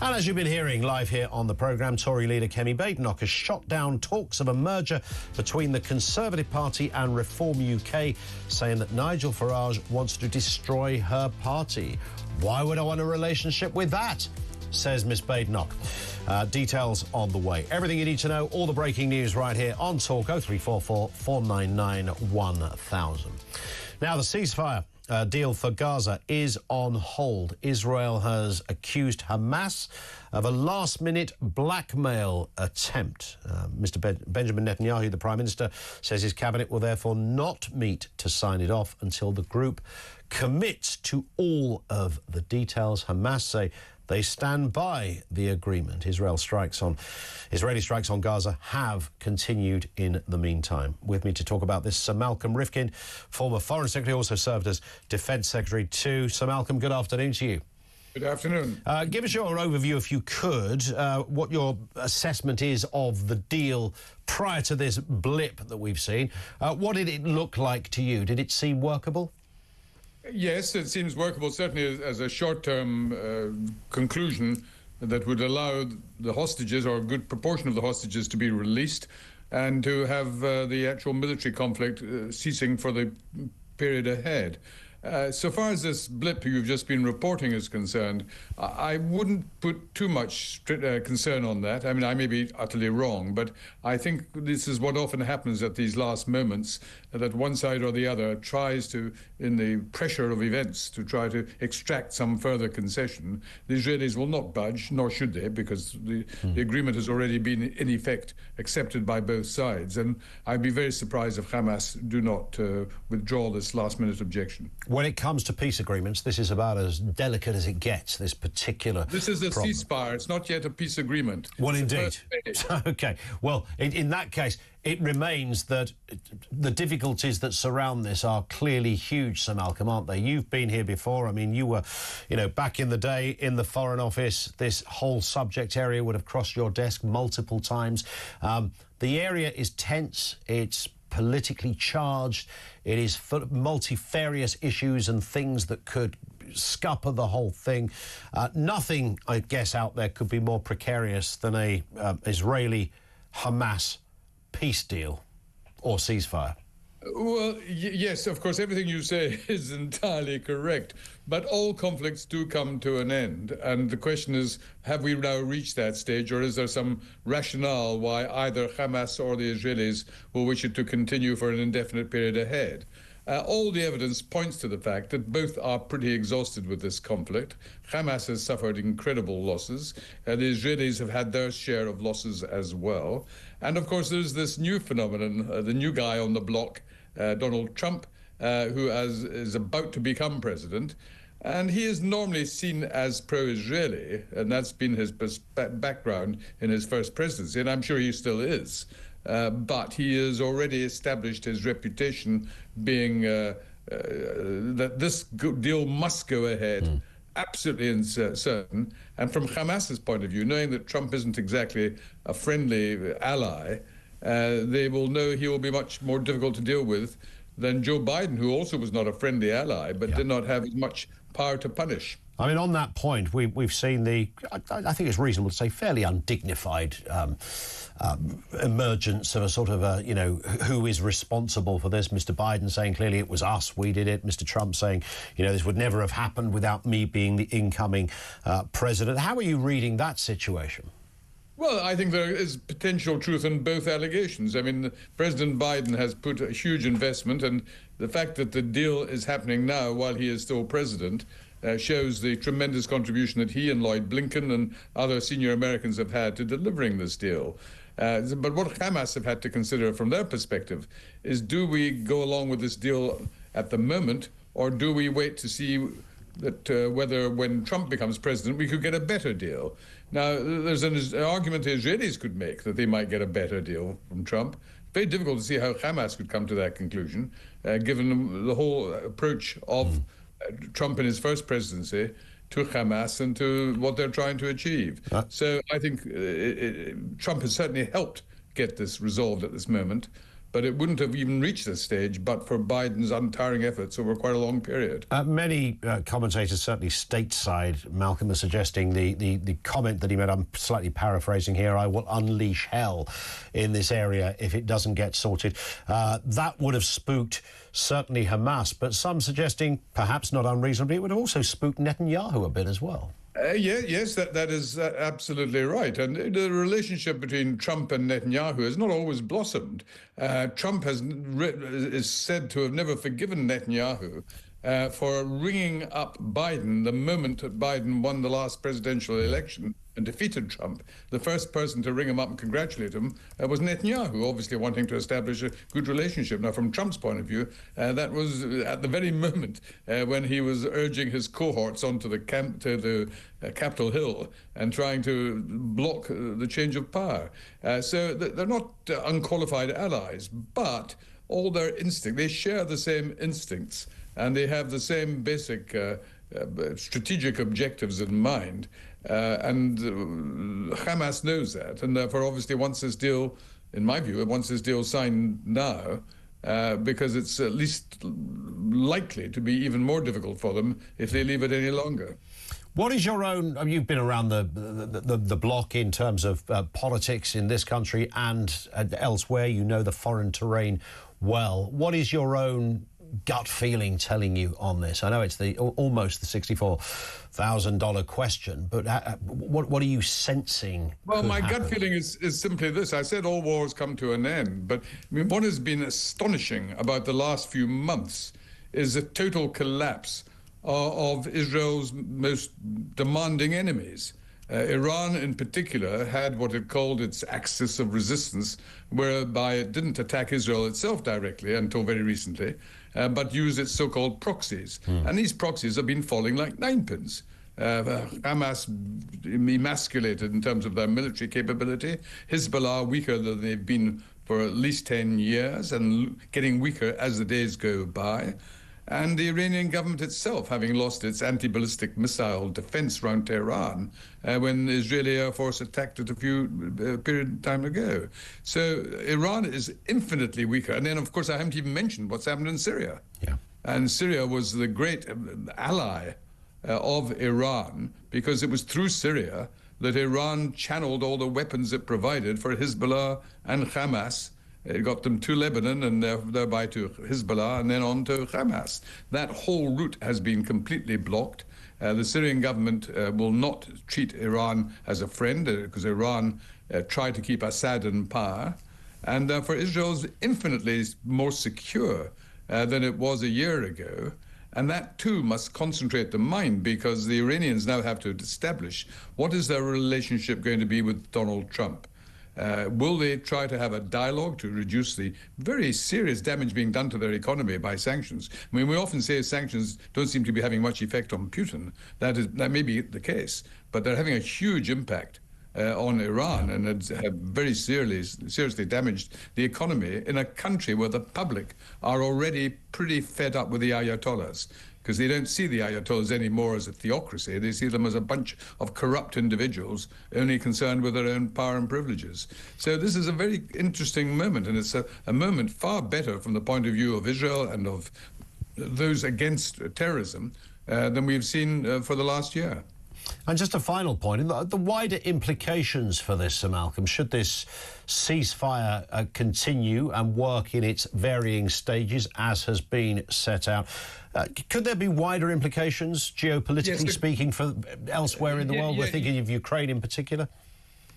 Speaker 2: And as you've been hearing live here on the programme, Tory leader Kemi Badenoch has shot down talks of a merger between the Conservative Party and Reform UK, saying that Nigel Farage wants to destroy her party. Why would I want a relationship with that? Says Miss Badenoch. Details on the way. Everything you need to know, all the breaking news right here on Talk 0344 499 1000. Now, the ceasefire deal for Gaza is on hold. Israel has accused Hamas of a last-minute blackmail attempt. Benjamin Netanyahu, the Prime Minister, says his cabinet will therefore not meet to sign it off until the group commits to all of the details. Hamas say they stand by the agreement. Israeli strikes on Gaza have continued in the meantime. With me to talk about this, Sir Malcolm Rifkin, former Foreign Secretary, also served as Defence Secretary too. Sir Malcolm, good afternoon to you.
Speaker 7: Good afternoon.
Speaker 2: Give us your overview, if you could, what your assessment is of the deal prior to this blip that we've seen. What did it look like to you? Did it seem workable?
Speaker 7: Yes, it seems workable, certainly as a short-term conclusion that would allow the hostages, or a good proportion of the hostages, to be released and to have the actual military conflict ceasing for the period ahead. So far as this blip you've just been reporting is concerned, I wouldn't put too much concern on that. I mean, I may be utterly wrong, but I think this is what often happens at these last moments, that one side or the other tries to, in the pressure of events, to try to extract some further concession. The Israelis will not budge, nor should they, because the agreement has already been, in effect, accepted by both sides. And I'd be very surprised if Hamas do not withdraw this last-minute objection.
Speaker 2: When it comes to peace agreements, this is about as delicate as it gets, this particular
Speaker 7: This is a
Speaker 2: problem.
Speaker 7: ceasefire. It's not yet a peace agreement.
Speaker 2: Well, indeed. OK. Well, in that case, it remains that the difficulties that surround this are clearly huge, Sir Malcolm, aren't they? You've been here before. I mean, you were, back in the day in the Foreign Office. This whole subject area would have crossed your desk multiple times. The area is tense. It's politically charged. It is full of multifarious issues and things that could scupper the whole thing. Nothing, I guess, out there could be more precarious than a Israeli-Hamas peace deal or ceasefire.
Speaker 7: Well, yes, of course, everything you say is entirely correct. But all conflicts do come to an end. And the question is, have we now reached that stage, or is there some rationale why either Hamas or the Israelis will wish it to continue for an indefinite period ahead? All the evidence points to the fact that both are pretty exhausted with this conflict. Hamas has suffered incredible losses. The Israelis have had their share of losses as well. And, of course, there's this new phenomenon, the new guy on the block, Donald Trump, who is about to become president. And he is normally seen as pro-Israeli, and that's been his background in his first presidency, and I'm sure he still is. But he has already established his reputation being that this deal must go ahead, absolutely certain. And from Hamas's point of view, knowing that Trump isn't exactly a friendly ally, they will know he will be much more difficult to deal with than Joe Biden, who also was not a friendly ally, but did not have as much power to punish.
Speaker 2: I mean, on that point, we've seen I think it's reasonable to say, fairly undignified emergence of a sort of who is responsible for this. Mr. Biden saying clearly it was us, we did it. Mr. Trump saying, this would never have happened without me being the incoming president. How are you reading that situation?
Speaker 7: Well, I think there is potential truth in both allegations. I mean, President Biden has put a huge investment, and the fact that the deal is happening now while he is still president shows the tremendous contribution that he and Lloyd Blinken and other senior Americans have had to delivering this deal. But what Hamas have had to consider from their perspective is, do we go along with this deal at the moment, or do we wait to see that whether when Trump becomes president we could get a better deal? Now, there's an argument the Israelis could make that they might get a better deal from Trump. Very difficult to see how Hamas could come to that conclusion, given the whole approach of Trump in his first presidency to Hamas and to what they're trying to achieve. So I think Trump has certainly helped get this resolved at this moment, but it wouldn't have even reached this stage but for Biden's untiring efforts over quite a long period.
Speaker 2: Many commentators, certainly stateside, Malcolm, are suggesting the comment that he made, I'm slightly paraphrasing here, I will unleash hell in this area if it doesn't get sorted. That would have spooked certainly Hamas, but some suggesting, perhaps not unreasonably, it would have also spooked Netanyahu a bit as well.
Speaker 7: Yes, that is absolutely right. And the relationship between Trump and Netanyahu has not always blossomed. Trump is said to have never forgiven Netanyahu for ringing up Biden the moment that Biden won the last presidential election and defeated Trump. The first person to ring him up and congratulate him was Netanyahu, obviously wanting to establish a good relationship. Now, from Trump's point of view, that was at the very moment when he was urging his cohorts onto the Capitol Hill and trying to block the change of power. So they're not unqualified allies, but all their instinct, they share the same instincts, and they have the same basic strategic objectives in mind. And Hamas knows that, and therefore obviously wants this deal, in my view, wants this deal signed now, because it's at least likely to be even more difficult for them if they leave it any longer.
Speaker 2: What is your own, you've been around the block in terms of politics in this country and elsewhere, you know the foreign terrain well. What is your own gut feeling telling you on this? I know it's almost the $64,000 question, but what are you sensing?
Speaker 7: Well, my gut feeling is simply this. I said all wars come to an end, but I mean, what has been astonishing about the last few months is a total collapse of Israel's most demanding enemies. Iran, in particular, had what it called its axis of resistance, whereby it didn't attack Israel itself directly until very recently, but used its so-called proxies. And these proxies have been falling like ninepins. Hamas emasculated in terms of their military capability, Hezbollah weaker than they've been for at least 10 years and getting weaker as the days go by. And the Iranian government itself having lost its anti-ballistic missile defense around Tehran when the Israeli Air Force attacked it a period of time ago. So Iran is infinitely weaker. And then, of course, I haven't even mentioned what's happened in Syria. Yeah. And Syria was the great ally of Iran, because it was through Syria that Iran channeled all the weapons it provided for Hezbollah and Hamas. It got them to Lebanon and thereby to Hezbollah and then on to Hamas. That whole route has been completely blocked. The Syrian government will not treat Iran as a friend because Iran tried to keep Assad in power. And therefore Israel is infinitely more secure than it was a year ago. And that too must concentrate the mind, because the Iranians now have to establish what is their relationship going to be with Donald Trump. Will they try to have a dialogue to reduce the very serious damage being done to their economy by sanctions? I mean, we often say sanctions don't seem to be having much effect on Putin. That may be the case, but they're having a huge impact on Iran, and have very seriously damaged the economy in a country where the public are already pretty fed up with the Ayatollahs, because they don't see the Ayatollahs anymore as a theocracy. They see them as a bunch of corrupt individuals only concerned with their own power and privileges. So this is a very interesting moment, and it's a moment far better from the point of view of Israel and of those against terrorism than we've seen for the last year.
Speaker 2: And just a final point, the wider implications for this, Sir Malcolm, should this ceasefire continue and work in its varying stages as has been set out, could there be wider implications, geopolitically speaking, for elsewhere in the world? We're thinking of Ukraine in particular.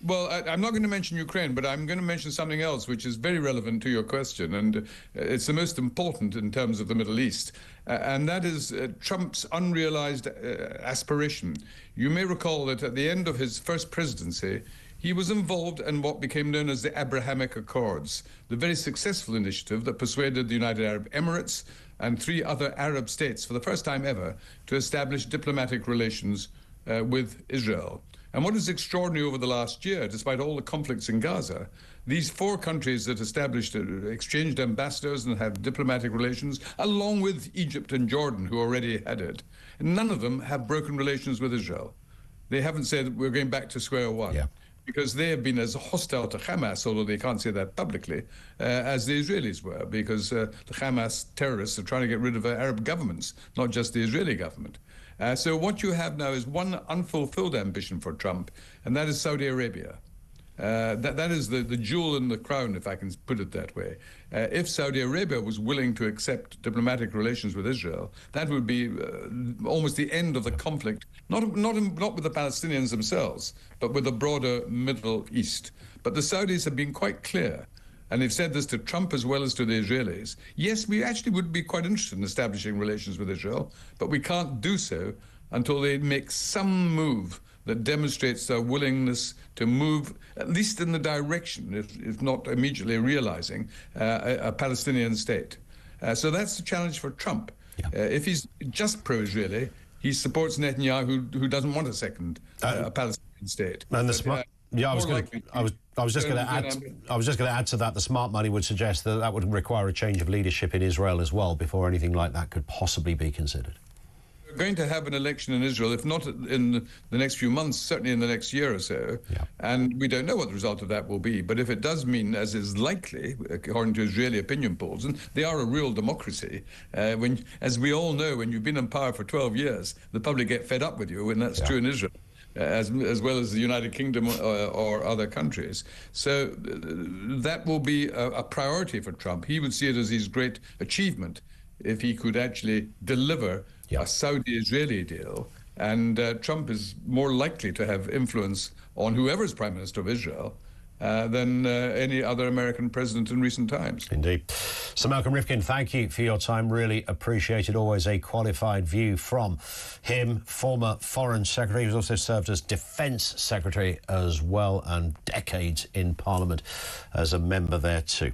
Speaker 7: Well, I'm not going to mention Ukraine, but I'm going to mention something else which is very relevant to your question, and it's the most important in terms of the Middle East, and that is Trump's unrealized aspiration. You may recall that at the end of his first presidency, he was involved in what became known as the Abrahamic Accords, the very successful initiative that persuaded the United Arab Emirates and 3 other Arab states for the first time ever to establish diplomatic relations with Israel. And what is extraordinary over the last year, despite all the conflicts in Gaza, these 4 countries that established, exchanged ambassadors and have diplomatic relations, along with Egypt and Jordan, who already had it, none of them have broken relations with Israel. They haven't said we're going back to square one. Yeah. Because they have been as hostile to Hamas, although they can't say that publicly, as the Israelis were, because the Hamas terrorists are trying to get rid of Arab governments, not just the Israeli government. So what you have now is one unfulfilled ambition for Trump, and that is Saudi Arabia. That is the jewel in the crown, if I can put it that way. If Saudi Arabia was willing to accept diplomatic relations with Israel, that would be almost the end of the conflict, not with the Palestinians themselves, but with the broader Middle East. But the Saudis have been quite clear, and they've said this to Trump as well as to the Israelis. Yes, we actually would be quite interested in establishing relations with Israel, but we can't do so until they make some move that demonstrates their willingness to move, at least in the direction, if not immediately realizing, a Palestinian state. So that's the challenge for Trump. Yeah. If he's just pro-Israeli, he supports Netanyahu, who doesn't want a second Palestinian state.
Speaker 2: And I was just going to add to that. The smart money would suggest that would require a change of leadership in Israel as well before anything like that could possibly be considered.
Speaker 7: We're going to have an election in Israel, if not in the next few months, certainly in the next year or so. Yeah. And we don't know what the result of that will be. But if it does mean, as is likely, according to Israeli opinion polls, and they are a real democracy, as we all know, when you've been in power for 12 years, the public get fed up with you, and that's true in Israel. As well as the United Kingdom or other countries. So that will be a priority for Trump. He would see it as his great achievement if he could actually deliver a Saudi-Israeli deal. And Trump is more likely to have influence on whoever's Prime Minister of Israel than any other American president in recent times.
Speaker 2: Indeed. Sir Malcolm Rifkin, thank you for your time. Really appreciated. Always a qualified view from him, former Foreign Secretary, who's also served as Defence Secretary as well, and decades in Parliament as a member there too.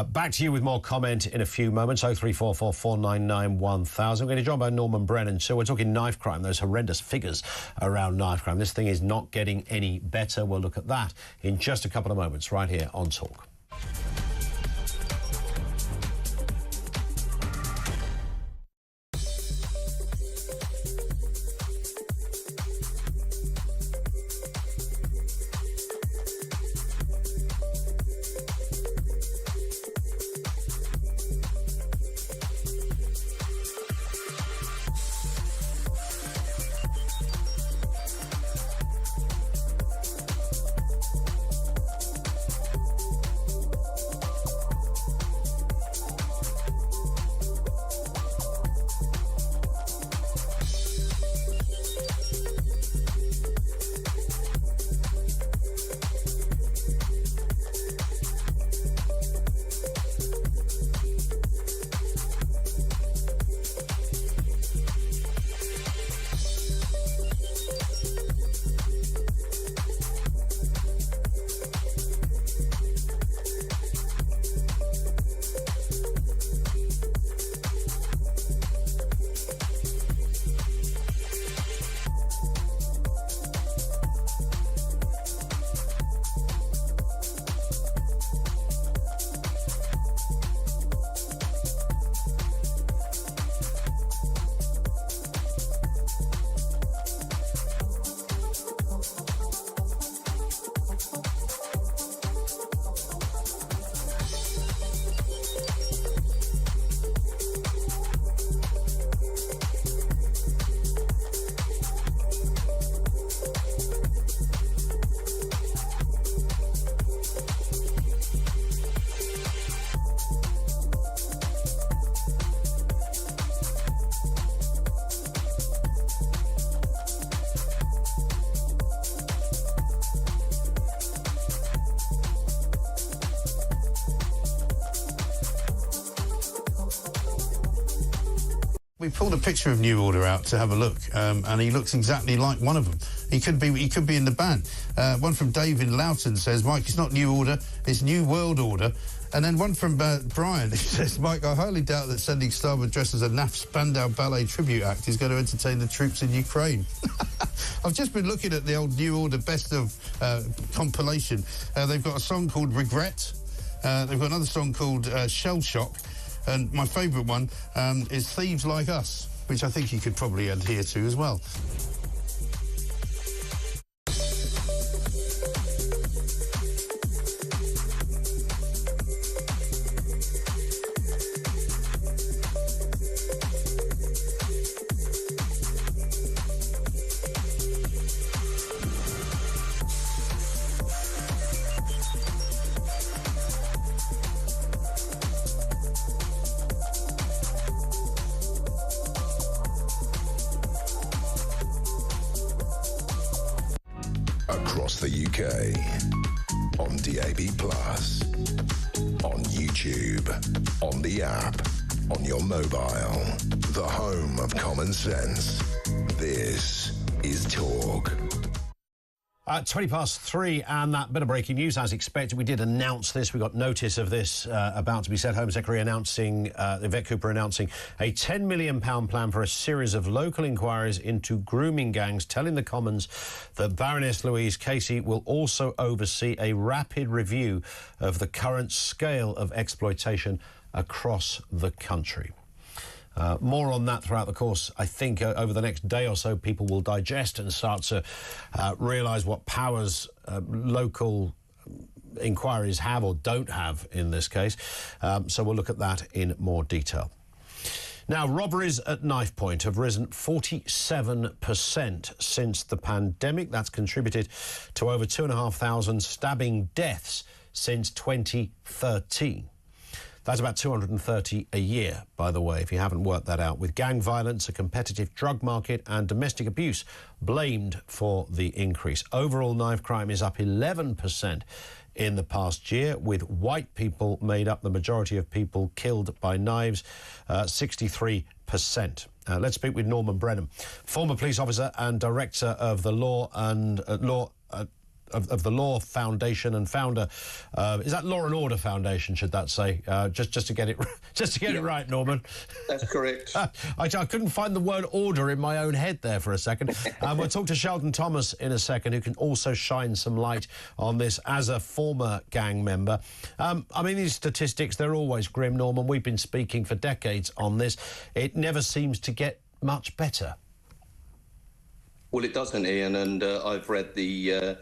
Speaker 2: Back to you with more comment in a few moments. 0344 499 1000. We're going to join by Norman Brennan. So we're talking knife crime, those horrendous figures around knife crime. This thing is not getting any better. We'll look at that in just a couple of moments right here on Talk.
Speaker 6: We pulled a picture of New Order out to have a look, and he looks exactly like one of them. He could be in the band. One from David Loughton says, Mike, it's not New Order, it's New World Order. And then one from Brian, he says, Mike, I highly doubt that sending Starboard dressed as a NAF Spandau Ballet tribute act is going to entertain the troops in Ukraine. I've just been looking at the old New Order best of compilation. They've got a song called Regret. They've got another song called Shell Shock. And my favourite one is Thieves Like Us, which I think you could probably adhere to as well.
Speaker 4: Across the UK, on DAB+, on YouTube, on the app, on your mobile, the home of common sense. This is Talk.
Speaker 2: 3:20, and that bit of breaking news, as expected. We did announce this. We got notice of this about to be said. Home Secretary announcing, Yvette Cooper announcing a £10 million plan for a series of local inquiries into grooming gangs, telling the Commons that Baroness Louise Casey will also oversee a rapid review of the current scale of exploitation across the country. More on that throughout the course. I think over the next day or so, people will digest and start to realise what powers local inquiries have or don't have in this case. So we'll look at that in more detail. Now, robberies at knife point have risen 47% since the pandemic. That's contributed to over 2,500 stabbing deaths since 2013. That's about 230 a year, by the way, if you haven't worked that out, with gang violence, a competitive drug market and domestic abuse blamed for the increase. Overall knife crime is up 11% in the past year, with white people made up the majority of people killed by knives, 63%. Let's speak with Norman Brennan, former police officer and director of the Law and of the Law Foundation and founder. Is that Law and Order Foundation? Should that say? Just to get it it right, Norman.
Speaker 8: That's correct.
Speaker 2: I couldn't find the word order in my own head there for a second. We'll talk to Sheldon Thomas in a second, who can also shine some light on this as a former gang member. I mean, these statistics, they're always grim, Norman. We've been speaking for decades on this. It never seems to get much better.
Speaker 8: Well, it doesn't, Ian, and I've read the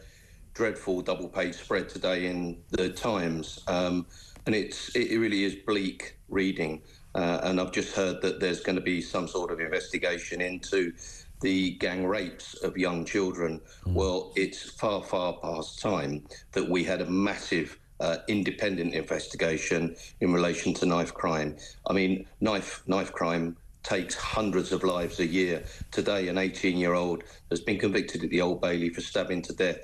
Speaker 8: dreadful double-page spread today in the Times, and it really is bleak reading. And I've just heard that there's going to be some sort of investigation into the gang rapes of young children. Well, it's far, far past time that we had a massive independent investigation in relation to knife crime. I mean, knife crime takes hundreds of lives a year. Today, an 18-year-old has been convicted at the Old Bailey for stabbing to death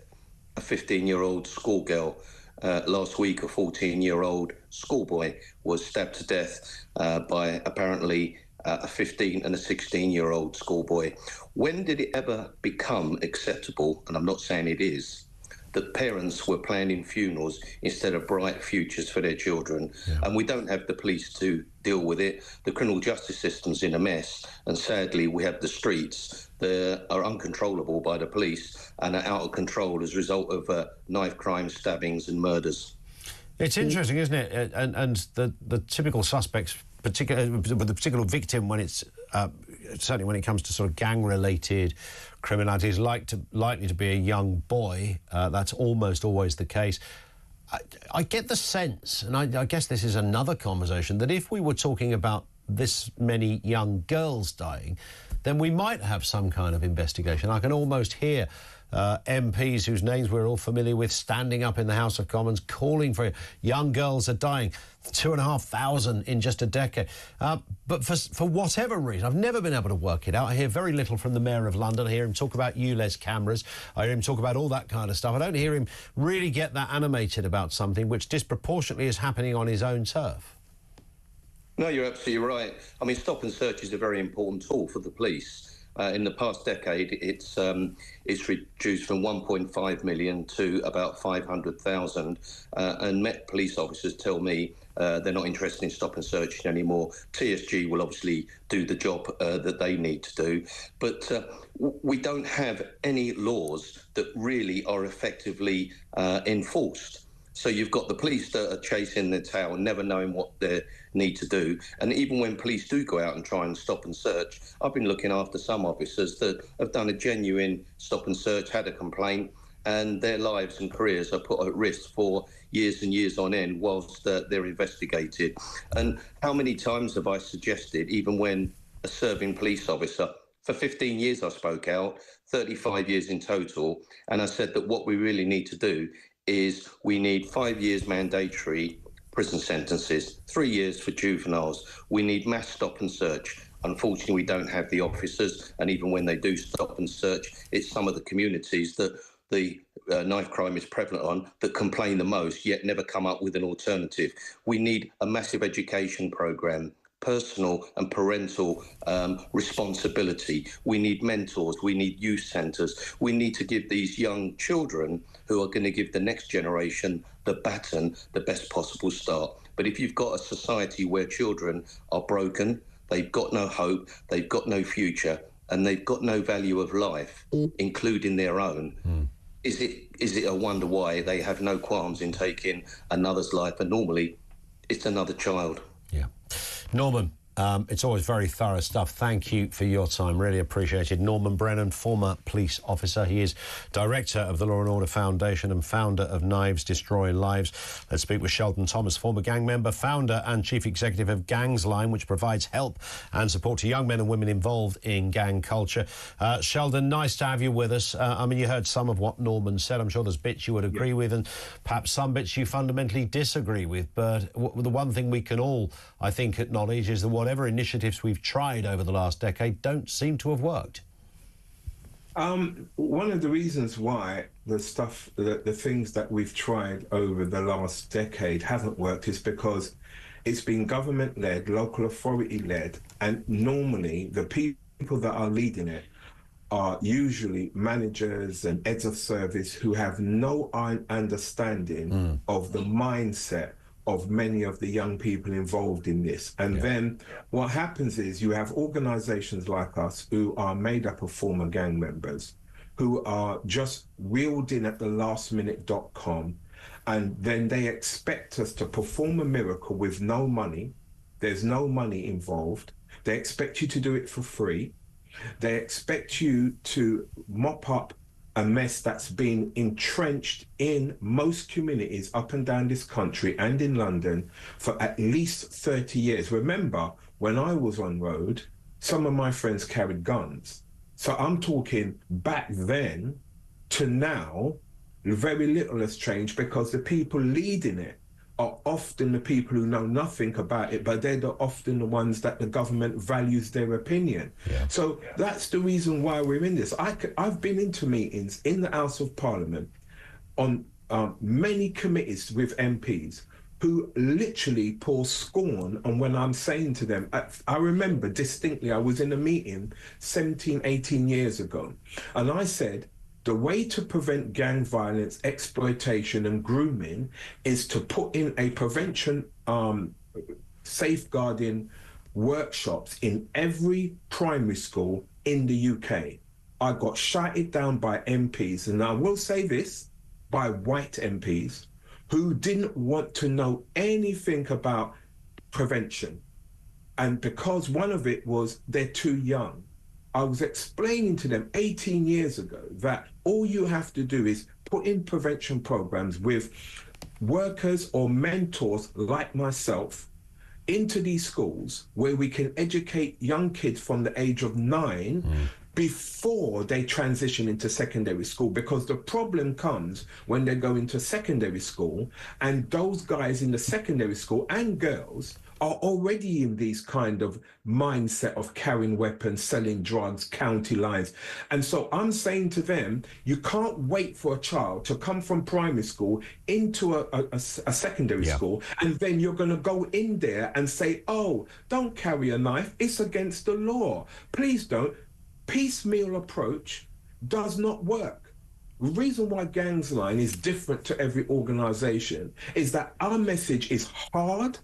Speaker 8: a 15-year-old schoolgirl. Last week, a 14-year-old schoolboy was stabbed to death by apparently a 15 and a 16-year-old schoolboy. When did it ever become acceptable, and I'm not saying it is, that parents were planning funerals instead of bright futures for their children? Yeah. And we don't have the police to deal with it. The criminal justice system's in a mess, and sadly we have the streets that are uncontrollable by the police and are out of control as a result of knife crimes, stabbings and murders.
Speaker 2: It's interesting, isn't it? And the typical suspects, particularly with the particular victim, when it's certainly when it comes to sort of gang-related criminality, is likely to be a young boy. That's almost always the case. I get the sense, and I guess this is another conversation, that if we were talking about this many young girls dying, then we might have some kind of investigation. I can almost hear MPs whose names we're all familiar with standing up in the House of Commons calling for it. Young girls are dying, 2,500 in just a decade. But for whatever reason, I've never been able to work it out. I hear very little from the Mayor of London. I hear him talk about ULEZ cameras. I hear him talk about all that kind of stuff. I don't hear him really get that animated about something which disproportionately is happening on his own turf.
Speaker 8: No, you're absolutely right. I mean, stop and search is a very important tool for the police. In the past decade, it's reduced from 1.5 million to about 500,000. And Met police officers tell me they're not interested in stop and searching anymore. TSG will obviously do the job that they need to do. But we don't have any laws that really are effectively enforced. So you've got the police that are chasing their tail, never knowing what they need to do. And even when police do go out and try and stop and search, I've been looking after some officers that have done a genuine stop and search, had a complaint, and their lives and careers are put at risk for years and years on end whilst they're investigated. And how many times have I suggested, even when a serving police officer, for 15 years I spoke out, 35 years in total, and I said that what we really need to do is we need 5 years mandatory prison sentences, 3 years for juveniles. We need mass stop and search. Unfortunately, we don't have the officers, and even when they do stop and search, it's some of the communities that the knife crime is prevalent on that complain the most, yet never come up with an alternative. We need a massive education programme, personal and parental responsibility. We need mentors. We need youth centres. We need to give these young children who are going to give the next generation the baton, the best possible start. But if you've got a society where children are broken, they've got no hope, they've got no future, and they've got no value of life, including their own, is it a wonder why they have no qualms in taking another's life? And normally, it's another child.
Speaker 2: Yeah. Norman, it's always very thorough stuff. Thank you for your time. Really appreciated. Norman Brennan, former police officer. He is director of the Law and Order Foundation and founder of Knives Destroy Lives. Let's speak with Sheldon Thomas, former gang member, founder and chief executive of Gangs Line, which provides help and support to young men and women involved in gang culture. Sheldon, nice to have you with us. I mean, you heard some of what Norman said. I'm sure there's bits you would agree with and perhaps some bits you fundamentally disagree with. But the one thing we can all, I think, acknowledge is that whatever initiatives we've tried over the last decade don't seem to have worked.
Speaker 3: One of the reasons why the things that we've tried over the last decade haven't worked is because it's been government-led, local authority-led, and normally the people that are leading it are usually managers and heads of service who have no understanding of the mindset of many of the young people involved in this. And then what happens is you have organizations like us who are made up of former gang members who are just wheeled in at the lastminute.com, and then they expect us to perform a miracle with no money. There's no money involved. They expect you to do it for free. They expect you to mop up a mess that's been entrenched in most communities up and down this country and in London for at least 30 years. Remember, when I was on road, some of my friends carried guns. So I'm talking back then to now, very little has changed because the people leading it are often the people who know nothing about it, but they're often the ones that the government values their opinion. So that's the reason why we're in this. I've been into meetings in the House of Parliament on many committees with MPs who literally pour scorn on when I'm saying to them, I remember distinctly, I was in a meeting 17, 18 years ago, and I said, the way to prevent gang violence, exploitation and grooming is to put in a prevention safeguarding workshops in every primary school in the UK. I got shouted down by MPs, and I will say this, by white MPs who didn't want to know anything about prevention. And because one of it was they're too young. I was explaining to them 18 years ago that all you have to do is put in prevention programs with workers or mentors like myself into these schools where we can educate young kids from the age of 9 before they transition into secondary school, because the problem comes when they go into secondary school and those guys in the secondary school and girls are already in these kind of mindset of carrying weapons, selling drugs, county lines. And so I'm saying to them, you can't wait for a child to come from primary school into a secondary school, and then you're going to go in there and say, oh, don't carry a knife, it's against the law. Please don't. Piecemeal approach does not work. The reason why Gangs Line is different to every organization is that our message is hard,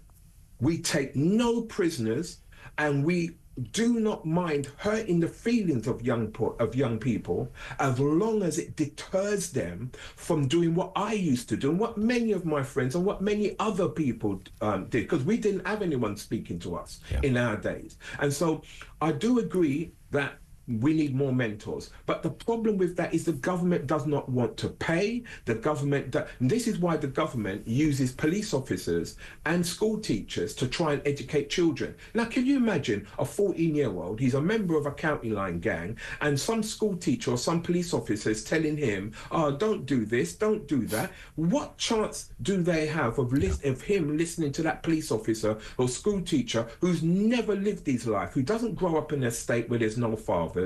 Speaker 3: we take no prisoners, and we do not mind hurting the feelings of young people as long as it deters them from doing what I used to do and what many of my friends and what many other people did, because we didn't have anyone speaking to us in our days. And so I do agree that we need more mentors. But the problem with that is the government does not want to pay. The government, and this is why the government uses police officers and school teachers to try and educate children. Now, can you imagine a 14-year-old, he's a member of a county line gang, and some school teacher or some police officer is telling him, oh, don't do this, don't do that. What chance do they have of him listening to that police officer or school teacher who's never lived his life, who doesn't grow up in a state where there's no father?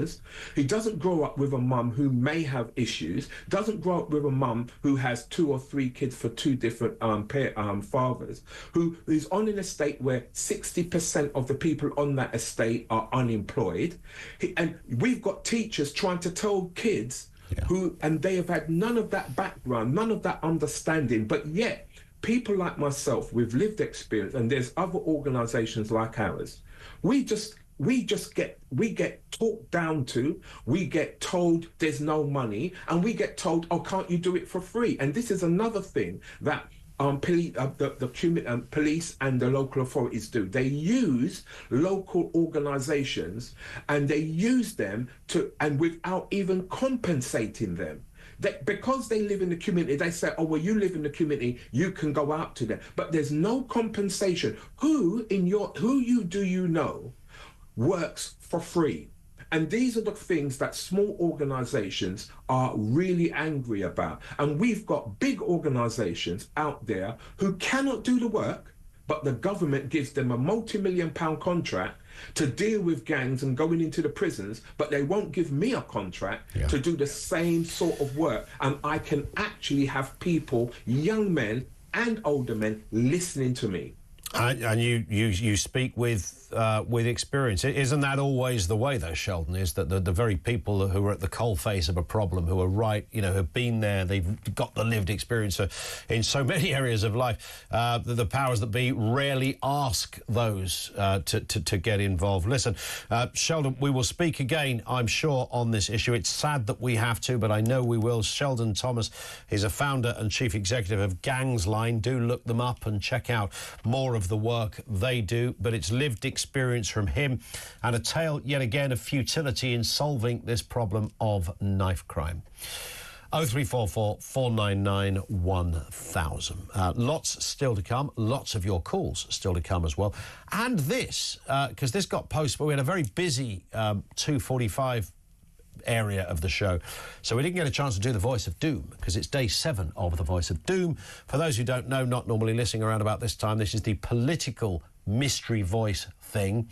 Speaker 3: He doesn't grow up with a mum who may have issues, doesn't grow up with a mum who has 2 or 3 kids for 2 different fathers, who is on an estate where 60% of the people on that estate are unemployed. And we've got teachers trying to tell kids and they have had none of that background, none of that understanding, but yet people like myself with lived experience, and there's other organizations like ours, we get talked down to, we get told there's no money, and we get told, oh, can't you do it for free? And this is another thing that police and the local authorities do. They use local organizations and they use them and without even compensating them. Because they live in the community, they say, oh, well, you live in the community, you can go out to them. But there's no compensation. Who do you know works for free? And these are the things that small organizations are really angry about. And we've got big organizations out there who cannot do the work, but the government gives them a multi-million-pound contract to deal with gangs and going into the prisons, but they won't give me a contract to do the same sort of work. And I can actually have people, young men and older men, listening to me.
Speaker 2: And you speak with experience. Isn't that always the way, though, Sheldon? Is that the very people who are at the coalface of a problem, who are have been there, they've got the lived experience in so many areas of life. The powers that be rarely ask those to get involved. Listen, Sheldon, we will speak again, I'm sure, on this issue. It's sad that we have to, but I know we will. Sheldon Thomas is a founder and chief executive of Gangs Line. Do look them up and check out more of the work they do, but it's lived experience from him and a tale yet again of futility in solving this problem of knife crime. 0344 499 1000. Lots still to come, lots of your calls still to come as well. And this, because this got posted, but we had a very busy 2:45 area of the show, so we didn't get a chance to do the Voice of Doom because it's day 7 of the Voice of Doom. For those who don't know, not normally listening around about this time, this is the political mystery voice thing.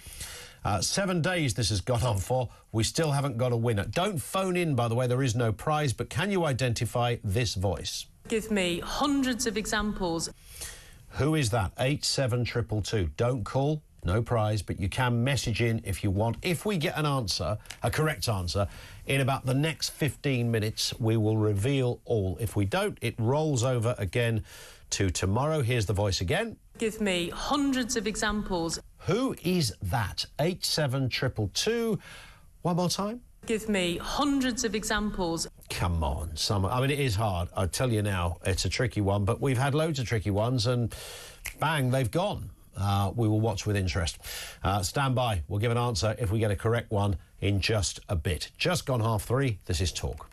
Speaker 2: 7 days this has gone on for. We still haven't got a winner. Don't phone in, by the way, there is no prize, but can you identify this voice?
Speaker 9: Give me hundreds of examples.
Speaker 2: Who is that? 87222. Don't call. No prize, but you can message in if you want. If we get an answer, a correct answer, in about the next 15 minutes, we will reveal all. If we don't, it rolls over again to tomorrow. Here's the voice again.
Speaker 9: Give me hundreds of examples.
Speaker 2: Who is that? 87222. One more time.
Speaker 9: Give me hundreds of examples.
Speaker 2: Come on, I mean, it is hard. I tell you now, it's a tricky one, but we've had loads of tricky ones and bang, they've gone. We will watch with interest. Stand by. We'll give an answer if we get a correct one in just a bit. Just gone 3:30. This is Talk.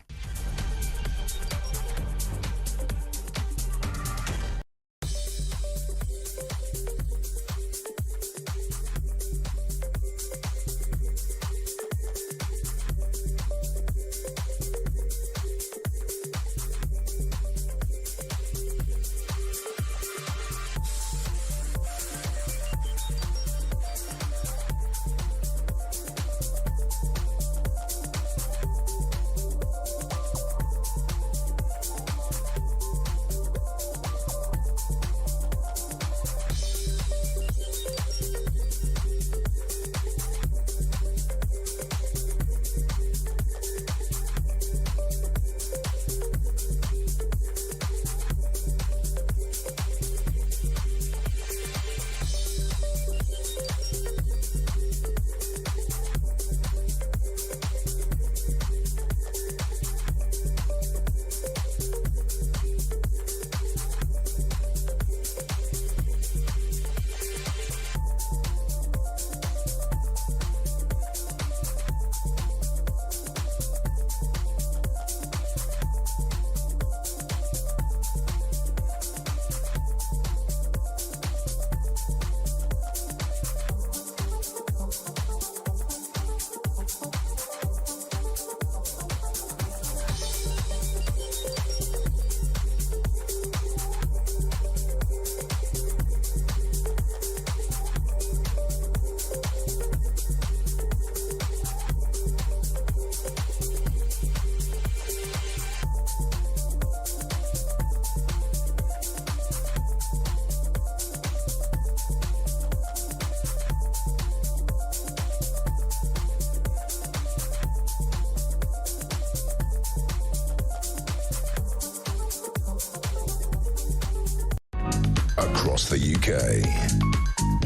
Speaker 4: across the UK.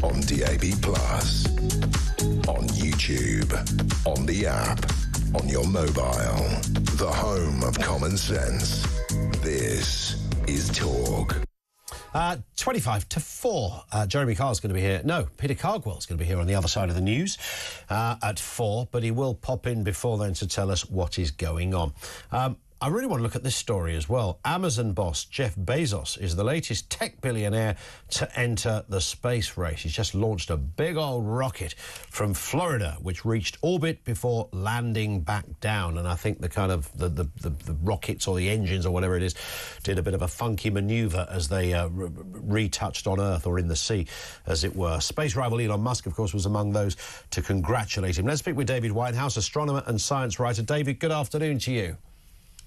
Speaker 4: On DAB+, on YouTube, on the app, on your mobile. The home of common sense. This is Talk.
Speaker 2: 25 to 4. Jeremy Carr's going to be here. No, Peter Cardwell's going to be here on the other side of the news at 4, but he will pop in before then to tell us what is going on. I really want to look at this story as well. Amazon boss Jeff Bezos is the latest tech billionaire to enter the space race. He's just launched a big old rocket from Florida, which reached orbit before landing back down. And I think the kind of the rockets or the engines or whatever it is did a bit of a funky manoeuvre as they retouched on Earth or in the sea, as it were. Space rival Elon Musk, of course, was among those to congratulate him. Let's speak with David Whitehouse, astronomer and science writer. David, good afternoon to you.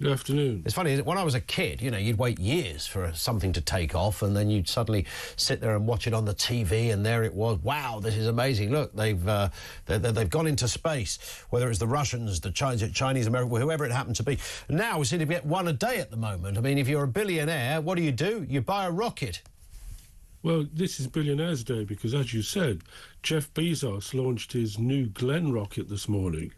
Speaker 10: Good afternoon.
Speaker 2: It's funny, when I was a kid, you know, you'd wait years for something to take off and then you'd suddenly sit there and watch it on the TV and there it was. Wow, this is amazing. Look, they've gone into space, whether it's the Russians, the Chinese, American, whoever it happened to be. Now we seem to get one a day at the moment. I mean, if you're a billionaire, what do? You buy a rocket.
Speaker 10: Well, this is Billionaires Day because, as you said, Jeff Bezos launched his New Glenn rocket this morning,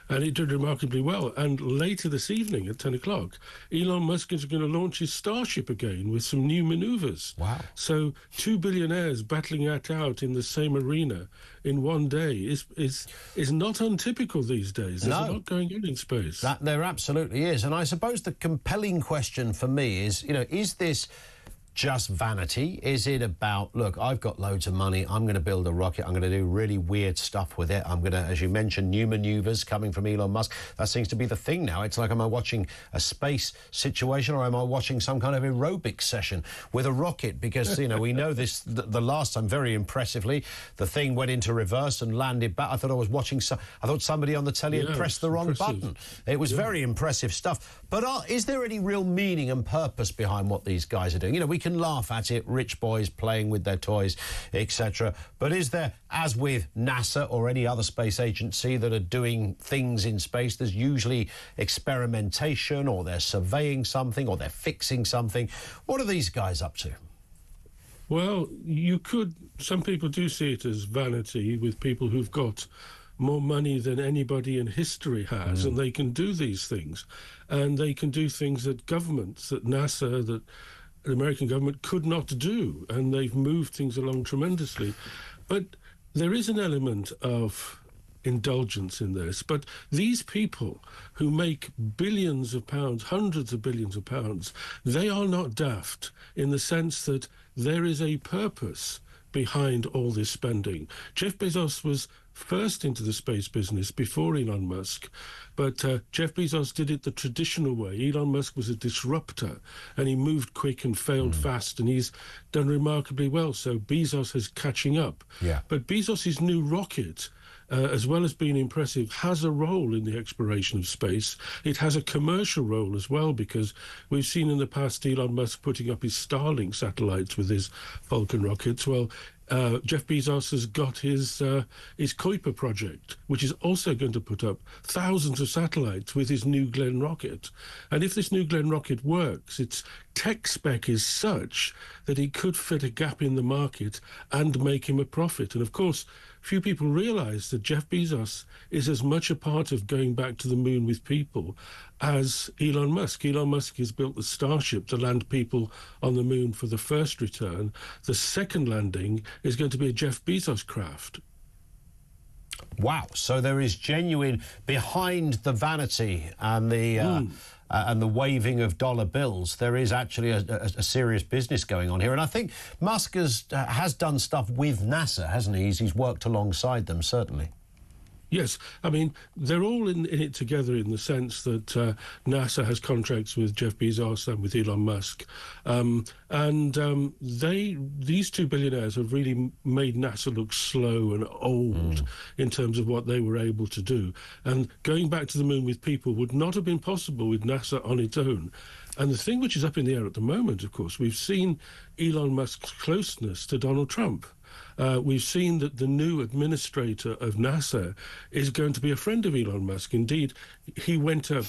Speaker 10: and it did remarkably well. And later this evening at 10 o'clock, Elon Musk is going to launch his Starship again with some new manoeuvres.
Speaker 2: Wow.
Speaker 10: So 2 billionaires battling it out in the same arena in one day is not untypical these days. There's a lot going on in space.
Speaker 2: There absolutely is. And I suppose the compelling question for me is, you know, is this just vanity? Is it about, look, I've got loads of money, I'm going to build a rocket, I'm going to do really weird stuff with it, I'm going to, as you mentioned, new manoeuvres coming from Elon Musk. That seems to be the thing now. It's like, am I watching a space situation or am I watching some kind of aerobic session with a rocket? Because, you know, we know this, the last time, very impressively, the thing went into reverse and landed back. I thought I was watching, I thought somebody on the telly had pressed the wrong button. It was very impressive stuff. But is there any real meaning and purpose behind what these guys are doing? You know, we can laugh at it, rich boys playing with their toys, etc. But is there, as with NASA or any other space agency that are doing things in space, there's usually experimentation or they're surveying something or they're fixing something. What are these guys up to?
Speaker 10: Well, some people do see it as vanity with people who've got more money than anybody in history has, and they can do these things. And they can do things that governments, that NASA, that the American government could not do, and they've moved things along tremendously. But there is an element of indulgence in this. But these people who make billions of pounds, hundreds of billions of pounds, they are not daft in the sense that there is a purpose behind all this spending. Jeff Bezos was first into the space business before Elon Musk, but Jeff Bezos did it the traditional way. Elon Musk was a disruptor, and he moved quick and failed fast, and he's done remarkably well. So Bezos is catching up.
Speaker 2: Yeah.
Speaker 10: But Bezos's new rocket, as well as being impressive, has a role in the exploration of space. It has a commercial role as well, because we've seen in the past Elon Musk putting up his Starlink satellites with his Falcon rockets. Well, Jeff Bezos has got his Kuiper project, which is also going to put up thousands of satellites with his New Glenn rocket. And if this New Glenn rocket works, its tech spec is such that it could fit a gap in the market and make him a profit. And of course, few people realise that Jeff Bezos is as much a part of going back to the moon with people as Elon Musk. Elon Musk has built the Starship to land people on the moon for the first return. The second landing is going to be a Jeff Bezos craft.
Speaker 2: Wow. So there is genuine, behind the vanity and the waving of dollar bills, there is actually a serious business going on here. And I think Musk has done stuff with NASA, hasn't he? He's worked alongside them, certainly.
Speaker 10: Yes, I mean, they're all in it together in the sense that NASA has contracts with Jeff Bezos and with Elon Musk. These two billionaires have really made NASA look slow and old in terms of what they were able to do. And going back to the moon with people would not have been possible with NASA on its own. And the thing which is up in the air at the moment, of course, we've seen Elon Musk's closeness to Donald Trump. we've seen that the new administrator of NASA is going to be a friend of Elon Musk. Indeed, he went up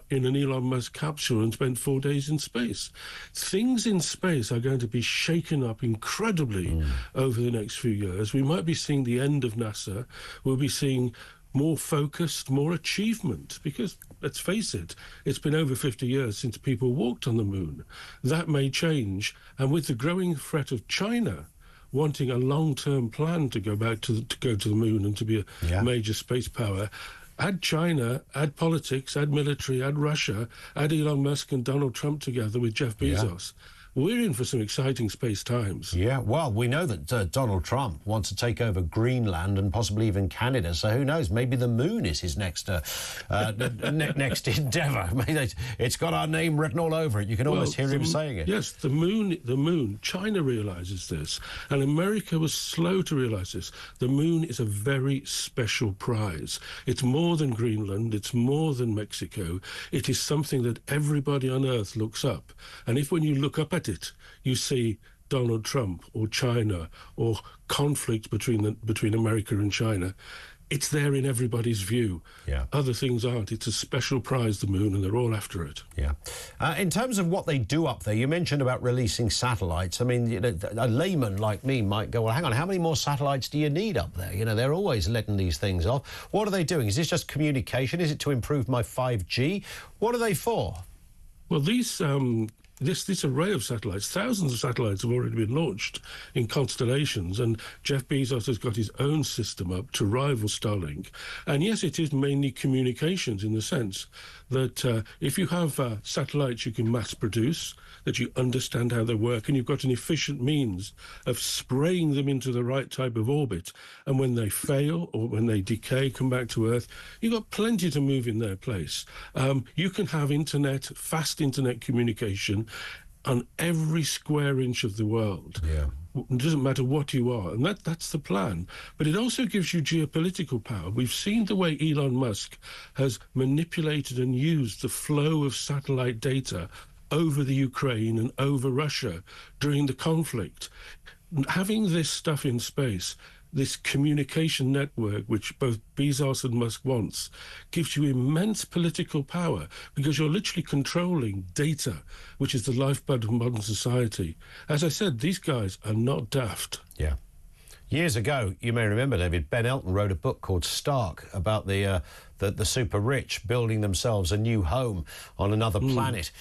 Speaker 10: in an Elon Musk capsule and spent 4 days in space. Things in space are going to be shaken up incredibly over the next few years. We might be seeing the end of NASA. We'll be seeing more focused, more achievement, because let's face it, it's been over 50 years since people walked on the moon. That may change, and with the growing threat of China wanting a long-term plan to go back to the moon and to be a major space power, add China, add politics, add military, add Russia, add Elon Musk and Donald Trump together with Jeff Bezos. We're in for some exciting space times.
Speaker 2: Yeah, well, we know that Donald Trump wants to take over Greenland and possibly even Canada, so who knows, maybe the moon is his next next endeavour. It's got our name written all over it. You can almost hear him saying it.
Speaker 10: Yes, the moon. China realises this, and America was slow to realise this. The moon is a very special prize. It's more than Greenland, it's more than Mexico. It is something that everybody on Earth looks up. And if when you look up at it, you see Donald Trump or China or conflict between America and China, it's there in everybody's view. Other things aren't. It's a special prize, the moon, and they're all after it.
Speaker 2: In terms of what they do up there, you mentioned about releasing satellites. I mean, a layman like me might go, well, hang on, how many more satellites do you need up there? You know, they're always letting these things off. What are they doing? Is this just communication? Is it to improve my 5G? What are they for?
Speaker 10: Well, this array of satellites, thousands of satellites have already been launched in constellations, and Jeff Bezos has got his own system up to rival Starlink. And yes, it is mainly communications in the sense that if you have satellites you can mass produce, that you understand how they work, and you've got an efficient means of spraying them into the right type of orbit, and when they fail or when they decay, come back to Earth, you've got plenty to move in their place. You can have fast internet communication on every square inch of the world. It doesn't matter what you are, and that's the plan. But it also gives you geopolitical power. We've seen the way Elon Musk has manipulated and used the flow of satellite data over the Ukraine and over Russia during the conflict. Having this stuff in space, this communication network, which both Bezos and Musk wants, gives you immense political power because you're literally controlling data, which is the lifeblood of modern society. As I said, these guys are not daft.
Speaker 2: Years ago, you may remember, David, Ben Elton wrote a book called Stark about the super rich building themselves a new home on another planet.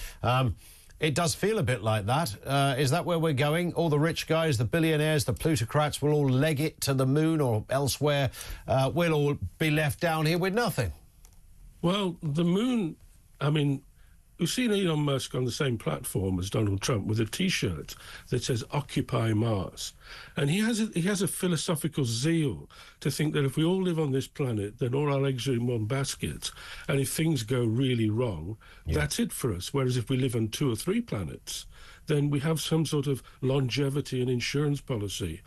Speaker 2: It does feel a bit like that. Is that where we're going? All the rich guys, the billionaires, the plutocrats will all leg it to the moon or elsewhere. We'll all be left down here with nothing.
Speaker 10: Well, the moon, I mean, we've seen Elon Musk on the same platform as Donald Trump with a T-shirt that says Occupy Mars. And he has a philosophical zeal to think that if we all live on this planet, then all our eggs are in one basket. And if things go really wrong, that's it for us. Whereas if we live on 2 or 3 planets, then we have some sort of longevity and insurance policy.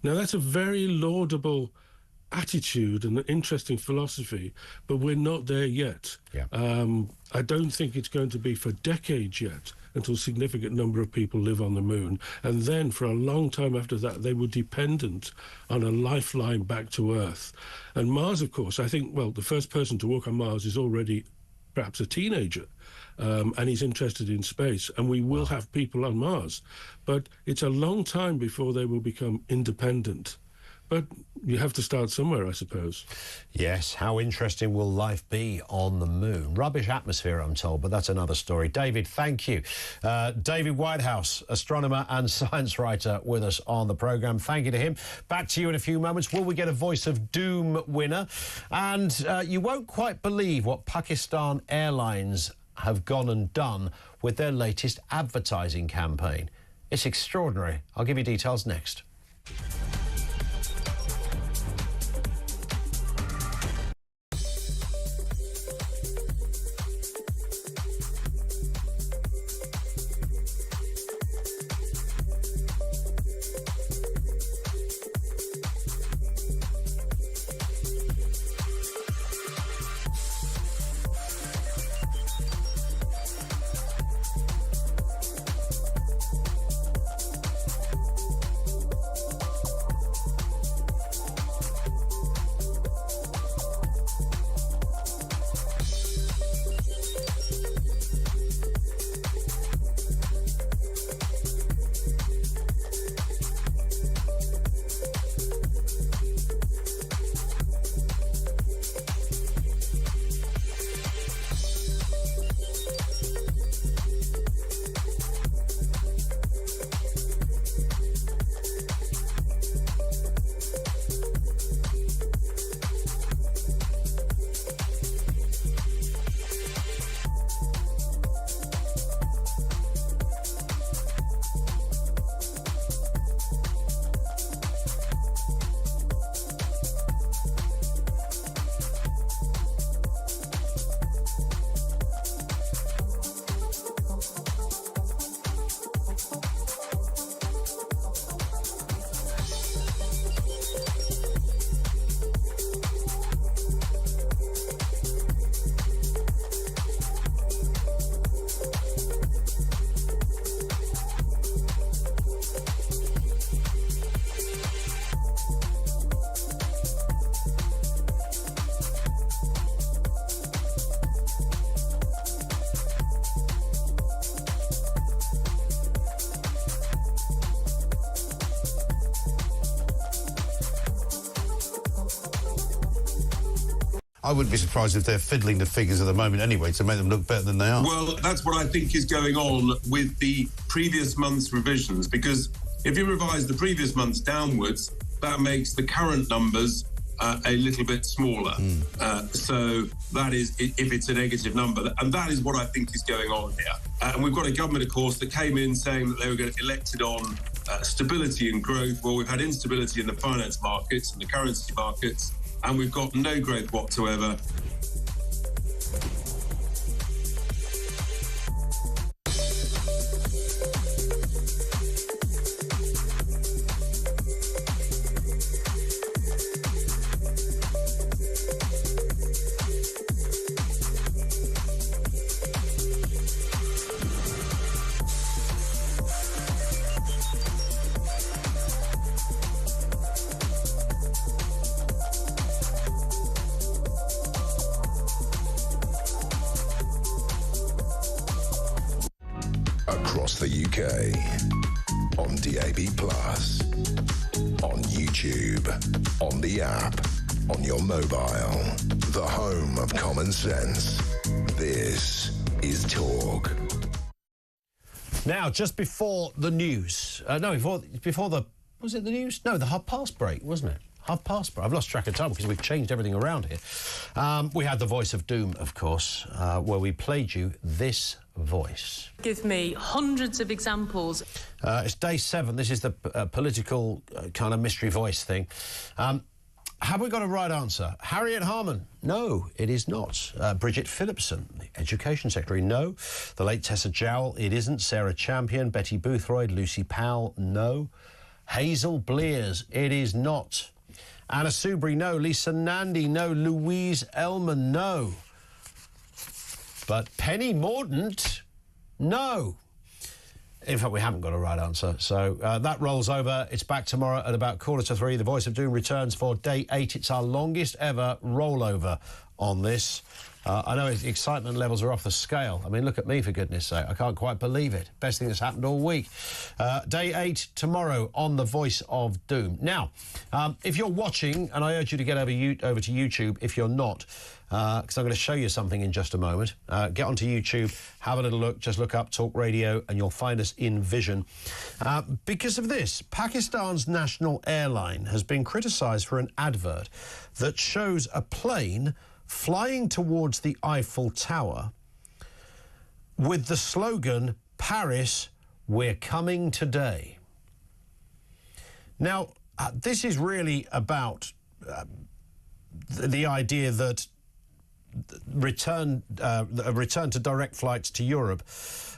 Speaker 10: Now, that's a very laudable attitude and an interesting philosophy, but we're not there yet. I don't think it's going to be for decades yet until a significant number of people live on the moon, and then for a long time after that they were dependent on a lifeline back to Earth. And Mars, of course, I think, well, the first person to walk on Mars is already perhaps a teenager, and he's interested in space, and we will have people on Mars, but it's a long time before they will become independent. But you have to start somewhere, I suppose.
Speaker 2: Yes, how interesting will life be on the moon? Rubbish atmosphere, I'm told, but that's another story. David, thank you. David Whitehouse, astronomer and science writer, with us on the programme. Thank you to him. Back to you in a few moments. Will we get a Voice of Doom winner? And you won't quite believe what Pakistan Airlines have gone and done with their latest advertising campaign. It's extraordinary. I'll give you details next.
Speaker 6: I wouldn't be surprised if they're fiddling the figures at the moment anyway to make them look better than they are.
Speaker 11: Well, that's what I think is going on with the previous month's revisions, because if you revise the previous months downwards, that makes the current numbers a little bit smaller. So that is, if it's a negative number, and that is what I think is going on here. And we've got a government, of course, that came in saying that they were going to elected on stability and growth. Well, we've had instability in the finance markets and the currency markets, and we've got no growth whatsoever.
Speaker 4: Across the UK, on DAB+, on YouTube, on the app, on your mobile, the home of common sense. This is Talk.
Speaker 2: Now, just before the news, before the, was it the news? No, the half-past break, wasn't it? Half-past break. I've lost track of time because we've changed everything around here. We had the Voice of Doom, of course, where we played you this voice.
Speaker 9: Give me hundreds of examples.
Speaker 2: It's day 7. This is the political kind of mystery voice thing. Have we got a right answer? Harriet Harman? No, it is not. Bridget Phillipson, the Education Secretary? No. The late Tessa Jowell? It isn't. Sarah Champion? Betty Boothroyd? Lucy Powell? No. Hazel Blears? It is not. Anna Soubry? No. Lisa Nandy? No. Louise Ellman? No. But Penny Mordaunt? No. In fact, we haven't got a right answer. So that rolls over. It's back tomorrow at about 2:45. The Voice of Doom returns for day 8. It's our longest ever rollover on this. I know excitement levels are off the scale. I mean, look at me, for goodness sake. I can't quite believe it. Best thing that's happened all week. Day 8 tomorrow on The Voice of Doom. Now, if you're watching, and I urge you to get over to YouTube if you're not, because I'm going to show you something in just a moment. Get onto YouTube, have a little look, just look up Talk Radio and you'll find us in vision. Because of this, Pakistan's national airline has been criticised for an advert that shows a plane flying towards the Eiffel Tower with the slogan, "Paris, we're coming today." Now, this is really about the idea that a return to direct flights to Europe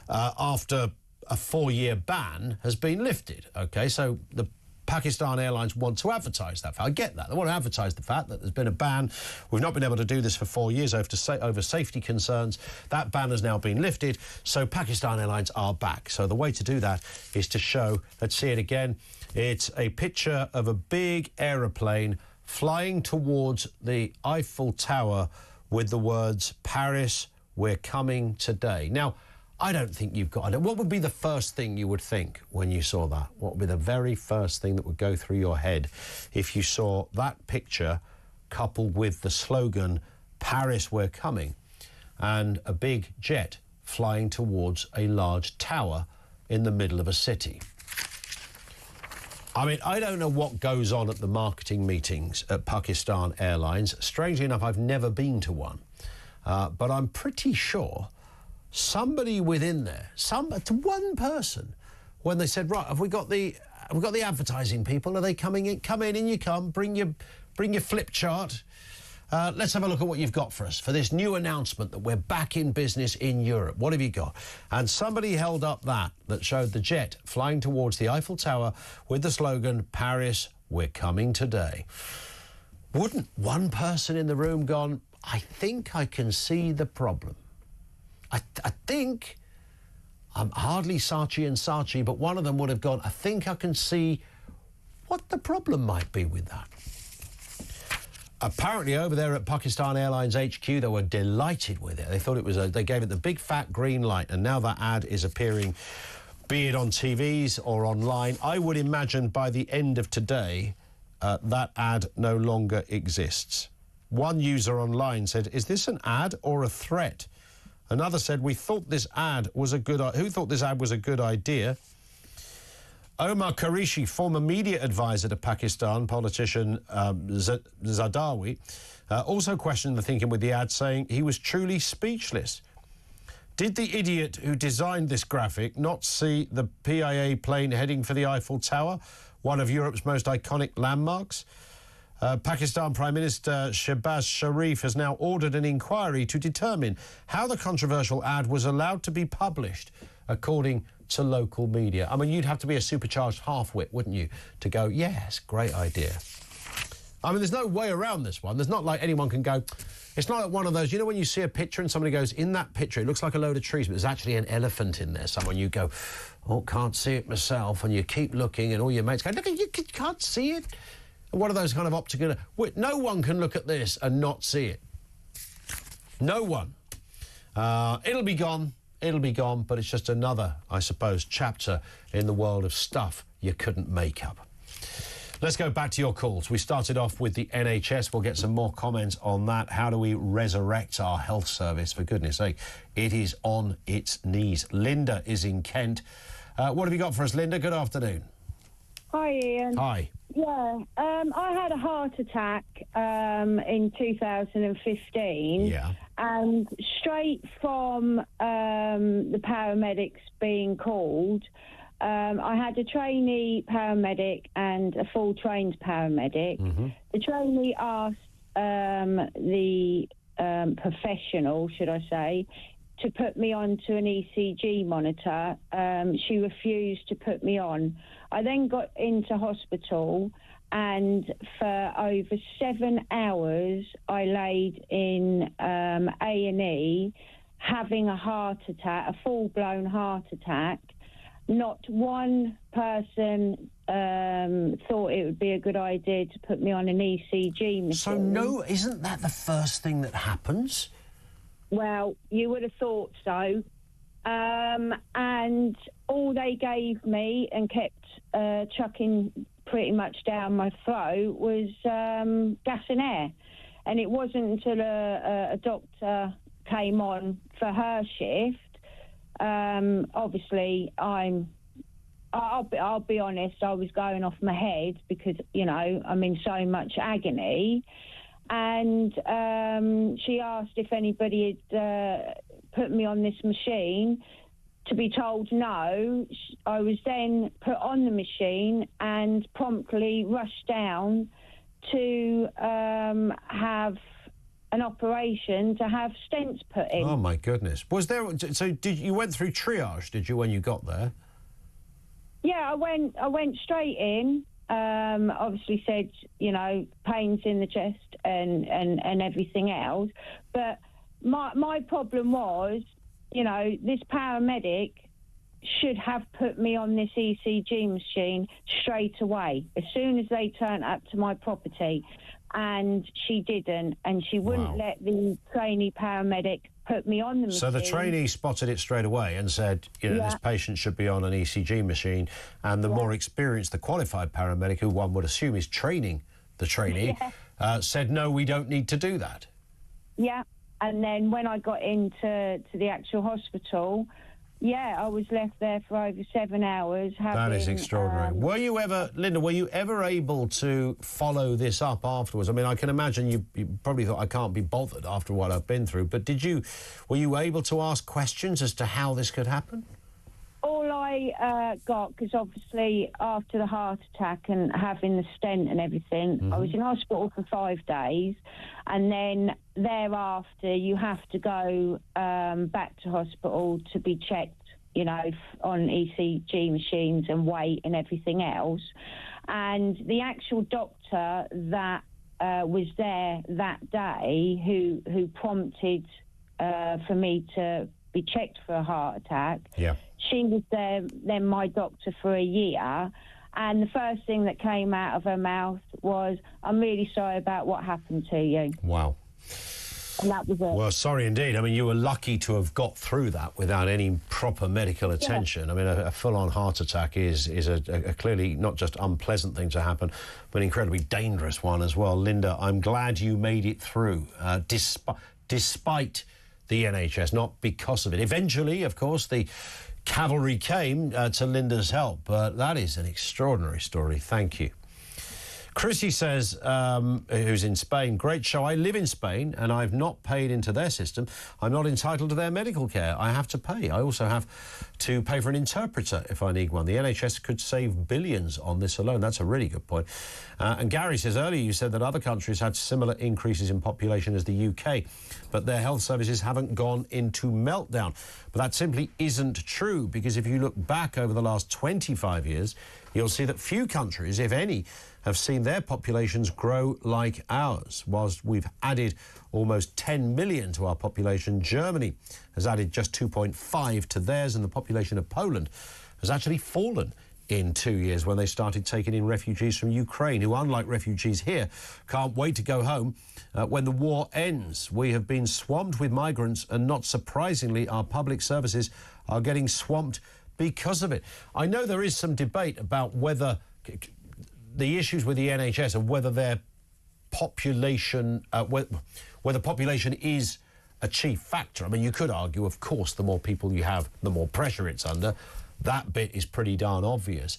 Speaker 2: after a 4-year ban has been lifted. OK, so the Pakistan Airlines want to advertise that. I get that. They want to advertise the fact that there's been a ban. We've not been able to do this for 4 years over safety concerns. That ban has now been lifted, so Pakistan Airlines are back. So the way to do that is to show, let's see it again. It's a picture of a big aeroplane flying towards the Eiffel Tower with the words, "Paris, we're coming today." Now, I don't think you've got... What would be the first thing you would think when you saw that? What would be the very first thing that would go through your head if you saw that picture coupled with the slogan, "Paris, we're coming," and a big jet flying towards a large tower in the middle of a city? I mean, I don't know what goes on at the marketing meetings at Pakistan Airlines. Strangely enough, I've never been to one. But I'm pretty sure somebody within there, one person, when they said, "Right, have we got the advertising people? Are they coming in? Come in you come. Bring your flip chart. Let's have a look at what you've got for us for this new announcement that we're back in business in Europe. What have you got?" And somebody held up that showed the jet flying towards the Eiffel Tower with the slogan, "Paris, we're coming today." Wouldn't one person in the room gone, "I think I can see the problem"? I think, I'm hardly Saatchi and Saatchi, but one of them would have gone, "I think I can see what the problem might be with that." Apparently over there at Pakistan Airlines HQ, they were delighted with it. They thought it was they gave it the big fat green light, and now that ad is appearing, be it on TVs or online. I would imagine by the end of today, that ad no longer exists. One user online said, "Is this an ad or a threat?" Another said, "We thought this ad was a good... Who thought this ad was a good idea?" Omar Qureshi, former media advisor to Pakistan politician Zardawi, also questioned the thinking with the ad, saying he was truly speechless. Did the idiot who designed this graphic not see the PIA plane heading for the Eiffel Tower, one of Europe's most iconic landmarks? Pakistan Prime Minister Shehbaz Sharif has now ordered an inquiry to determine how the controversial ad was allowed to be published, according to local media. I mean, you'd have to be a supercharged half-wit, wouldn't you, to go, yes, great idea. I mean, there's no way around this one. There's not like anyone can go... It's not like one of those, you know, when you see a picture and somebody goes, in that picture, it looks like a load of trees, but there's actually an elephant in there. Someone, you go, oh, can't see it myself, and you keep looking, and all your mates go, look, you can't see it. And one of those kind of optical... No one can look at this and not see it. No one. It'll be gone. It'll be gone, but it's just another, I suppose, chapter in the world of stuff you couldn't make up. Let's go back to your calls. We started off with the NHS. We'll get some more comments on that. How do we resurrect our health service? For goodness sake, it is on its knees. Linda is in Kent. What have you got for us, Linda? Good afternoon.
Speaker 12: Hi, Ian.
Speaker 2: Hi.
Speaker 12: Yeah, I had a heart attack in 2015.
Speaker 2: Yeah.
Speaker 12: And straight from the paramedics being called, I had a trainee paramedic and a full trained paramedic.
Speaker 2: Mm-hmm.
Speaker 12: The trainee asked the professional, should I say, to put me onto an ECG monitor. She refused to put me on. I then got into hospital, and for over 7 hours I laid in A&E having a heart attack, a full-blown heart attack. Not one person thought it would be a good idea to put me on an ECG machine.
Speaker 2: So, no, isn't that the first thing that happens?
Speaker 12: Well, you would have thought so. And all they gave me and kept chucking pretty much down my throat was gas and air. And it wasn't until a doctor came on for her shift. Obviously, I'll be honest, I was going off my head because, you know, I'm in so much agony. And she asked if anybody had put me on this machine. To be told no, I was then put on the machine and promptly rushed down to have an operation to have stents put in.
Speaker 2: Oh, my goodness. Was there... So you went through triage, did you, when you got there?
Speaker 12: Yeah, I went straight in. Obviously said, you know, pains in the chest and everything else. But my problem was, you know, this paramedic should have put me on this ECG machine straight away, as soon as they turned up to my property. And she didn't, and she wouldn't let the trainee paramedic put me on the machine.
Speaker 2: So the trainee spotted it straight away and said, you know, this patient should be on an ECG machine. And the more experienced, the qualified paramedic, who one would assume is training the trainee, said, no, we don't need to do that.
Speaker 12: Yeah, and then when I got into the actual hospital, I was left there for over 7 hours.
Speaker 2: That is extraordinary. Were you ever, Linda, were you ever able to follow this up afterwards? I mean, I can imagine you probably thought, I can't be bothered after what I've been through, but were you able to ask questions as to how this could happen?
Speaker 12: All I got, because obviously after the heart attack and having the stent and everything, I was in hospital for 5 days, and then thereafter you have to go back to hospital to be checked, you know, on ECG machines and weight and everything else. And the actual doctor that was there that day who prompted for me to be checked for a heart attack, she was there, then my doctor for a year, and the first thing that came out of her mouth was, I'm really sorry about what happened to you.
Speaker 2: Wow.
Speaker 12: And that was it.
Speaker 2: Well, sorry indeed. I mean, you were lucky to have got through that without any proper medical attention. Yeah. I mean, a full-on heart attack is a clearly not just unpleasant thing to happen, but an incredibly dangerous one as well. Linda, I'm glad you made it through, despite the NHS, not because of it. Eventually, of course, the cavalry came to Linda's help, but that is an extraordinary story. Thank you. Chrissy says, who's in Spain, great show. I live in Spain and I've not paid into their system. I'm not entitled to their medical care. I have to pay. I also have to pay for an interpreter if I need one. The NHS could save billions on this alone. That's a really good point. And Gary says, earlier you said that other countries had similar increases in population as the UK, but their health services haven't gone into meltdown. But that simply isn't true, because if you look back over the last 25 years, you'll see that few countries, if any, have seen their populations grow like ours. Whilst we've added almost 10 million to our population, Germany has added just 2.5 to theirs, and the population of Poland has actually fallen in 2 years when they started taking in refugees from Ukraine, who, unlike refugees here, can't wait to go home when the war ends. We have been swamped with migrants, and not surprisingly, our public services are getting swamped because of it. I know there is some debate about whether the issues with the NHS and whether their population, whether population is a chief factor. I mean, you could argue, of course, the more people you have, the more pressure it's under. That bit is pretty darn obvious.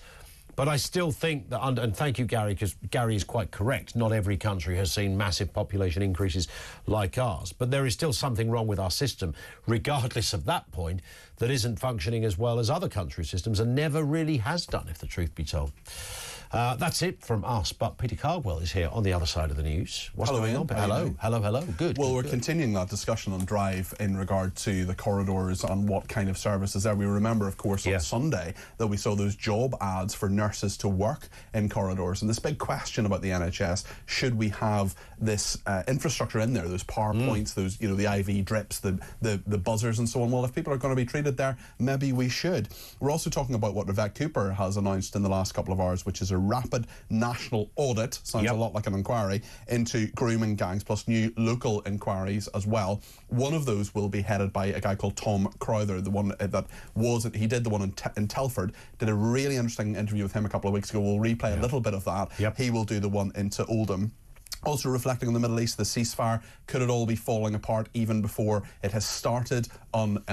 Speaker 2: But I still think that, and thank you, Gary, because Gary is quite correct, not every country has seen massive population increases like ours. But there is still something wrong with our system, regardless of that point, that isn't functioning as well as other country systems, and never really has done, if the truth be told. That's it from us, but Peter Cardwell is here on the other side of the news. What's going on? Hello. Good.
Speaker 13: Well, we're continuing that discussion on Drive in regard to the corridors and what kind of services there. We remember, of course, on Sunday that we saw those job ads for nurses to work in corridors, and this big question about the NHS: should we have this infrastructure in there? Those power points, those the IV drips, the buzzers, and so on. Well, if people are going to be treated there, maybe we should. We're also talking about what Vivek Cooper has announced in the last couple of hours, which is a rapid national audit, sounds a lot like an inquiry, into grooming gangs, plus new local inquiries as well. One of those will be headed by a guy called Tom Crowther, the one he did the one in Telford, did a really interesting interview with him a couple of weeks ago. We'll replay a little bit of that. He will do the one into Oldham. Also reflecting on the Middle East, the ceasefire, could it all be falling apart even before it has started on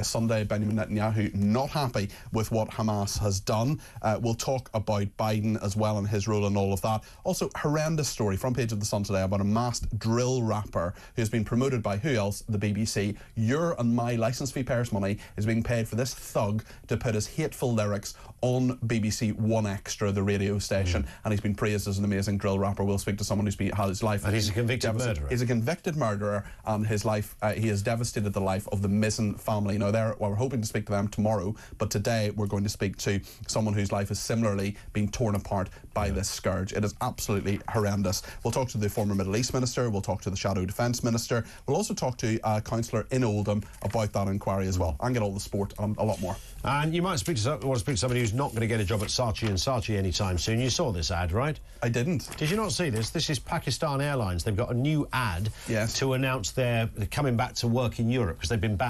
Speaker 13: Sunday? Benjamin Netanyahu not happy with what Hamas has done. We'll talk about Biden as well and his role in all of that. Also, horrendous story, front page of the Sun today, about a masked drill rapper who's been promoted by who else? The BBC. Your and my licence fee payers' money is being paid for this thug to put his hateful lyrics on BBC One Extra, the radio station, and he's been praised as an amazing drill rapper. We'll speak to someone who's had his life.
Speaker 2: And he's a convicted murderer.
Speaker 13: He's a convicted murderer, and his life, he has devastated the life of the Mizzen family. Now, we're hoping to speak to them tomorrow, but today we're going to speak to someone whose life has similarly been torn apart by this scourge. It is absolutely horrendous. We'll talk to the former Middle East Minister, we'll talk to the Shadow Defence Minister, we'll also talk to a councillor in Oldham about that inquiry as well, and get all the sport and a lot more.
Speaker 2: And you might want to speak to somebody who's not going to get a job at Saatchi & Saatchi anytime soon. You saw this ad, right?
Speaker 13: I didn't.
Speaker 2: Did you not see this? This is Pakistan Airlines. They've got a new ad to announce they're coming back to work in Europe because they've been banned